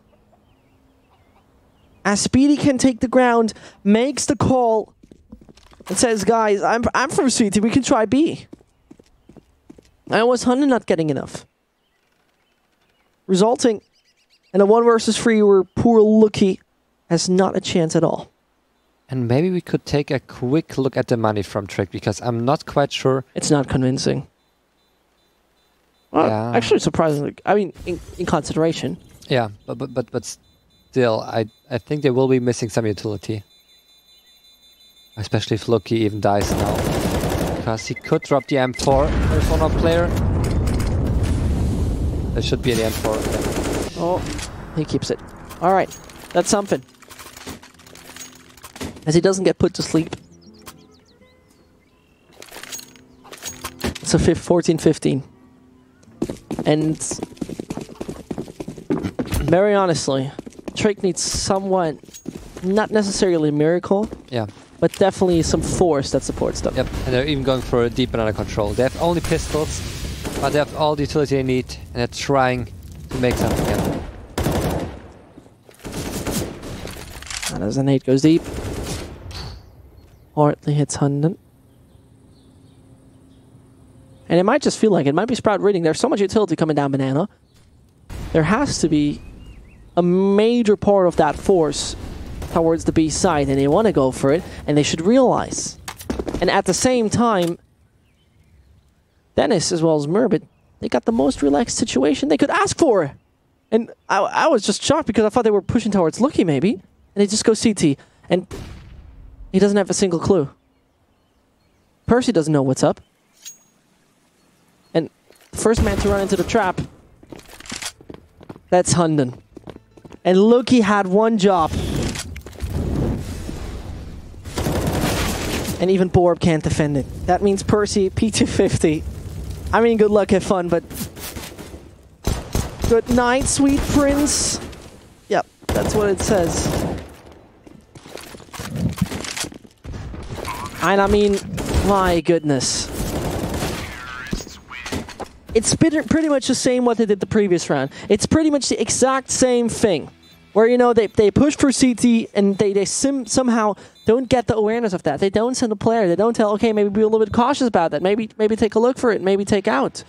Speaker 1: As Speedy can take the ground, makes the call, and says, guys, I'm from CT, we can try B. I was Hunter not getting enough. Resulting in a 1 versus 3 where poor LUCKEY has not a chance at all.
Speaker 2: And maybe we could take a quick look at the money from Trick, because I'm not quite sure.
Speaker 1: It's not convincing. Well,
Speaker 2: yeah.
Speaker 1: Actually, surprisingly, I mean, in consideration.
Speaker 2: Yeah, but still, I think they will be missing some utility. Especially if LUCKEY even dies now. Because he could drop the M4. There's one more player. There should be an M4. Okay.
Speaker 1: Oh, he keeps it. Alright, that's something. As he doesn't get put to sleep. It's a 14-15. And very honestly, Trick needs somewhat, not necessarily a miracle,
Speaker 2: yeah,
Speaker 1: but definitely some force that supports them.
Speaker 2: Yep, and they're even going for a deep banana control. They have only pistols, but they have all the utility they need, and they're trying to make something happen.
Speaker 1: And as a nade goes deep, Hartley hits Hunden. And it might just feel like it might be Sprout reading. There's so much utility coming down banana. There has to be a major part of that force towards the B side, and they want to go for it, and they should realize. And at the same time, Dennis as well as Merbit, they got the most relaxed situation they could ask for. And I was just shocked because I thought they were pushing towards LUCKEY maybe, and they just go CT, and he doesn't have a single clue. Percy doesn't know what's up. First man to run into the trap. That's Hunden. And Lucky had one job. And even Borb can't defend it. That means Percy, P250. I mean, good luck, have fun, but... Good night, sweet prince. Yep, that's what it says. And I mean, my goodness. It's pretty much the same what they did the previous round. It's pretty much the exact same thing. Where, you know, they push for CT and they somehow don't get the awareness of that. They don't send a player. They don't tell, okay, maybe be a little bit cautious about that. Maybe take a look for it. Maybe take out.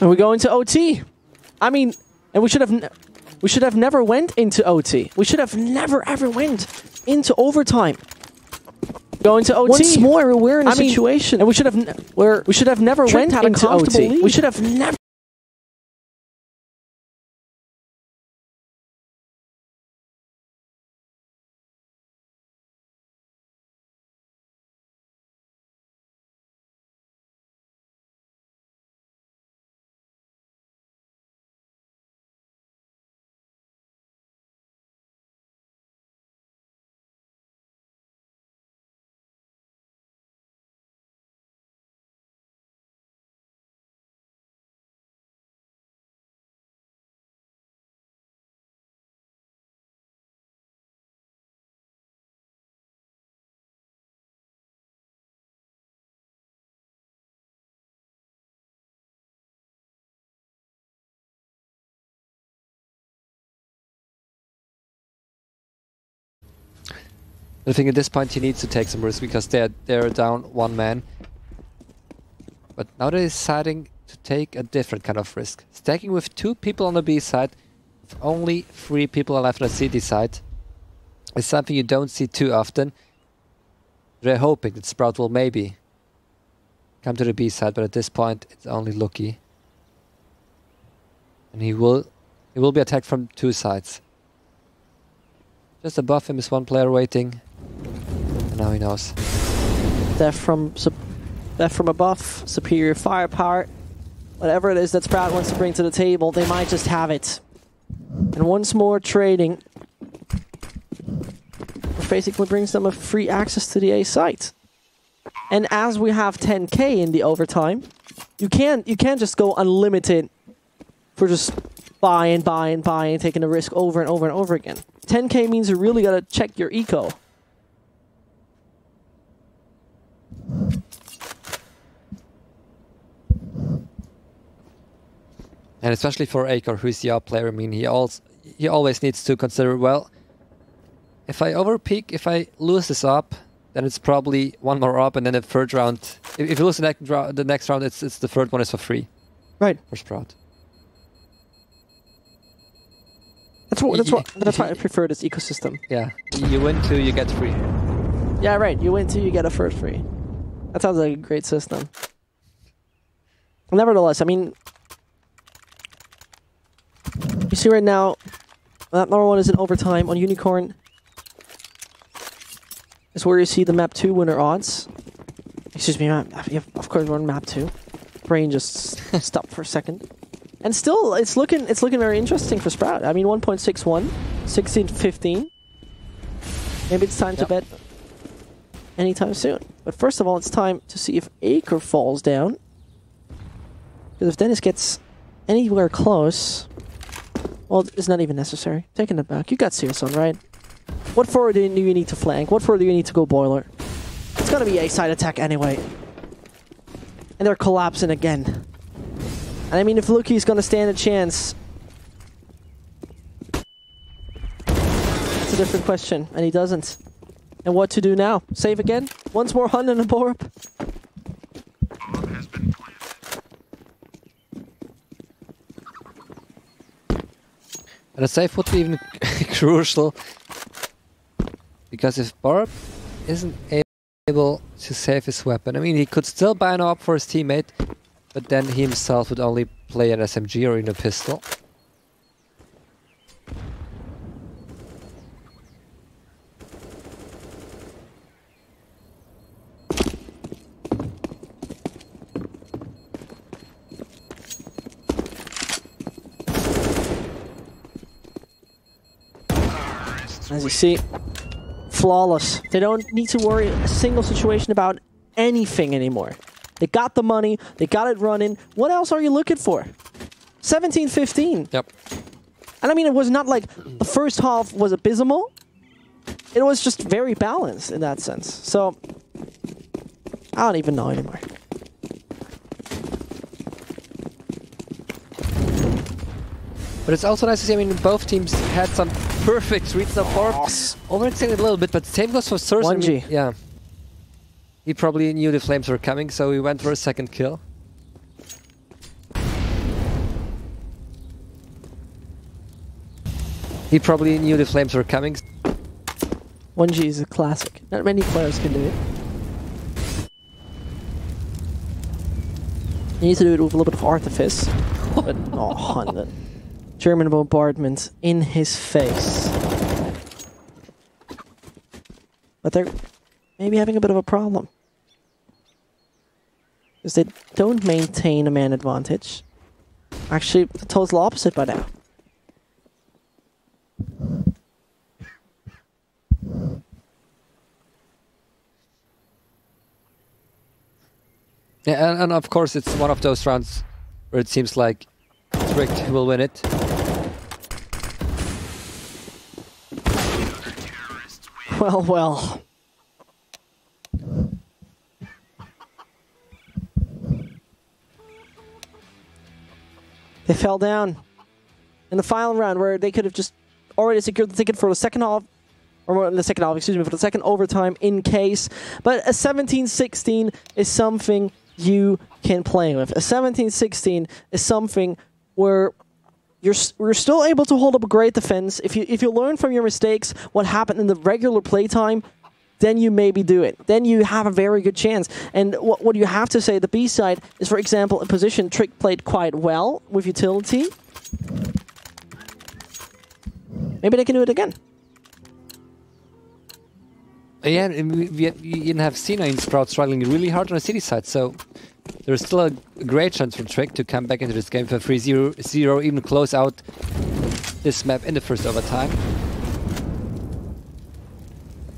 Speaker 1: And we go into OT. I mean, and we should have never went into OT. We should have never ever went into overtime. Going to OT. Once more, we're in a situation, and we should have never went into OT. Lead. We should have never.
Speaker 2: I think at this point he needs to take some risk because they're down one man. But now they're deciding to take a different kind of risk. Stacking with 2 people on the B side, with only 3 people left on the CD side, is something you don't see too often. They're hoping that Sprout will maybe come to the B side, but at this point it's only Lucky. And he will be attacked from 2 sides. Just above him is 1 player waiting. And now he knows.
Speaker 1: Death from above, superior firepower. Whatever it is that Sprout wants to bring to the table, they might just have it. And once more trading, which basically brings them a free access to the A site. And as we have 10k in the overtime, you can't just go unlimited for just buying, taking a risk over and over and over again. 10k means you really gotta check your eco.
Speaker 2: And especially for Akor, who's the up player, I mean, he always needs to consider, well, if I overpeak, if I lose this up, then it's probably 1 more up, and then the third round. If you lose the next round, it's the third one is for free.
Speaker 1: Right.
Speaker 2: For Sprout.
Speaker 1: That's why I prefer this ecosystem.
Speaker 2: Yeah, you win 2, you get 3.
Speaker 1: Yeah, right. You win 2, you get a third free. That sounds like a great system. Nevertheless, I mean, you see right now, map number 1 is in overtime on Unicorn. Is where you see the map 2 winner odds. Excuse me, of course we're on map 2. Brain just stopped for a second. And still, it's looking very interesting for Sprout. I mean, 1.61, 16-15. Maybe it's time to bet anytime soon. But first of all, it's time to see if Akor falls down. Because if Dennis gets anywhere close, well, it's not even necessary. Taking it back. You got Searson, right? What forward do you need to flank? What forward do you need to go boiler? It's gonna be A-side attack anyway. And they're collapsing again. And I mean, if Lucky's gonna stand a chance, that's a different question, and he doesn't. And what to do now? Save again? Once more Hunden and Borup?
Speaker 3: Bomb has been planted.
Speaker 2: And a save would be even crucial. Because if Borup isn't able to save his weapon, I mean, he could still buy an op for his teammate, but then he himself would only play an SMG or in a pistol.
Speaker 1: As you see, flawless. They don't need to worry a single situation about anything anymore. They got the money, they got it running. What else are you looking for? 17-15.
Speaker 2: Yep.
Speaker 1: And I mean, it was not like the first half was abysmal. It was just very balanced in that sense. So, I don't even know anymore.
Speaker 2: But it's also nice to see, I mean, both teams had some perfect reads so far. Overextended a little bit, but same goes for Source.
Speaker 1: 1G.
Speaker 2: Yeah. He probably knew the flames were coming, so he went for a second kill. He probably knew the flames were coming.
Speaker 1: 1G is a classic. Not many players can do it. You need to do it with a little bit of artifice. But, oh, 100. German bombardment in his face. But they're maybe having a bit of a problem. Because they don't maintain a man advantage. Actually, the total opposite by now.
Speaker 2: Yeah, and of course it's one of those rounds where it seems like Tricked will win it.
Speaker 1: Well, well. They fell down in the final round where they could have just already secured the ticket for the second half, or the second half, excuse me, for the second overtime in case. But a 17-16 is something you can play with. A 17-16 is something where we're still able to hold up a great defense. If you learn from your mistakes what happened in the regular playtime, then you maybe do it. Then you have a very good chance. And what you have to say, the B side is, for example, a position Trick played quite well with utility. Maybe they can do it again.
Speaker 2: Yeah, you have seen in Sprout struggling really hard on the city side, so there's still a great chance for Trick to come back into this game for 3-0, even close out this map in the first overtime.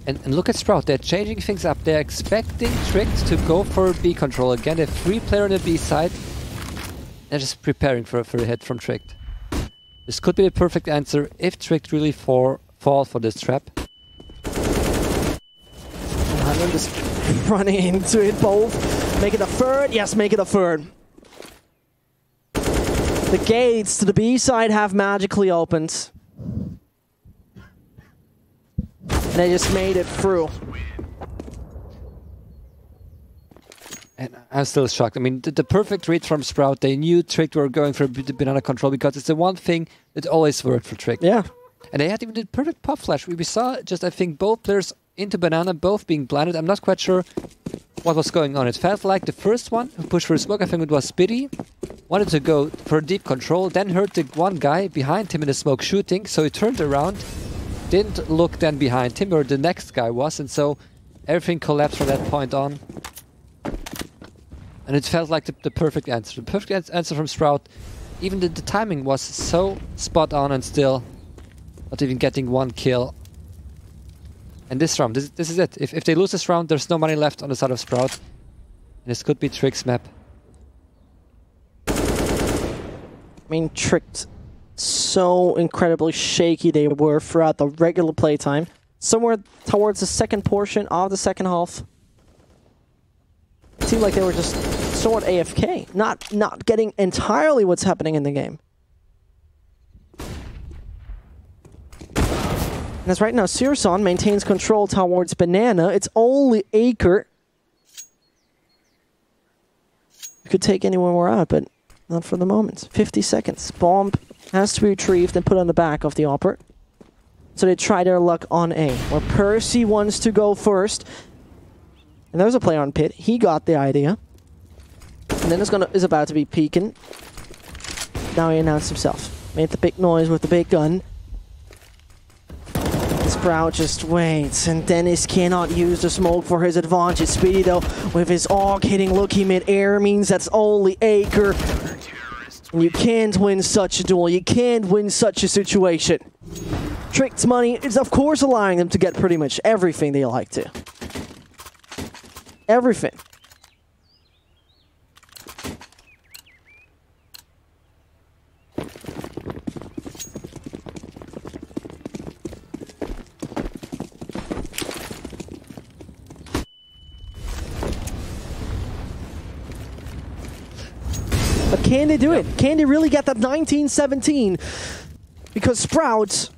Speaker 2: And look at Sprout, they're changing things up. They're expecting Trick to go for B control again. They have 3 players on the B side. They're just preparing for a hit from Trick. This could be the perfect answer if Trick really fall for this trap.
Speaker 1: I'm just running into it both. Make it a third. Yes, make it a third. The gates to the B side have magically opened. And they just made it through.
Speaker 2: And I'm still shocked. I mean, the perfect read from Sprout. They knew Trick were going for the banana control because it's the one thing that always worked for Trick.
Speaker 1: Yeah.
Speaker 2: And they had even the perfect pop flash. We saw just, I think, both players into banana, both being blinded. I'm not quite sure what was going on. It felt like the first one who pushed for smoke, I think it was Spitty, wanted to go for deep control, then heard the one guy behind him in the smoke shooting, so he turned around, didn't look then behind him where the next guy was, and so everything collapsed from that point on. And it felt like the perfect answer. The perfect answer from Sprout. Even the timing was so spot on and still not even getting one kill. And this round, this is it. If they lose this round, there's no money left on the side of Sprout. And this could be Trick's map.
Speaker 1: I mean, Tricked so incredibly shaky they were throughout the regular playtime. Somewhere towards the second portion of the second half, it seemed like they were just somewhat AFK, not getting entirely what's happening in the game. And as right now, Sirson maintains control towards Banana. It's only Acre. Could take anyone more out, but not for the moment. 50 seconds. Bomb has to be retrieved and put on the back of the Opera. So they try their luck on A, where Percy wants to go first. And there's a player on pit. He got the idea. And then is about to be peeking. Now he announced himself. Made the big noise with the big gun. Sprout just waits, and Dennis cannot use the smoke for his advantage. Speedy, though, with his AUG hitting Lucky mid-air means that's only Acre. And you can't win such a duel. You can't win such a situation. Tricked's money is, of course, allowing them to get pretty much everything they like to. Everything. But can they do it? Can they really get that 19-17? Because Sprouts,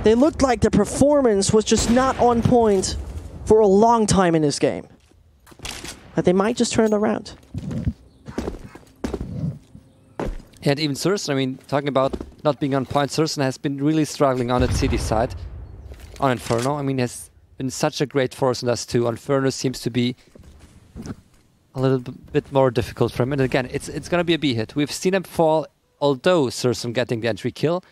Speaker 1: they looked like their performance was just not on point for a long time in this game. But they might just turn it around.
Speaker 2: And even Surson, I mean, talking about not being on point, Surson has been really struggling on its city side. On Inferno, I mean, has been such a great force in us too. Inferno seems to be a little bit more difficult for him. And again, it's going to be a B hit. We've seen him fall, although Surson getting the entry kill.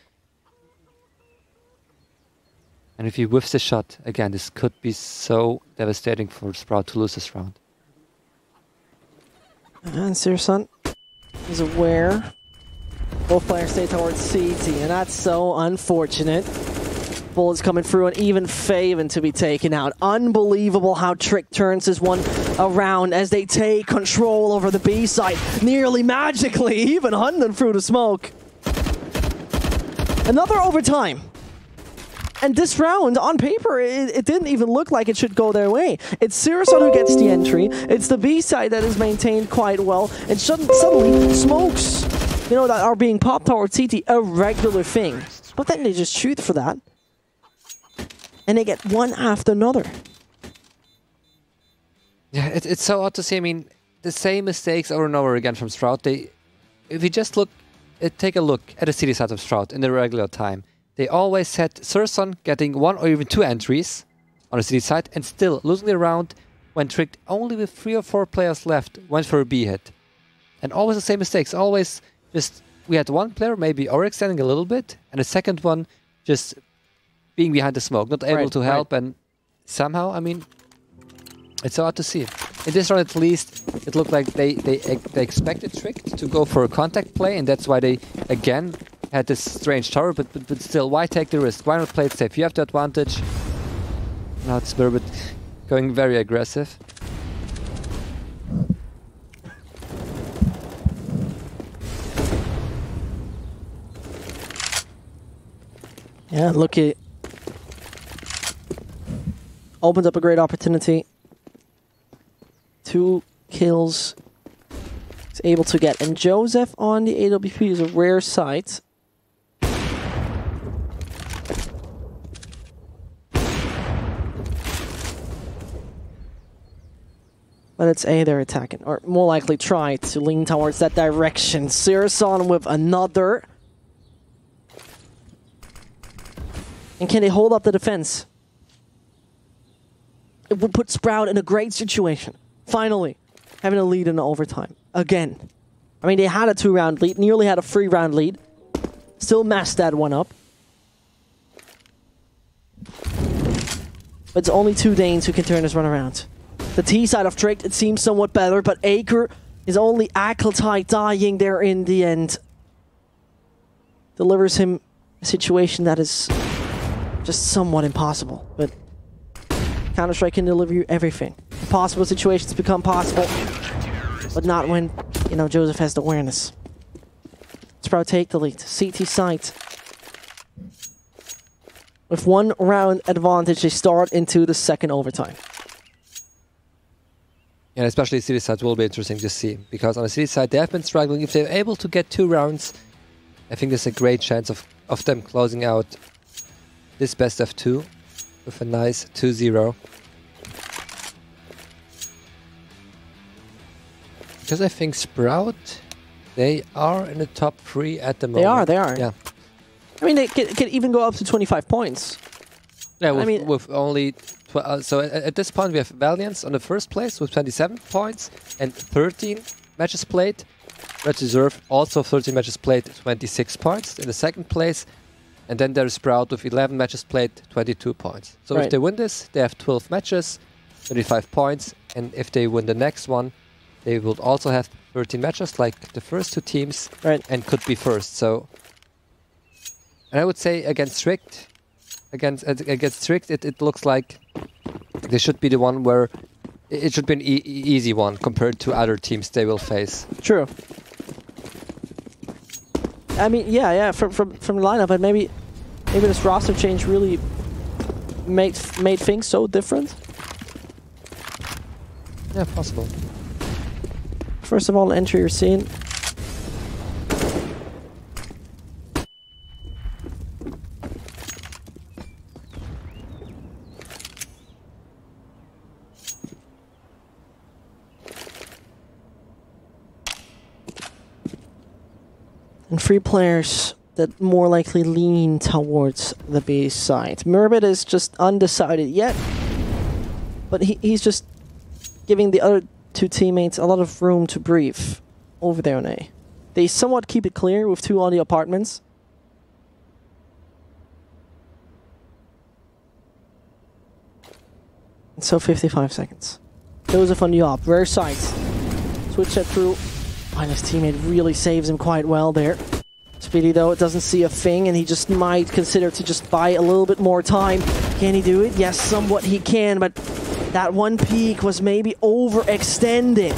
Speaker 2: And if he whiffs the shot, again, this could be so devastating for Sprout to lose this round.
Speaker 1: And Surson is aware. Both players stay towards CT, and that's so unfortunate. Bullets coming through, and even Faven to be taken out. Unbelievable how Trick turns this one around as they take control over the B side. Nearly magically, even hunting through the smoke. Another overtime. And this round, on paper, it didn't even look like it should go their way. It's Sirison who gets the entry. It's the B side that is maintained quite well. And suddenly, smokes, you know, that are being popped towards CT, a regular thing. But then they just shoot for that. And they get one after another.
Speaker 2: Yeah, it's so odd to see. I mean, the same mistakes over and over again from Sprout. If you just take a look at the city side of Sprout in the regular time, they always had Surson getting 1 or even 2 entries on the city side and still losing the round when Tricked only with 3 or 4 players left went for a B hit. And always the same mistakes. Always just, we had one player maybe overextending a little bit and the second one just being behind the smoke, not able to help, and somehow, I mean, it's so hard to see. In this round, at least, it looked like they expected Trick to go for a contact play, and that's why they again had this strange tower. But still, why take the risk? Why not play it safe? You have the advantage. Now it's Burbot going very aggressive.
Speaker 1: Yeah, look at. Opens up a great opportunity. 2 kills he's able to get. And Joseph on the AWP is a rare sight. But it's A, they're attacking. Or more likely try to lean towards that direction. Sirison with another. And can they hold up the defense? It would put Sprout in a great situation. Finally, having a lead in the overtime. Again. I mean, they had a 2-round lead, nearly had a 3-round lead. Still messed that one up. But it's only 2 Danes who can turn this run around. The T side of Trick, it seems somewhat better, but Acre is only Akeltite dying there in the end. Delivers him a situation that is just somewhat impossible, but Counter-Strike can deliver you everything. Impossible situations become possible, but not when, you know, Joseph has the awareness. Sprout take the lead. CT site. With 1 round advantage, they start into the second overtime.
Speaker 2: And especially city side will be interesting to see, because on the city side they have been struggling. If they're able to get 2 rounds, I think there's a great chance of them closing out this best of 2 with a nice 2-0. Because I think Sprout, they are in the top 3 at the moment.
Speaker 1: They are.
Speaker 2: Yeah.
Speaker 1: I mean, they can even go up to 25 points.
Speaker 2: Yeah,
Speaker 1: I mean,
Speaker 2: with only So at this point we have Valiance on the first place with 27 points and 13 matches played. Red Reserve also 13 matches played, 26 points in the second place. And then there's Sprout with 11 matches played, 22 points. So if they win this, they have 12 matches, 25 points. And if they win the next one, they will also have 13 matches like the first two teams and could be first. So, and I would say against Strict, it looks like this should be the one where it should be an easy one compared to other teams they will face.
Speaker 1: True. I mean, yeah, from the lineup, but maybe this roster change really made things so different.
Speaker 2: Yeah, possible.
Speaker 1: First of all, enter your scene. And 3 players that more likely lean towards the B side. Murbit is just undecided yet, but he's just giving the other 2 teammates a lot of room to breathe over there on A. They somewhat keep it clear with 2 on the apartments. And so 55 seconds. Joseph on the op, rare sight. Switch that through. And his teammate really saves him quite well there. Speedy though, doesn't see a thing, and he just might consider to just buy a little bit more time. Can he do it? Yes, somewhat he can, but that one peak was maybe overextended.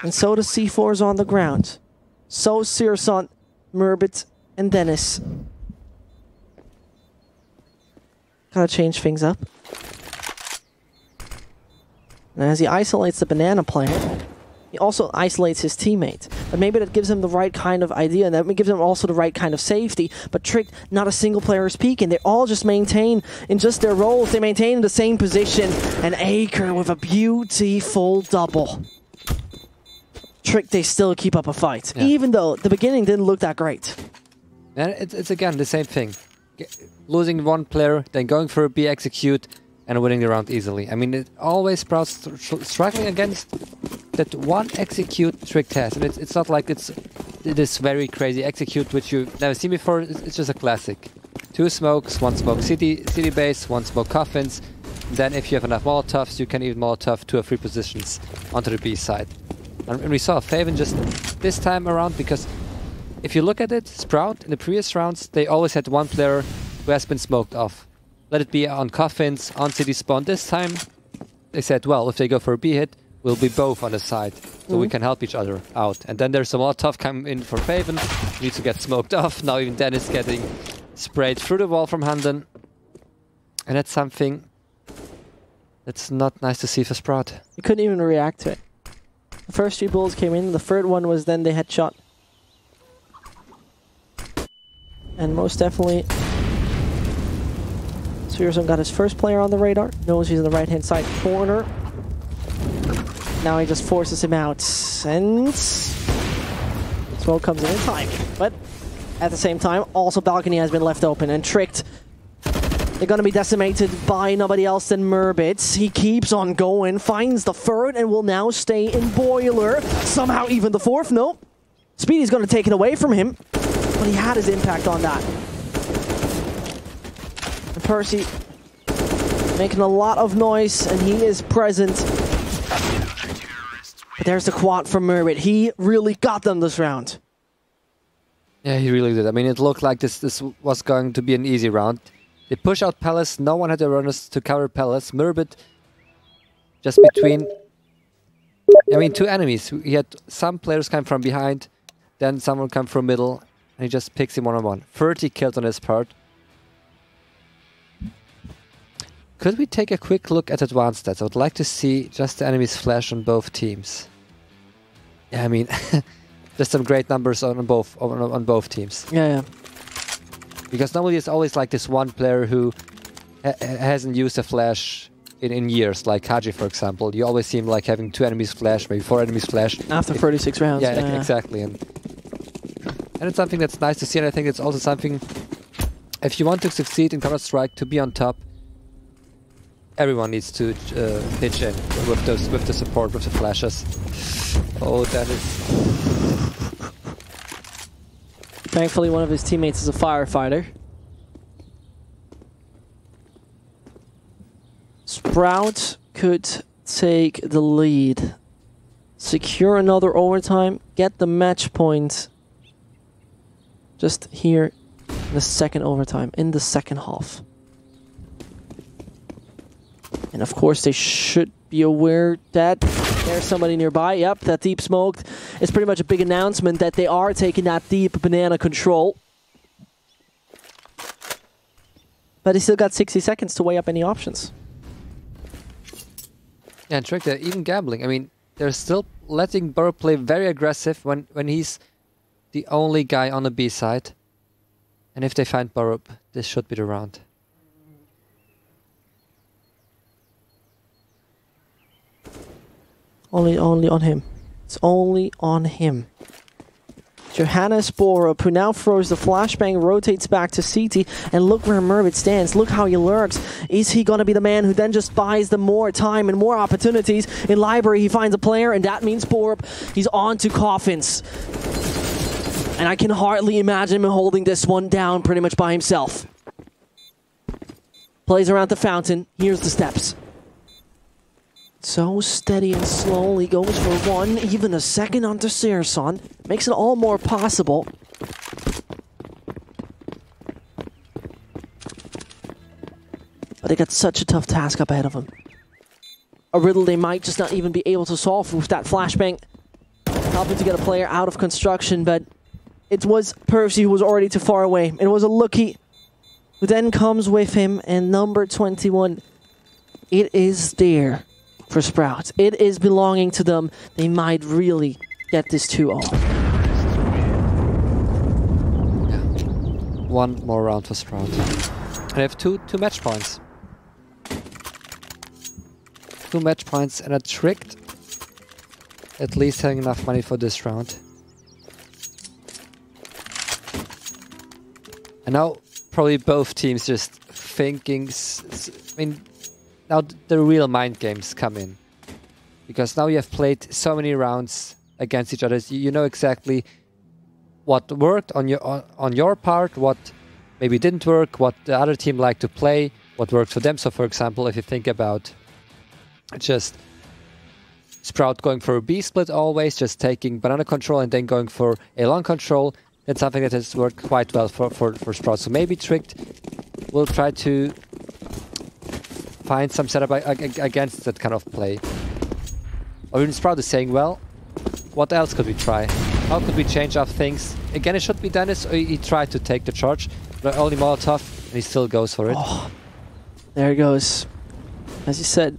Speaker 1: And so the C4 is on the ground. So Searson, Murbit, and Dennis. Gotta change things up. And as he isolates the banana player, he also isolates his teammate. But maybe that gives him the right kind of idea, and that gives him also the right kind of safety. But Trick, not a single player is peeking. They all just maintain in just their roles. They maintain in the same position. And Acre with a beautiful double. Trick, they still keep up a fight. Yeah. Even though the beginning didn't look that great.
Speaker 2: And it's again the same thing. Losing one player, then going for a B execute, and winning the round easily. I mean, it always Sprouts struggling against that one execute Trick has. And it's not like it's this very crazy execute which you've never seen before. It's just a classic. 2 smokes, 1 smoke city base, 1 smoke coffins. Then if you have enough Molotovs, you can even Molotov 2 or 3 positions onto the B side. And we saw Faven just this time around, because if you look at it, Sprout in the previous rounds, they always had 1 player who has been smoked off. Let it be on coffins, on city spawn. This time, they said, well, if they go for a B hit, we'll be both on the side, so we can help each other out. And then there's a Molotov coming in for Faven, needs to get smoked off. Now even Dennis getting sprayed through the wall from Handen. And that's something that's not nice to see for Sprout.
Speaker 1: You couldn't even react to it. The first 3 bullets came in, the third one was then the headshot. And most definitely, Searson got his first player on the radar, knows he's in the right-hand side corner. Now he just forces him out, and smoke comes in time. But at the same time, also balcony has been left open and tricked. They're gonna be decimated by nobody else than Murbit. He keeps on going, finds the third, and will now stay in Boiler. Somehow even the 4th, no. Speedy's gonna take it away from him, but he had his impact on that. And Percy making a lot of noise, and he is present. But there's the quad from Murbit. He really got them this round.
Speaker 2: Yeah, he really did. I mean, it looked like this was going to be an easy round. They push out Palace. No one had the runners to cover Palace. Murbit just between, I mean, 2 enemies. He had some players come from behind, then someone come from middle, and he just picks him one-on-one. 30 kills on his part. Could we take a quick look at advanced stats? I would like to see just the enemies flash on both teams. Yeah, I mean, just some great numbers on both teams.
Speaker 1: Yeah.
Speaker 2: Because normally it's always like this one player who hasn't used a flash in years, like Haji, for example. You always see him like having 2 enemies flash, maybe 4 enemies flash.
Speaker 1: After 36 rounds.
Speaker 2: Yeah, exactly. And it's something that's nice to see, and I think it's also something, if you want to succeed in Counter-Strike, to be on top, everyone needs to pitch in with the support, with the flashes. Oh, that is...
Speaker 1: Thankfully, one of his teammates is a firefighter. Sprout could take the lead, secure another overtime, get the match point just here in the second overtime, in the second half. And of course, they should be aware that there's somebody nearby. Yep, that deep smoked. It's pretty much a big announcement that they are taking that deep banana control. But he still got 60 seconds to weigh up any options.
Speaker 2: Yeah, and Trick, they're even gambling. I mean, they're still letting Burrow play very aggressive when he's the only guy on the B side. And if they find Burrow, this should be the round.
Speaker 1: Only on him. It's only on him. Johannes Borup, who now throws the flashbang, rotates back to CT, and look where Mervit stands. Look how he lurks. Is he going to be the man who then just buys them more time and more opportunities? In Library, he finds a player, and that means Borup. He's on to Coffins. And I can hardly imagine him holding this one down pretty much by himself. Plays around the fountain. Here's the steps. So steady and slowly goes for one, even a second onto Searson. Makes it all more possible. But they got such a tough task up ahead of them. A riddle they might just not even be able to solve with that flashbang. Helping to get a player out of construction, but it was Percy who was already too far away. It was a Lucky who then comes with him, and number 21. It is there. For Sprout. It is belonging to them. They might really get this 2-0.
Speaker 2: Yeah. One more round for Sprout. And they have two match points. 2 match points and a Tricked. At least having enough money for this round. And now probably both teams just thinking... I mean, now the real mind games come in, because now you have played so many rounds against each other. You know exactly what worked on your part, what maybe didn't work, what the other team liked to play, what worked for them. So, for example, if you think about just Sprout going for a B split always, just taking banana control and then going for a long control, that's something that has worked quite well for Sprout. So maybe Tricked will try to find some setup against that kind of play. Or even Sprout is saying, well, what else could we try? How could we change up things? Again, it should be Dennis. He tried to take the charge, but only Molotov, and he still goes for it.
Speaker 1: Oh, there he goes. As you said,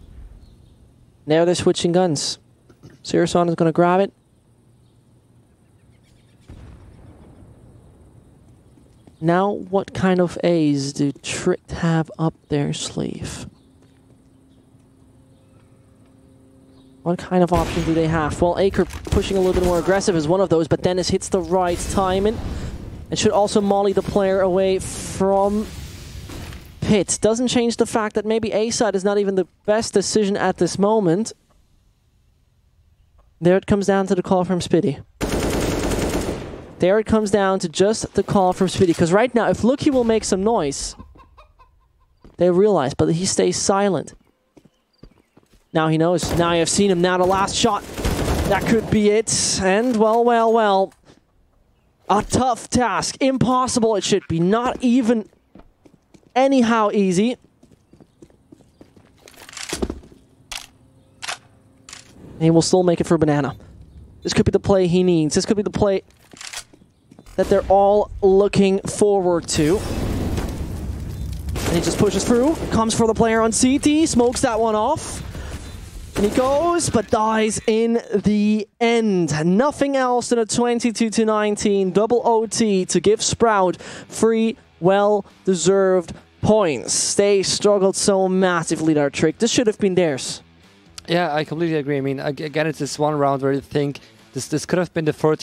Speaker 1: now they're switching guns. Searson is going to grab it. Now, what kind of A's do Tricked have up their sleeve? What kind of option do they have? Well, Aker pushing a little bit more aggressive is one of those, but Dennis hits the right timing. And should also molly the player away from Pit. Doesn't change the fact that maybe A side is not even the best decision at this moment. There it comes down to the call from Spitty. There it comes down to just the call from Spitty. Because right now, if Lucky will make some noise, they realize, but he stays silent. Now he knows. Now you have seen him. Now the last shot. That could be it. And well. A tough task. Impossible it should be. Not even anyhow easy. He will still make it for Banana. This could be the play he needs. This could be the play that they're all looking forward to. And he just pushes through. Comes for the player on CT. Smokes that one off. And he goes, but dies in the end. Nothing else than a 22-19 double OT to give Sprout 3 well-deserved points. They struggled so massively, that Trick. This should have been theirs.
Speaker 2: Yeah, I completely agree. I mean, again, it's this one round where you think this could have been the 14